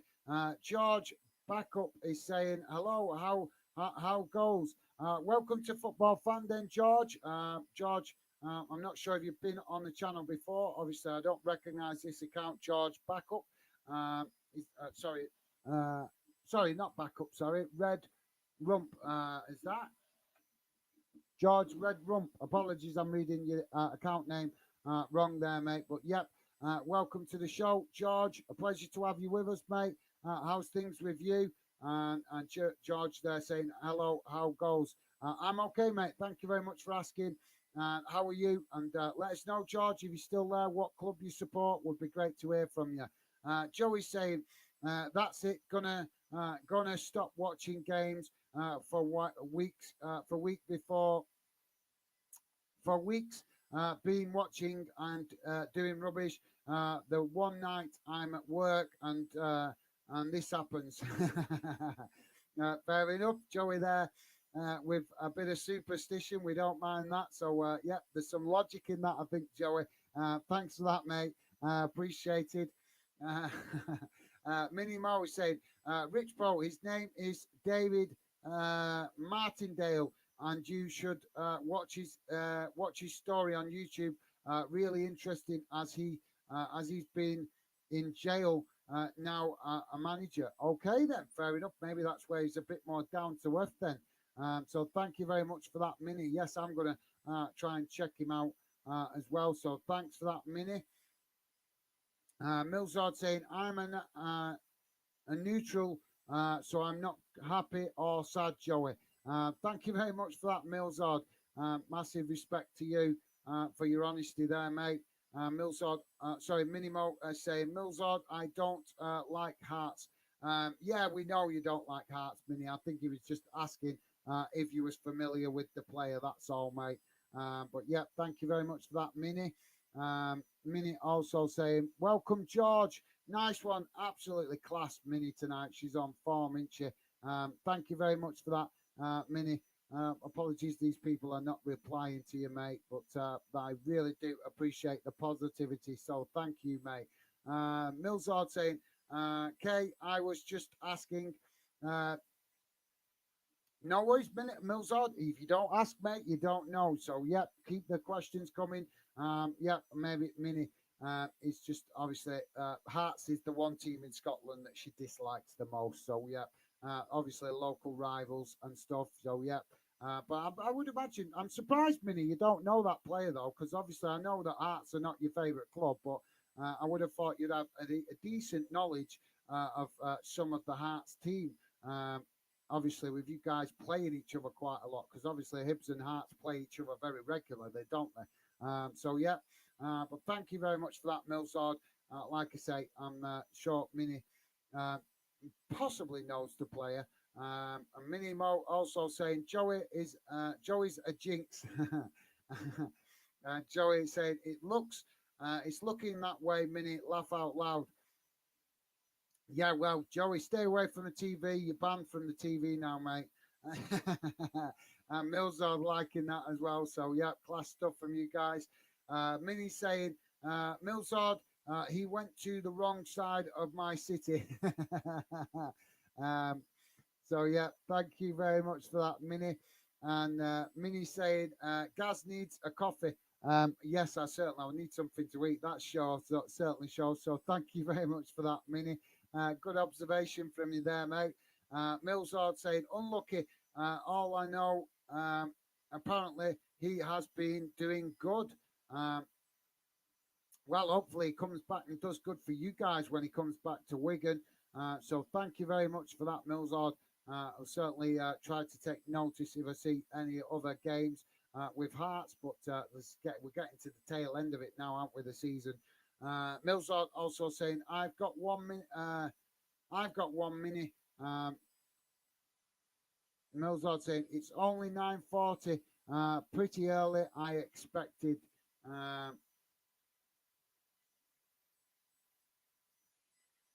George Backup is saying hello. How goes? Welcome to Football Fan then, George. George, I'm not sure if you've been on the channel before. Obviously, I don't recognize this account, George Backup. Sorry, sorry, not Backup, sorry. Red Rump, is that? George Red Rump. Apologies, I'm reading your account name wrong there, mate. But yep, welcome to the show, George. A pleasure to have you with us, mate. How's things with you? And George there saying hello. How goes? I'm okay, mate. Thank you very much for asking. How are you? And let us know, George, if you're still there, what club you support. Would be great to hear from you. Joey's saying that's it. Gonna stop watching games for weeks. For weeks, been watching and doing rubbish. The one night I'm at work and this happens. Fair enough, Joey there. With a bit of superstition, we don't mind that. So, yeah, there's some logic in that, I think, Joey. Thanks for that, mate. Appreciate it. Uh, Minnie Mo said, Rich Pro, his name is David Martindale, and you should watch his story on YouTube. Really interesting as he's been in jail now a manager. Okay, then fair enough. Maybe that's where he's a bit more down to earth then. So thank you very much for that, Minnie. Yes, I'm gonna try and check him out as well. So thanks for that, Minnie. Millsard saying I'm a neutral, so I'm not happy or sad, Joey. Thank you very much for that, Millsard. Massive respect to you for your honesty there, mate. Millsard, sorry, Minimo saying, Millsard, I don't like Hearts. Yeah, we know you don't like Hearts, Minnie. I think he was just asking if you was familiar with the player. That's all, mate. But yeah, thank you very much for that, Minnie. Minnie also saying, welcome, George. Nice one. Absolutely class, Minnie, tonight. She's on form, isn't she? Thank you very much for that, Minnie. Apologies, these people are not replying to you, mate, but I really do appreciate the positivity. So thank you, mate. Millsard saying, Kay, I was just asking. No worries, Millsard. If you don't ask, mate, you don't know. So, yeah, keep the questions coming. Yeah, maybe Minnie. It's just obviously Hearts is the one team in Scotland that she dislikes the most. So, yeah, obviously local rivals and stuff. So, yeah. But I would imagine, I'm surprised, Minnie, you don't know that player, though, because obviously I know that Hearts are not your favourite club, but I would have thought you'd have a decent knowledge of some of the Hearts team. obviously with you guys playing each other quite a lot, because obviously Hibs and Hearts play each other very regularly, don't they? So yeah, but thank you very much for that, Millsard. Like I say, I'm sure Mini uh, possibly knows the player. And Mini Mo also saying Joey's a jinx. Joey said it's looking that way. Mini, laugh out loud. Yeah, well, Joey, stay away from the TV. You're banned from the TV now, mate. And Mills are liking that as well. So, yeah, class stuff from you guys. Minnie saying, Millsard, he went to the wrong side of my city. um, so, yeah, thank you very much for that, Minnie. And Minnie saying, Gaz needs a coffee. Yes, I'll need something to eat. That's sure. So, certainly sure. So, thank you very much for that, Minnie. Good observation from you there, mate. Millsard saying, unlucky. All I know, apparently he has been doing good. Um, well, hopefully he comes back and does good for you guys when he comes back to Wigan. So thank you very much for that, Millsard. I'll certainly try to take notice if I see any other games with Hearts, but we're getting to the tail end of it now, aren't we, the season? Millsard also saying, I've got 1 minute. I've got 1 minute. Millsard saying it's only 9:40. Pretty early. I expected.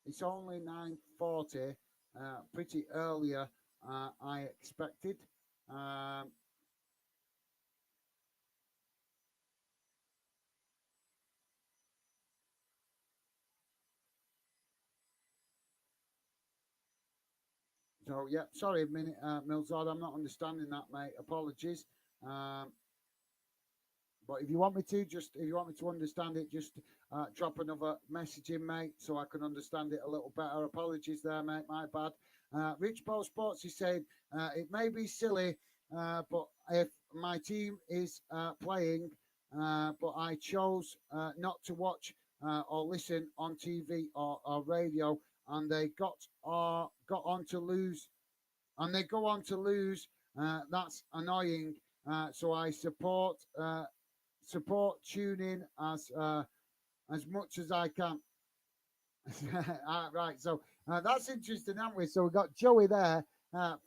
It's only 9:40. Pretty earlier. I expected. Um, so yeah, sorry, a minute, Millsard. I'm not understanding that, mate. Apologies. Um, But if you want me to, if you want me to understand it, just drop another message in, mate, so I can understand it a little better. Apologies there, mate. My bad. Rich Bo Sports is saying it may be silly, but if my team is playing, but I chose not to watch or listen on TV or radio, and they got on to lose, and they go on to lose. That's annoying. So I support tuning as much as I can. Right, so that's interesting, haven't we? So we've got Joey there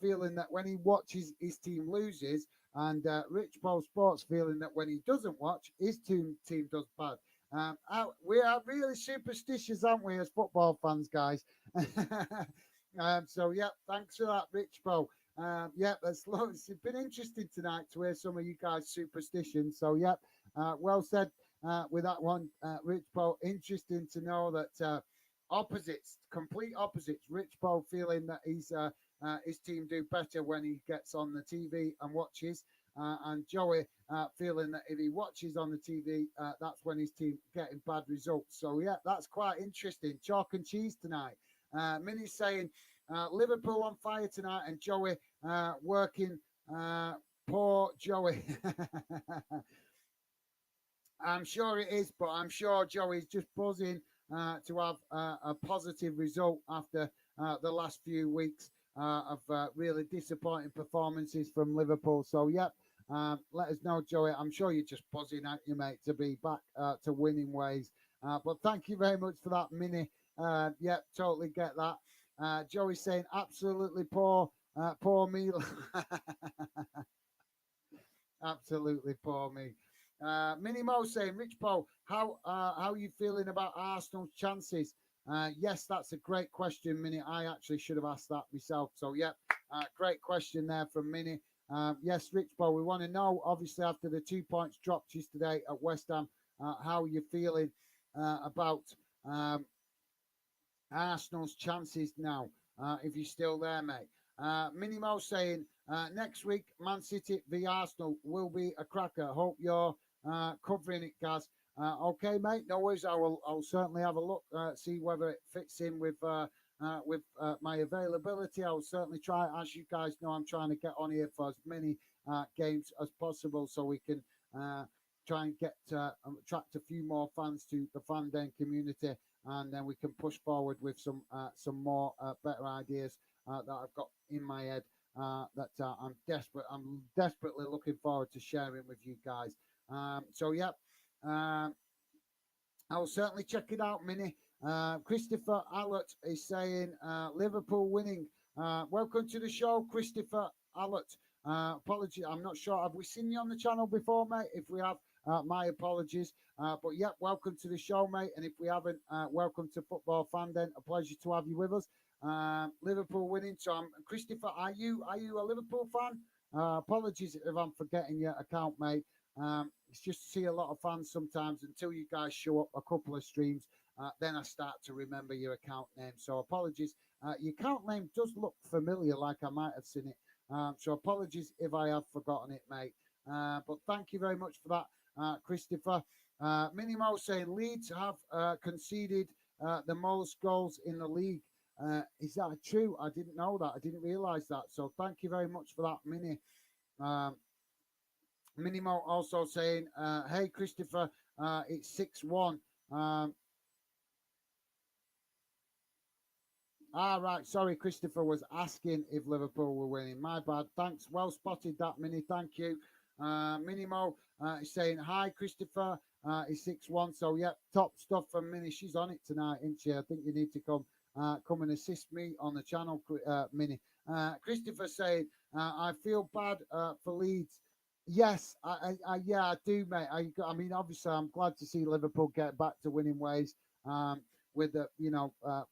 feeling that when he watches his team loses, and Rich Paul Sports feeling that when he doesn't watch, his team does bad. We are really superstitious, aren't we, as football fans, guys? So yeah, thanks for that, Rich Paul. Yeah, it's been interesting tonight to hear some of you guys' superstitions. So yeah, well said with that one, Rich Paul. Interesting to know that opposites, complete opposites. Rich Paul feeling that his team do better when he gets on the TV and watches, and Joey feeling that if he watches on the TV, that's when his team getting bad results. So yeah, that's quite interesting. Chalk and cheese tonight. Minnie's saying Liverpool on fire tonight, and Joey working. Poor Joey. I'm sure it is, but I'm sure Joey's just buzzing to have a positive result after the last few weeks of really disappointing performances from Liverpool. So, yep, let us know, Joey. I'm sure you're just buzzing out, you mate, to be back to winning ways. But thank you very much for that, Mini. Yep, totally get that. Joey saying absolutely poor me. Absolutely poor me. Minnie Mo saying, Rich Paul, how are you feeling about Arsenal's chances? Yes, that's a great question, Minnie. I actually should have asked that myself. So, yeah, great question there from Minnie. Yes, Rich Paul, we want to know, obviously, after the 2 points dropped yesterday at West Ham, how you're feeling about Arsenal's chances now, if you're still there, mate. Minnie Mo saying, next week, Man City v Arsenal will be a cracker. Hope you're covering it, Gaz. Okay, mate. No worries. I'll certainly have a look, see whether it fits in with my availability. I'll certainly try. As you guys know, I'm trying to get on here for as many games as possible, so we can try and get attract a few more fans to the fan den community, and then we can push forward with some more better ideas that I've got in my head I'm desperate. I'm desperately looking forward to sharing with you guys. So yeah, um, I'll certainly check it out, Minnie. Christopher Allett is saying Liverpool winning. Welcome to the show, Christopher Allett. Apology, I'm not sure. Have we seen you on the channel before, mate? If we have, my apologies. But yeah, welcome to the show, mate. And if we haven't, welcome to Football Fan Den. A pleasure to have you with us. Liverpool winning. So, Christopher, are you a Liverpool fan? Apologies if I'm forgetting your account, mate. It's just to see a lot of fans sometimes until you guys show up a couple of streams. Then I start to remember your account name. So apologies. Your account name does look familiar, like I might have seen it. So apologies if I have forgotten it, mate. But thank you very much for that, Christopher. Minimo saying Leeds have conceded the most goals in the league. Is that true? I didn't know that. I didn't realise that. So thank you very much for that, Mini. Um, Minimo also saying, hey, Christopher, it's 6-1. Right. Sorry, Christopher was asking if Liverpool were winning. My bad. Thanks. Well spotted that, Mini. Thank you. Minimo is saying, hi, Christopher. It's 6-1. So, yeah, top stuff from Mini. She's on it tonight, isn't she? I think you need to come and assist me on the channel, Mini. Christopher saying, I feel bad for Leeds. Yes, yeah, I do, mate. I mean, obviously, I'm glad to see Liverpool get back to winning ways. With the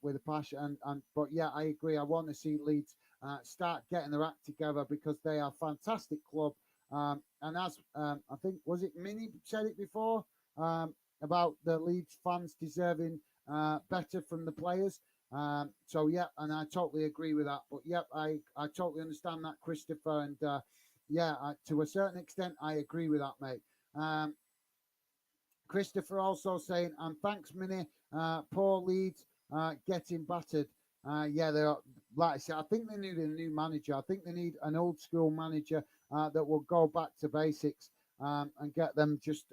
with the passion and but yeah, I agree. I want to see Leeds start getting their act together because they are a fantastic club. And as I think was it Minnie said it before about the Leeds fans deserving better from the players. So yeah, and I totally agree with that. But yeah, I totally understand that, Christopher, and yeah, to a certain extent, I agree with that, mate. Christopher also saying, and thanks, Minnie. Poor Leeds getting battered. Yeah, they're like I said. I think they need a new manager. I think they need an old school manager that will go back to basics and get them just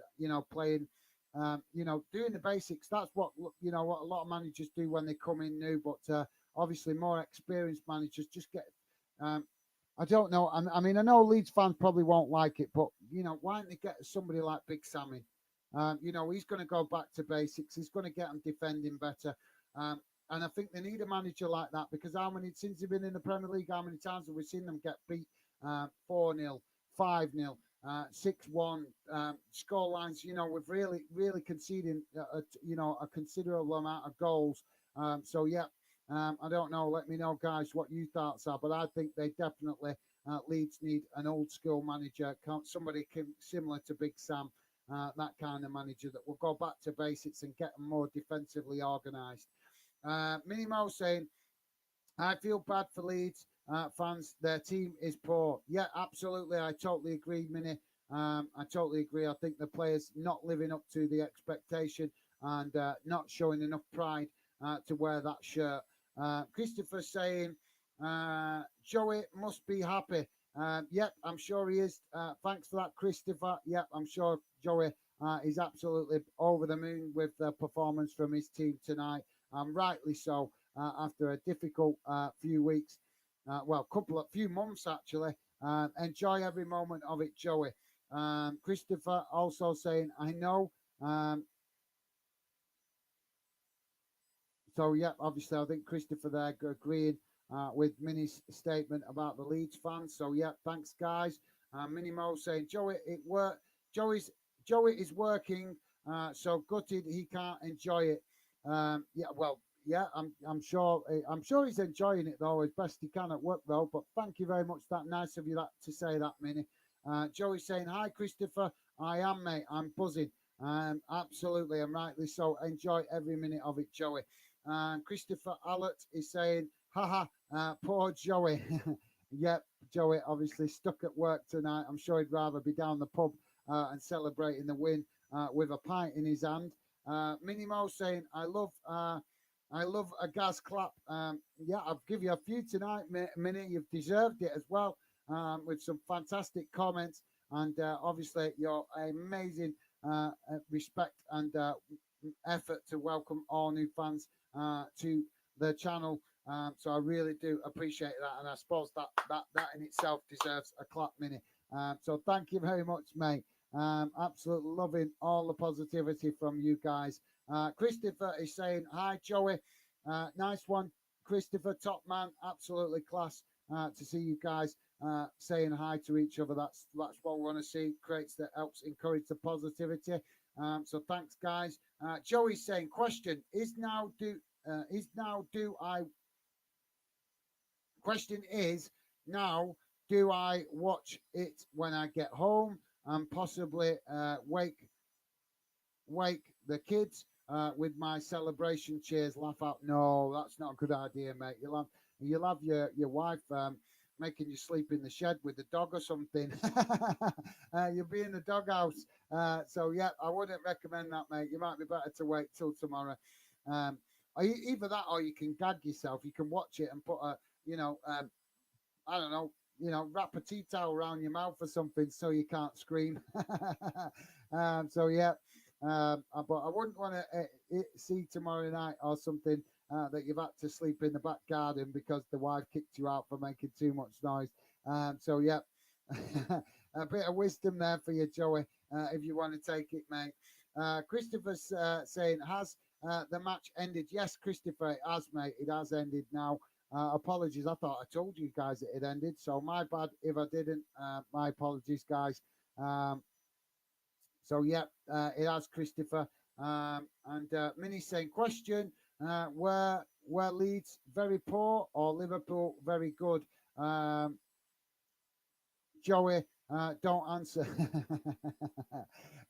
playing. Doing the basics. That's what what a lot of managers do when they come in new. But obviously, more experienced managers just get. I don't know. I mean, I know Leeds fans probably won't like it, but why don't they get somebody like Big Sammy? He's going to go back to basics. He's going to get them defending better. And I think they need a manager like that because since they've been in the Premier League, how many times have we seen them get beat 4-0, 5-0, 6-1 score lines? We've really conceding, a considerable amount of goals. So, yeah, I don't know. Let me know, guys, what your thoughts are. But I think they definitely, Leeds need an old school manager, somebody similar to Big Sam. That kind of manager that will go back to basics and get them more defensively organised. Minimo saying, I feel bad for Leeds fans. Their team is poor. Yeah, absolutely. I totally agree, Mini. I totally agree. I think the players not living up to the expectation and not showing enough pride to wear that shirt. Christopher saying, Joey must be happy. Yep, I'm sure he is. Thanks for that, Christopher. Yep, I'm sure Joey is absolutely over the moon with the performance from his team tonight. Rightly so, after a difficult few weeks. Few months actually. Enjoy every moment of it, Joey. Christopher also saying, I know. So, yeah, obviously, I think Christopher there agreeing with Minnie's statement about the Leeds fans. So, yeah, thanks, guys. Minnie Mo saying, Joey, it worked. Joey is working, so gutted he can't enjoy it. Yeah, well, yeah, I'm sure he's enjoying it though, as best he can at work though. But thank you very much. That nice of you to say that, Minnie. Joey saying, hi, Christopher. I am, mate. I'm buzzing. Absolutely, and rightly so. Enjoy every minute of it, Joey. Christopher Allett is saying, haha, poor Joey. Yep, Joey obviously stuck at work tonight. I'm sure he'd rather be down the pub and celebrating the win with a pint in his hand. Minnie Mo saying, I love a gas clap. Yeah, I'll give you a few tonight, Minnie. You've deserved it as well, with some fantastic comments and obviously your amazing respect and effort to welcome all new fans to the channel. So I really do appreciate that, and I suppose that in itself deserves a clap, Mini. So thank you very much, mate. Absolutely loving all the positivity from you guys. Christopher is saying hi, Joey. Nice one, Christopher. Top man, absolutely class. To see you guys saying hi to each other. That's what we want to see. Creates that helps encourage the positivity. So thanks, guys. Joey's saying, question is now do I question is now do I watch it when I get home and possibly wake the kids with my celebration cheers laugh out? No, that's not a good idea, mate. You'll have your wife making you sleep in the shed with the dog or something. You'll be in the doghouse. So yeah, I wouldn't recommend that, mate. You might be better to wait till tomorrow. Um, either that or you can gag yourself. You can watch it and put a, I don't know, wrap a tea towel around your mouth or something so you can't scream. So yeah, but I wouldn't want to see tomorrow night or something that you've had to sleep in the back garden because the wife kicked you out for making too much noise. So yeah, a bit of wisdom there for you, Joey, if you want to take it, mate. Christopher's saying, has the match ended? Yes, Christopher, it has, mate. It has ended now. Apologies, I thought I told you guys that it ended, so my bad if I didn't. My apologies, guys. So yeah, it has, Christopher. And Mini saying, question: were Leeds very poor or Liverpool very good? Joey, don't answer.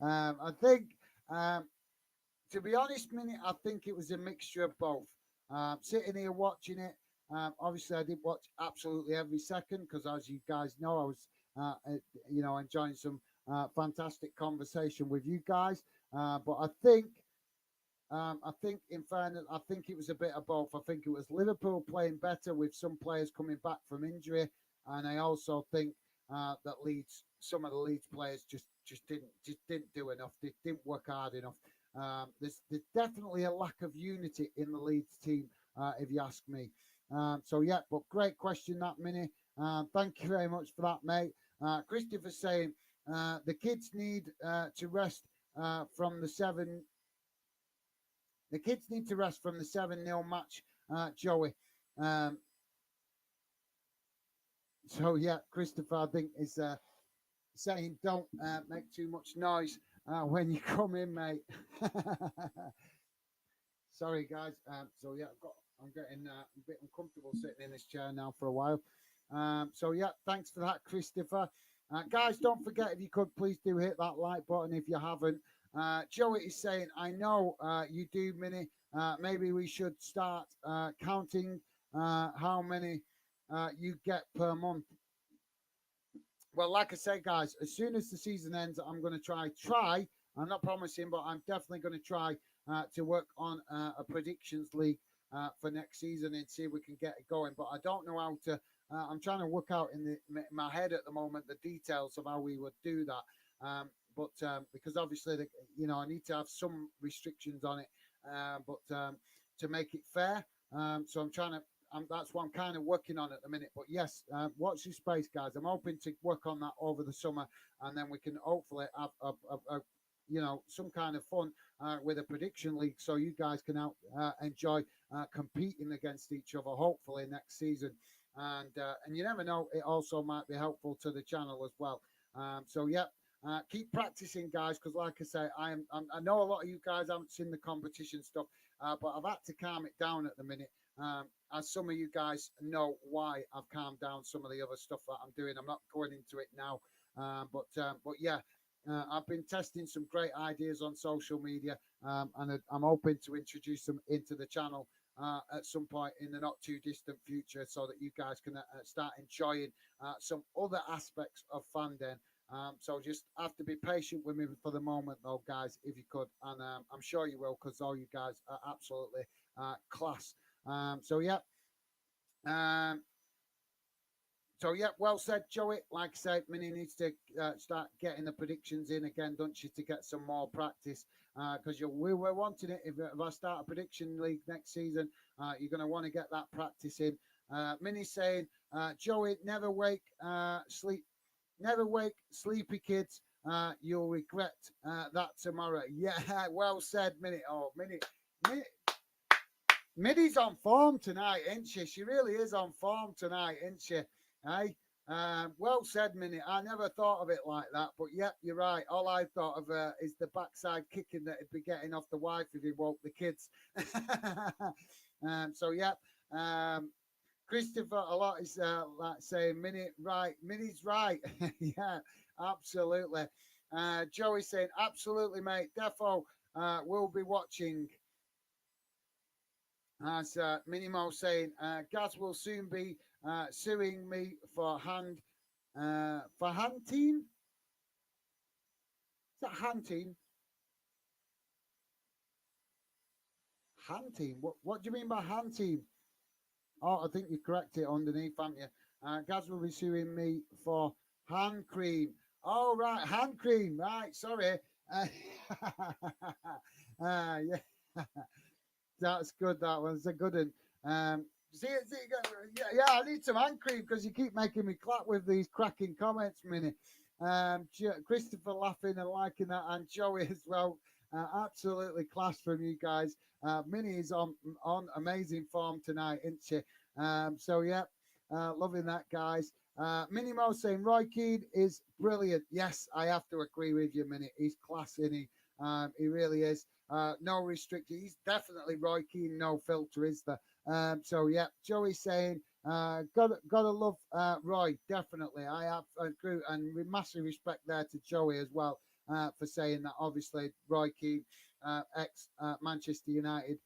I think, to be honest, Mini, I think it was a mixture of both. Sitting here watching it, obviously I did watch absolutely every second because, as you guys know, I was, enjoying some fantastic conversation with you guys. But I think, in fairness, I think it was a bit of both. I think it was Liverpool playing better with some players coming back from injury, and I also think that some of the Leeds players just didn't do enough. They didn't work hard enough. There's definitely a lack of unity in the Leeds team, if you ask me. So yeah, but great question that, Mini. Thank you very much for that, mate. Christopher saying the kids need to rest from the seven. The kids need to rest from the 7-0 match, Joey. Um, so yeah, Christopher, I think is saying don't make too much noise when you come in, mate. Sorry, guys. So yeah, I'm getting a bit uncomfortable sitting in this chair now for a while. So yeah, thanks for that, Christopher. Guys, don't forget, if you could, please do hit that like button if you haven't. Joey is saying, I know you do, Mini. Maybe we should start counting how many you get per month. Well, like I say, guys, as soon as the season ends, I'm going to try. I'm not promising, but I'm definitely going to try to work on a predictions league for next season and see if we can get it going. But I don't know how to. I'm trying to work out in my head at the moment the details of how we would do that. But because obviously, I need to have some restrictions on it. But to make it fair, so I'm trying to. That's what I'm kind of working on at the minute. But yes, watch this space, guys. I'm hoping to work on that over the summer, and then we can hopefully have some kind of fun with a prediction league, so you guys can enjoy competing against each other. Hopefully next season, and you never know, it also might be helpful to the channel as well. So yeah. Keep practicing, guys, because like I say, I know a lot of you guys haven't seen the competition stuff, but I've had to calm it down at the minute. As some of you guys know why I've calmed down some of the other stuff that I'm doing. I'm not going into it now, but yeah, I've been testing some great ideas on social media, and I'm hoping to introduce them into the channel at some point in the not too distant future, so that you guys can start enjoying some other aspects of fandom. So just have to be patient with me for the moment, though, guys, if you could, and I'm sure you will, because all you guys are absolutely class. So yeah. Um, So yeah, well said, Joey. Like I said, Minnie needs to start getting the predictions in again, don't she, to get some more practice? Because we were wanting it. If I start a prediction league next season, you're going to want to get that practice in. Minnie saying, Joey, never wake sleepy kids. You'll regret that tomorrow. Yeah, well said, Minnie. Oh, Minnie, Minnie's on form tonight, isn't she? She really is on form tonight, isn't she? Hey, well said, Minnie. I never thought of it like that, but yep, you're right. All I thought of is the backside kicking that he'd be getting off the wife if he woke the kids. So yep. Christopher, a lot is like saying Minnie right. Minnie's right. Yeah, absolutely. Joey saying absolutely, mate. Defo will be watching. As Minimo saying, Gaz will soon be suing me for hunting. Is that hunting? Hunting. What do you mean by hunting? Oh, I think you correct it underneath, haven't you? Gaz will be suing me for hand cream. Oh, right, hand cream. Right, sorry. Yeah. That's good. That one's a good one. Yeah, I need some hand cream because you keep making me clap with these cracking comments, Minnie. Christopher laughing and liking that, and Joey as well. Absolutely class from you guys. Minnie is on amazing form tonight, isn't she? So yeah, loving that, guys. Minnie Mo saying Roy Keane is brilliant. Yes, I have to agree with you, Minnie. He's class, isn't he? He really is. No restricted. He's definitely Roy Keane, no filter, is there? So yeah, Joey saying, gotta love Roy, definitely. I have agree and massive respect there to Joey as well for saying that. Obviously, Roy Keane, ex Manchester United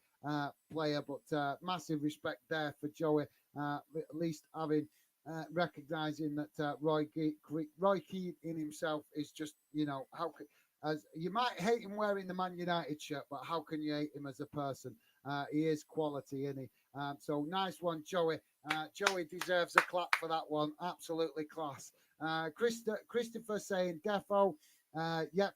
player, but massive respect there for Joey. At least having recognizing that Roy Keane in himself is just, how could as you might hate him wearing the Man United shirt, but how can you hate him as a person? He is quality, isn't he? So nice one, Joey. Joey deserves a clap for that one. Absolutely class. Christopher saying Defo. Yep,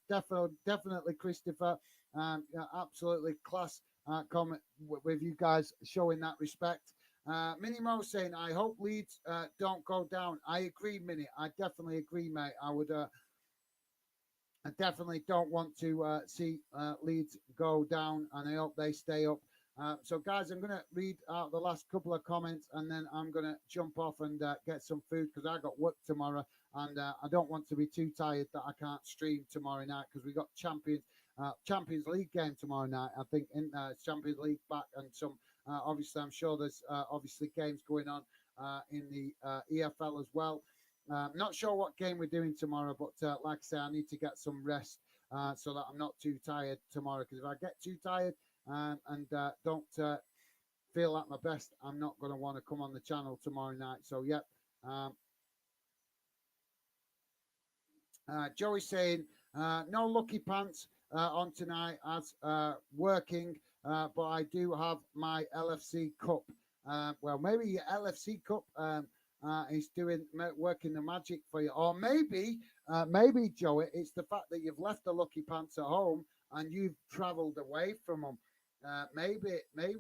definitely, Christopher. Yeah, absolutely class comment with you guys showing that respect. Minnie Mo saying, I hope Leeds don't go down. I agree, Minnie. I definitely agree, mate. I definitely don't want to see Leeds go down, and I hope they stay up. So, guys, I'm going to read out the last couple of comments, and then I'm going to jump off and get some food because I got work tomorrow, and I don't want to be too tired that I can't stream tomorrow night because we got Champions League game tomorrow night. I think in Champions League back and some. Obviously, I'm sure there's obviously games going on in the EFL as well. Not sure what game we're doing tomorrow, but like I say, I need to get some rest so that I'm not too tired tomorrow. Because if I get too tired and don't feel at my best, I'm not going to want to come on the channel tomorrow night. So, yep. Joey saying, no lucky pants on tonight as working, but I do have my LFC Cup. Well, maybe your LFC Cup is working the magic for you. Or maybe, Joey, it's the fact that you've left the lucky pants at home and you've travelled away from them. Maybe, I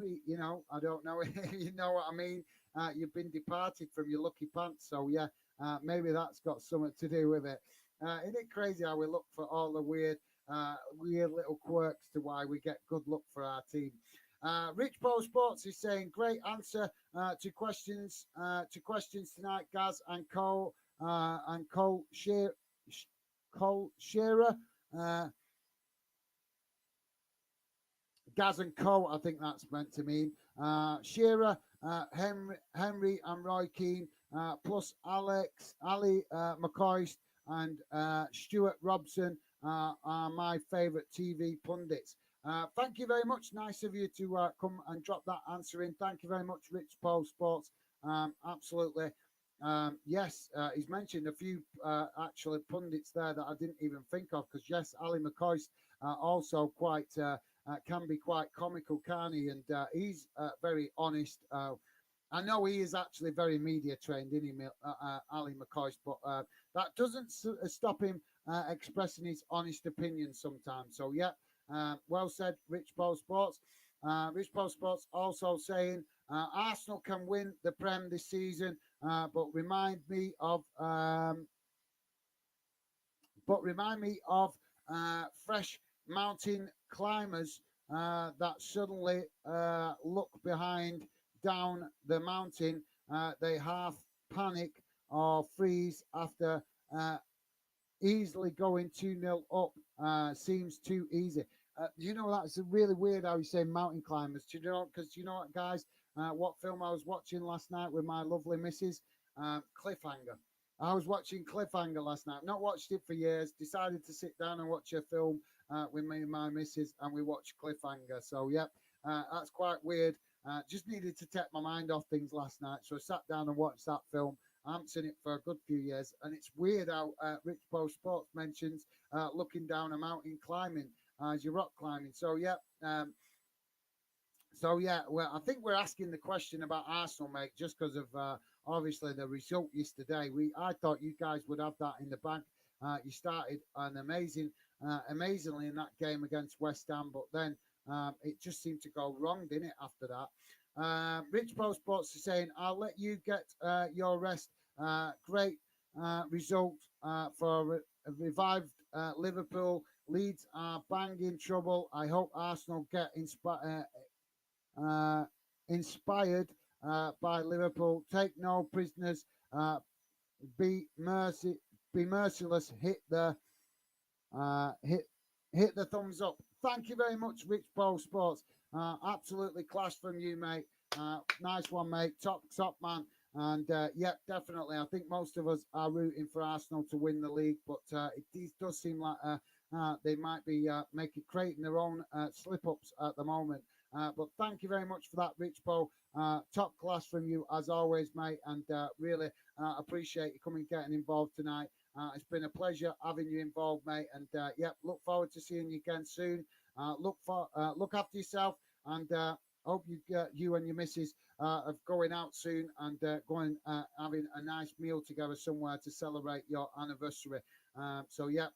don't know. You know what I mean? You've been departed from your lucky pants. So, yeah, maybe that's got something to do with it. Isn't it crazy how we look for all the weird little quirks to why we get good luck for our team? Rich Paul Sports is saying great answer to questions tonight, Gaz and Cole Shearer. Uh, Gaz and Co. I think that's meant to mean Shearer, Henry, and Roy Keane, plus Ali McCoist, and Stuart Robson are my favourite TV pundits. Thank you very much. Nice of you to come and drop that answer in. Thank you very much, Rich Paul Sports. Absolutely. Yes, he's mentioned a few actually pundits there that I didn't even think of because, yes, Ali McCoist also can be quite comical, can't he? And he's very honest I know he is actually very media trained, isn't he, Ali McCoist, but that doesn't stop him expressing his honest opinion sometimes. So, yeah, well said, Rich Paul Sports. Rich Paul Sports also saying Arsenal can win the Prem this season, but remind me of fresh mountain climbers that suddenly look behind down the mountain. They half panic or freeze after easily going 2-0 up. Seems too easy. You know, that's really weird how you say mountain climbers. Do you know? Because you know what, guys? What film I was watching last night with my lovely missus? Cliffhanger. I was watching Cliffhanger last night. Not watched it for years. Decided to sit down and watch a film with me and my missus, and we watched Cliffhanger. So, yep, that's quite weird. Just needed to take my mind off things last night. So I sat down and watched that film. I haven't seen it for a good few years, and it's weird how Rich Bo Sports mentions looking down a mountain climbing as you're rock climbing. So, yeah. Well, I think we're asking the question about Arsenal, mate, just because of obviously the result yesterday. I thought you guys would have that in the bank. You started amazingly in that game against West Ham, but then it just seemed to go wrong, didn't it, after that? Rich Pro Sports is saying, I'll let you get your rest. Great result for revived Liverpool. Leeds are banging trouble. I hope Arsenal get inspired by Liverpool. Take no prisoners. Be merciless. Uh, hit hit the thumbs up. Thank you very much, Rich Bowl Sports. Absolutely class from you, mate. Nice one, mate. Top man. And yeah, definitely. I think most of us are rooting for Arsenal to win the league, but it does seem like they might be creating their own slip ups at the moment. But thank you very much for that, Rich Bowl. Top class from you as always, mate. And really appreciate you coming getting involved tonight. It's been a pleasure having you involved, mate. And yeah, look forward to seeing you again soon. Look after yourself, and hope you and your missus of going out soon and going having a nice meal together somewhere to celebrate your anniversary. So yeah,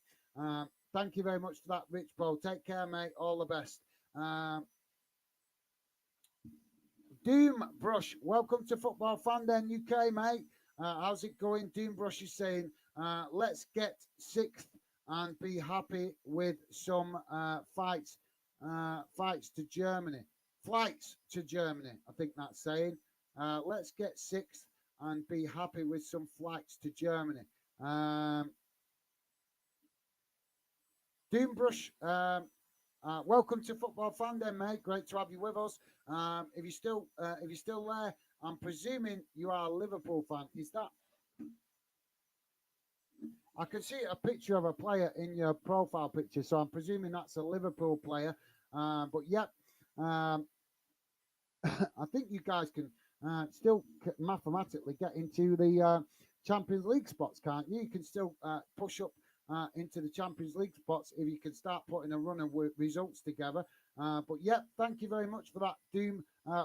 thank you very much for that, Rich Bo. Take care, mate. All the best. Doom Brush, welcome to Football Fan Den UK, mate. How's it going? Doom Brush is saying, let's get sixth and be happy with some flights to Germany. Flights to Germany, I think that's saying. Let's get sixth and be happy with some flights to Germany. Doombrush, welcome to Football Fan Den, mate. Great to have you with us. If you're still there, I'm presuming you are a Liverpool fan. Is that? I can see a picture of a player in your profile picture, so I'm presuming that's a Liverpool player. But yep, I think you guys can still mathematically get into the Champions League spots, can't you? You can still push up into the Champions League spots if you can start putting a run of results together. But yeah, thank you very much for that, Doom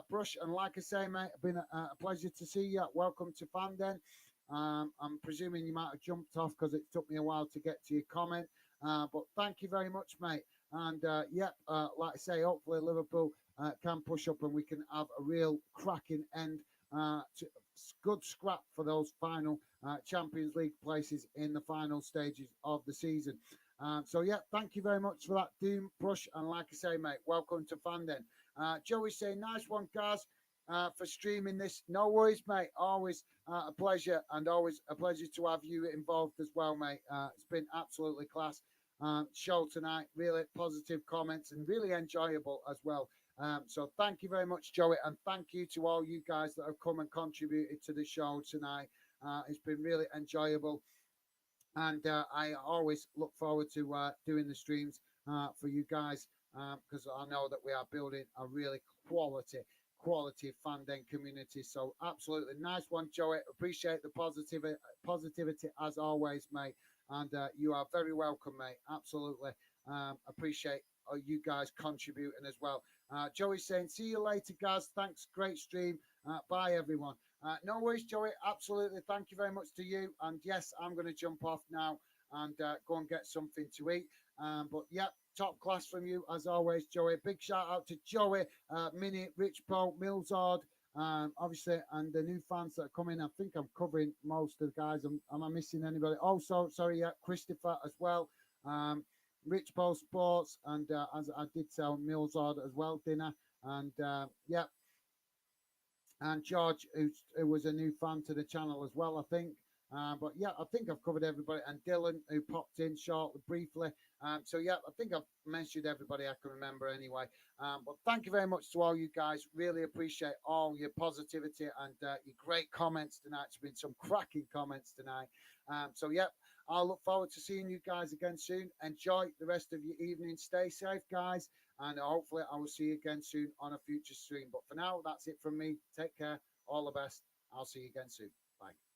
Brush. And like I say, mate, it's been a pleasure to see you. Welcome to Fan Den. I'm presuming you might have jumped off because it took me a while to get to your comment. But thank you very much, mate. And yeah, like I say, hopefully Liverpool can push up and we can have a real cracking end to good scrap for those final Champions League places in the final stages of the season. So yeah, thank you very much for that, Doom Brush. And like I say, mate, welcome to Fan Den. Joey's saying, nice one, guys, for streaming this. No worries, mate. Always a pleasure, and always a pleasure to have you involved as well, mate. It's been absolutely class show tonight. Really positive comments and really enjoyable as well. So thank you very much, Joey, and thank you to all you guys that have come and contributed to the show tonight. It's been really enjoyable, and I always look forward to doing the streams for you guys because I know that we are building a really quality Fan Den community. So absolutely nice one, Joey. Appreciate the positivity as always, mate. And you are very welcome, mate. Absolutely appreciate you guys contributing as well. Joey's saying, see you later, guys. Thanks. Great stream. Bye, everyone. No worries, Joey. Absolutely. Thank you very much to you. And yes, I'm going to jump off now and go and get something to eat. But yeah, top class from you as always, Joey. Big shout out to Joey, Minnie, Rich Paul, Millsard, obviously, and the new fans that are coming. I think I'm covering most of the guys. Am I missing anybody? Also, sorry, yeah, Christopher as well. Rich Paul Sports, and as I did tell Millsard as well, dinner, and yeah, and George, who was a new fan to the channel as well, I think. But yeah, I think I've covered everybody, and Dylan, who popped in shortly, briefly. So yeah, I think I've mentioned everybody I can remember anyway. But thank you very much to all you guys. Really appreciate all your positivity and your great comments tonight. It's been some cracking comments tonight. So yeah, I'll look forward to seeing you guys again soon. Enjoy the rest of your evening. Stay safe, guys. And hopefully I will see you again soon on a future stream. But for now, that's it from me. Take care. All the best. I'll see you again soon. Bye.